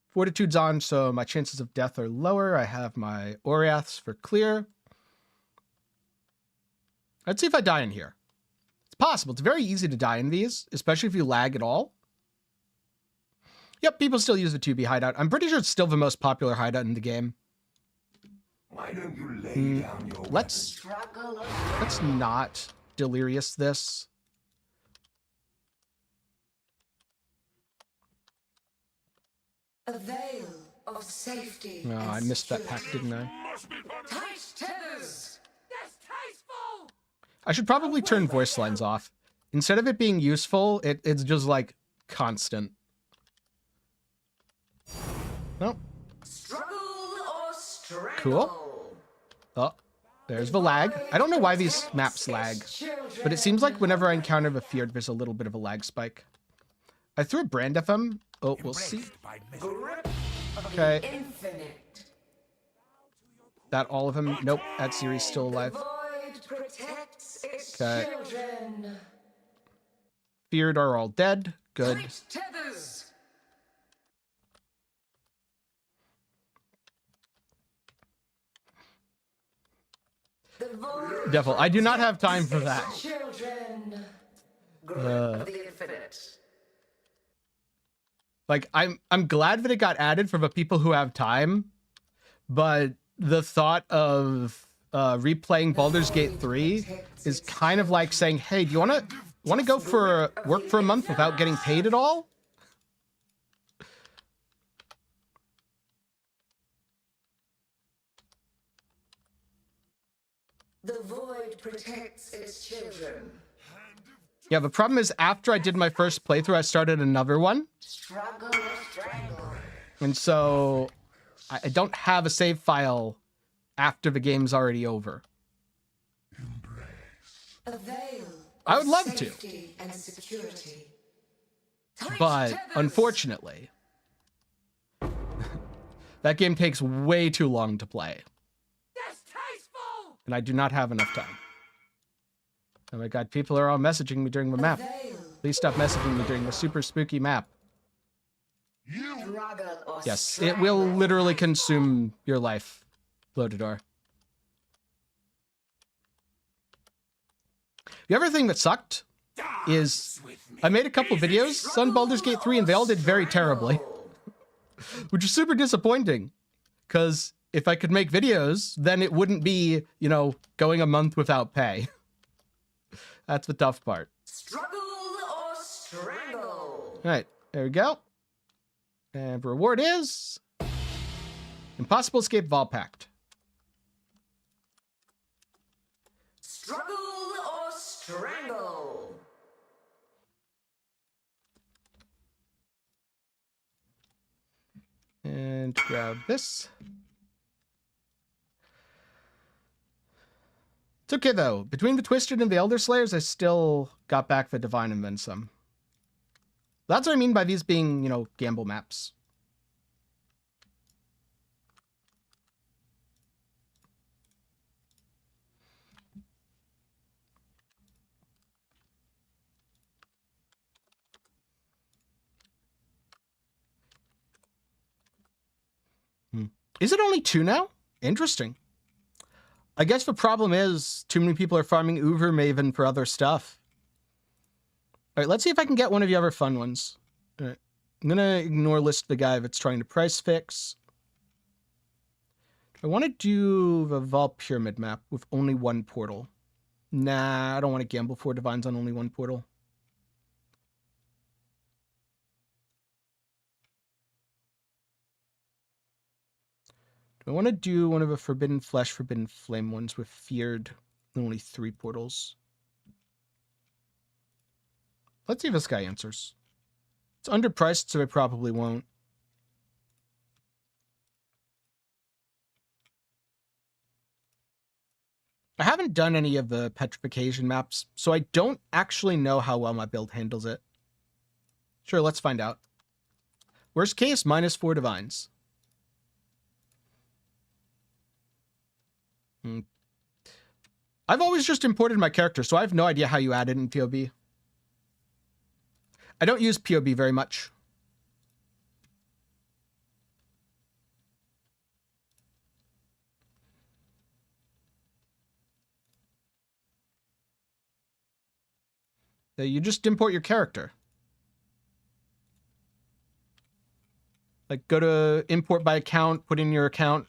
Fortitude's on, so my chances of death are lower. I have my Oriaths for clear. Let's see if I die in here. It's possible. It's very easy to die in these, especially if you lag at all. Yep, people still use the 2B hideout. I'm pretty sure it's still the most popular hideout in the game. Why don't you lay down your Let's not delirious this. A veil of safety. Oh, I missed that pack, didn't I? Tight tethers. Distasteful! I should probably turn voice lines off. Instead of it being useful, it's just like constant. Nope. Struggle or strangle. Cool. Oh, there's the lag. I don't know why these maps lag, but it seems like whenever I encounter the feared, there's a little bit of a lag spike. I threw a brand FM. Oh, we'll see. Okay. Infinite. That all of them? Nope, that series still alive. Void protects its Okay. children. Feared are all dead. Good. Tight tethers. The void Devil, I do not have time for that. children. Grip of the infinite. Like, I'm glad that it got added for the people who have time, but the thought of replaying Baldur's Gate 3 is kind of like saying, hey, do you want to go for work for a month without getting paid at all? The void protects its children. Yeah, the problem is after I did my first playthrough, I started another one. Struggle or strangle. And so I don't have a save file after the game's already over. A veil I would of love to, safety and security. Tight but tethers. unfortunately, that game takes way too long to play. Distasteful! And I do not have enough time. Oh my god, people are all messaging me during the map. Veil, Please stop messaging me during the super spooky map. struggle or Yes, it will literally consume your life. Bloatador. The other thing that sucked is I made a couple videos on Baldur's Gate 3 and they all did very terribly. Which is super disappointing. Because if I could make videos, then it wouldn't be, you know, going a month without pay. That's the tough part. struggle or strangle. All right, there we go. And the reward is Impossible Escape Vol Pact. Struggle or strangle. And grab this. It's okay, though. Between the Twisted and the Elder Slayers, I still got back the Divine and then some. That's what I mean by these being, you know, gamble maps. Is it only 2 now? Interesting. I guess the problem is too many people are farming Uber Maven for other stuff. All right, let's see if I can get one of the other fun ones. All right. I'm going to ignore list the guy that's trying to price fix. I want to do the Vol Pyramid map with only 1 portal. Nah, I don't want to gamble 4 divines on only 1 portal. I want to do one of the Forbidden Flesh, Forbidden Flame ones with Feared and only 3 portals. Let's see if this guy answers. It's underpriced, so it probably won't. I haven't done any of the petrification maps, so I don't actually know how well my build handles it. Sure, let's find out. Worst case, -4 divines. I've always just imported my character, so I have no idea how you add it in POB. I don't use POB very much. You just import your character. Like, go to import by account, put in your account,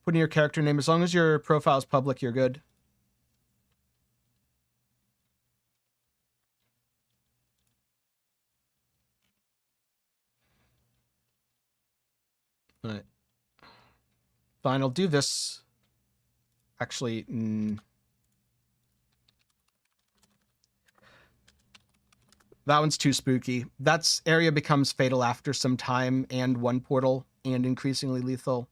put in your character name. As long as your profile is public, you're good. All right. Fine, I'll do this. Actually, that one's too spooky. That's area becomes fatal after some time and 1 portal and increasingly lethal.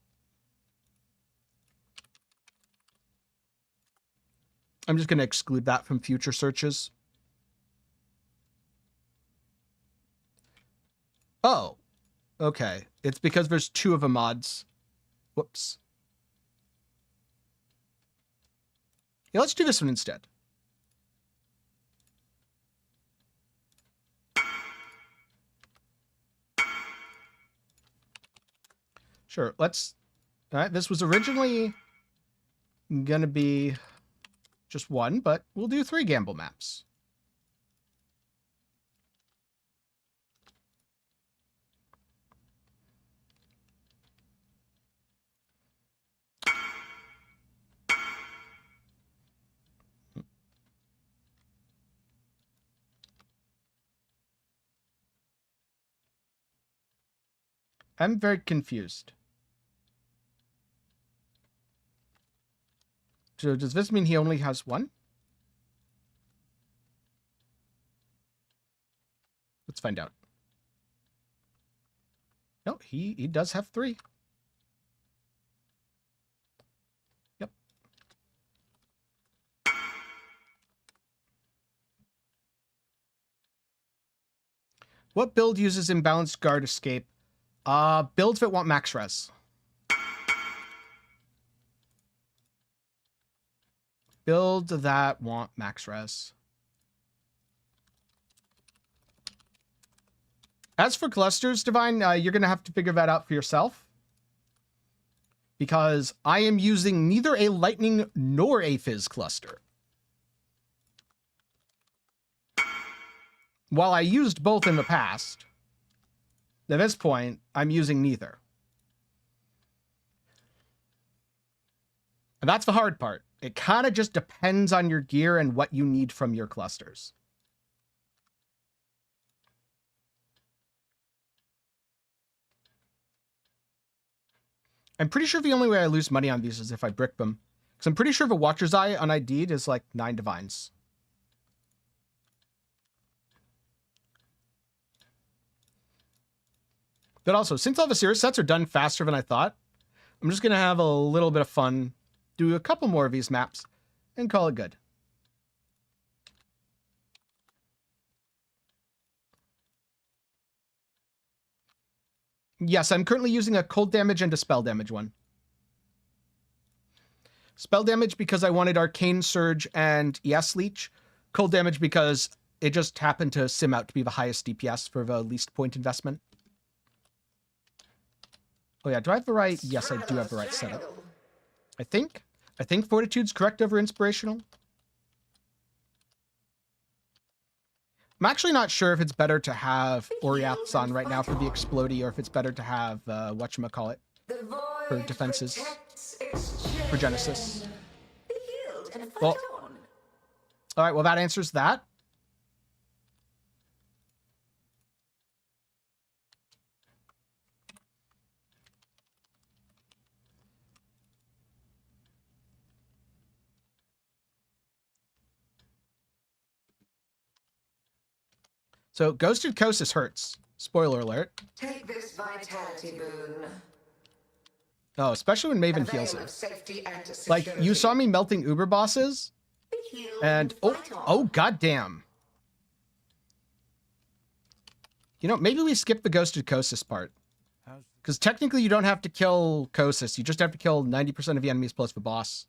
I'm just going to exclude that from future searches. Oh, okay. It's because there's 2 of the mods. Whoops. Yeah, let's do this one instead. Sure, let's... All right, this was originally going to be just 1, but we'll do 3 gamble maps. I'm very confused. So does this mean he only has 1? Let's find out. No, he does have 3. Yep. What build uses imbalanced guard escape? Builds that want max res. Builds that want max res. As for clusters, Divine, you're going to have to figure that out for yourself. Because I am using neither a lightning nor a fizz cluster. While I used both in the past, at this point, I'm using neither. And that's the hard part. It kind of just depends on your gear and what you need from your clusters. I'm pretty sure the only way I lose money on these is if I brick them. Because I'm pretty sure the Watcher's Eye on ID'd is like 9 divines. But also, since all the Sirus sets are done faster than I thought, I'm just going to have a little bit of fun, do a couple more of these maps, and call it good. Yes, I'm currently using a cold damage and a spell damage one. Spell damage because I wanted Arcane Surge and ES Leech. Cold damage because it just happened to sim out to be the highest DPS for the least point investment. Oh yeah, do I have the right? Yes, I do have the right setup. I think Fortitude's correct over Inspirational. I'm actually not sure if it's better to have Oriaths on right now for the Explodey, or if it's better to have, whatchamacallit, for defenses, for Genesis. Well, alright, well that answers that. So, Ghosted Kosis hurts. Spoiler alert. Take this vitality boon. Oh, especially when Maven heals it. Like, you saw me melting Uber bosses, and oh, goddamn. You know, maybe we skip the Ghosted Kosis part. Because technically you don't have to kill Kosis, you just have to kill 90% of the enemies plus the boss.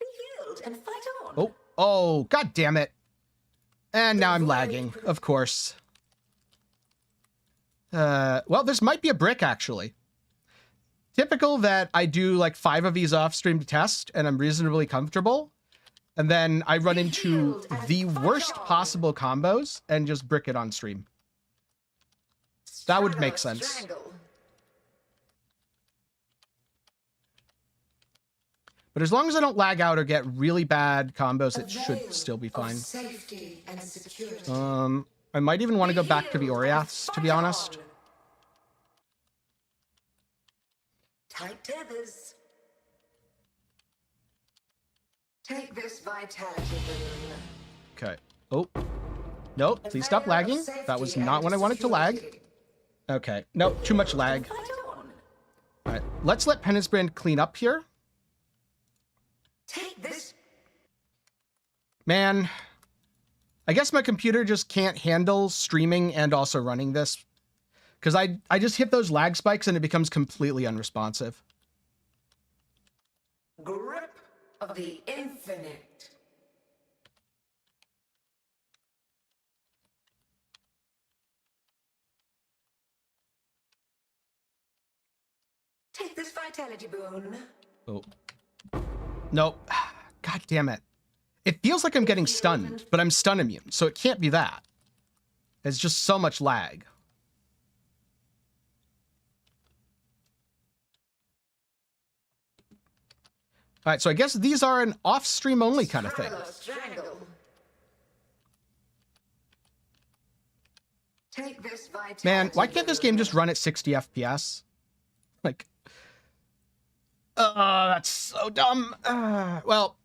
Be healed and fight on. Oh, god damn it. And now I'm lagging, of course. Well, this might be a brick, actually. Typical that I do like 5 of these off stream to test, and I'm reasonably comfortable. And then I run into the worst possible combos and just brick it on stream. That would make sense. But as long as I don't lag out or get really bad combos, it should still be fine. I might even want to go back to the Oriaths, to be honest. Tight tethers. Take this vitality boon. Okay. Oh. No, please stop lagging. That was not when I wanted to lag. Okay. No, too much lag. Alright, let's let Penance Brand clean up here. Take this. Man, I guess my computer just can't handle streaming and also running this. Because I just hit those lag spikes and it becomes completely unresponsive. Grip of the infinite. Take this vitality boon. Oh. Nope. God damn it. It feels like I'm getting stunned, but I'm stun immune, so it can't be that. It's just so much lag. Alright, so I guess these are an off-stream only kind of thing. Man, why can't this game just run at 60 FPS? Like... that's so dumb. Well,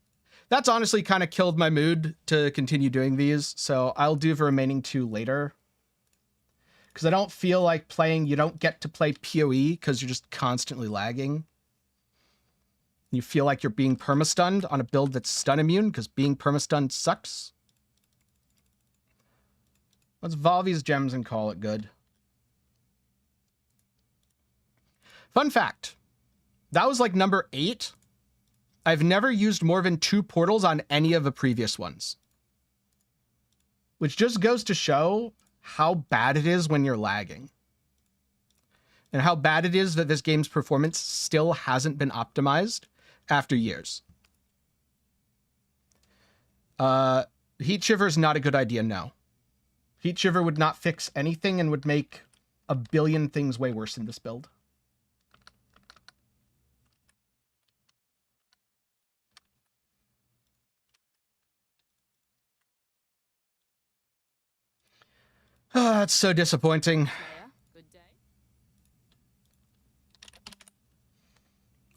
that's honestly kind of killed my mood to continue doing these, so I'll do the remaining 2 later. Because I don't feel like playing, you don't get to play PoE because you're just constantly lagging. You feel like you're being permastunned on a build that's stun immune, because being permastunned sucks. Let's vol these gems and call it good. Fun fact. That was like number 8. I've never used more than 2 portals on any of the previous ones. Which just goes to show how bad it is when you're lagging. And how bad it is that this game's performance still hasn't been optimized after years. Heat Shiver is not a good idea, no. Heat Shiver would not fix anything and would make a billion things way worse in this build. Ah, it's so disappointing.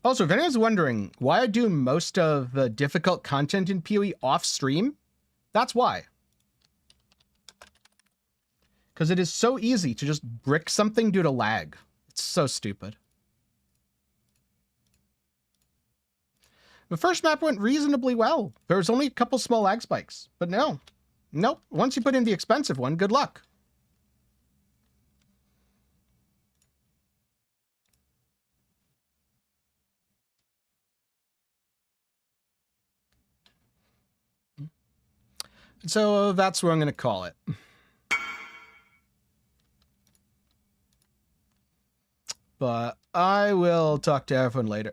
Also, if anyone's wondering why I do most of the difficult content in PoE off stream, that's why. Because it is so easy to just brick something due to lag. It's so stupid. The first map went reasonably well. There was only a couple small lag spikes. But no. Nope. Once you put in the expensive one, good luck. So that's where I'm going to call it. But I will talk to everyone later.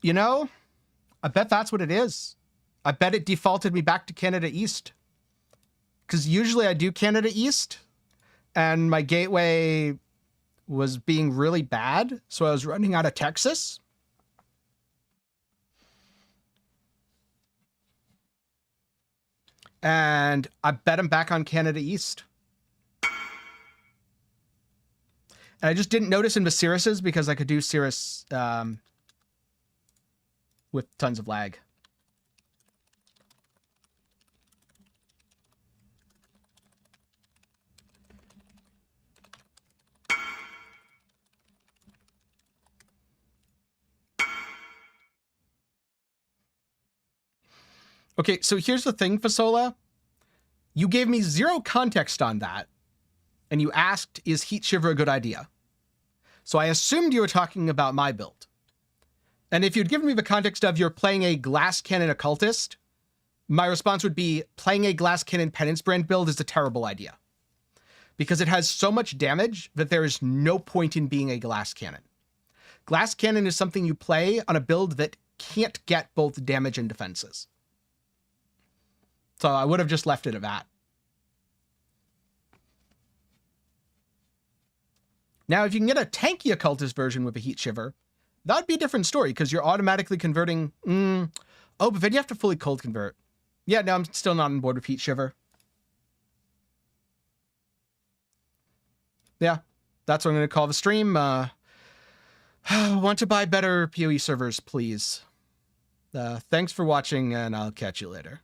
You know, I bet that's what it is. I bet it defaulted me back to Canada East. Because usually I do Canada East, and my gateway was being really bad, so I was running out of Texas. And I bet I'm back on Canada East. And I just didn't notice in the Sirus's because I could do Sirus with tons of lag. Okay, so here's the thing, Fasola. You gave me zero context on that, and you asked, is Heat Shiver a good idea? So I assumed you were talking about my build. And if you'd given me the context of you're playing a Glass Cannon Occultist, my response would be playing a Glass Cannon Penance Brand build is a terrible idea. Because it has so much damage that there is no point in being a Glass Cannon. Glass Cannon is something you play on a build that can't get both damage and defenses. So I would have just left it at that. Now, if you can get a tanky Occultist version with a Heat Shiver, that would be a different story, because you're automatically converting... Oh, but then you have to fully cold convert. Yeah, no, I'm still not on board with Heat Shiver. Yeah, that's what I'm going to call the stream. Want to buy better PoE servers, please. Thanks for watching, and I'll catch you later.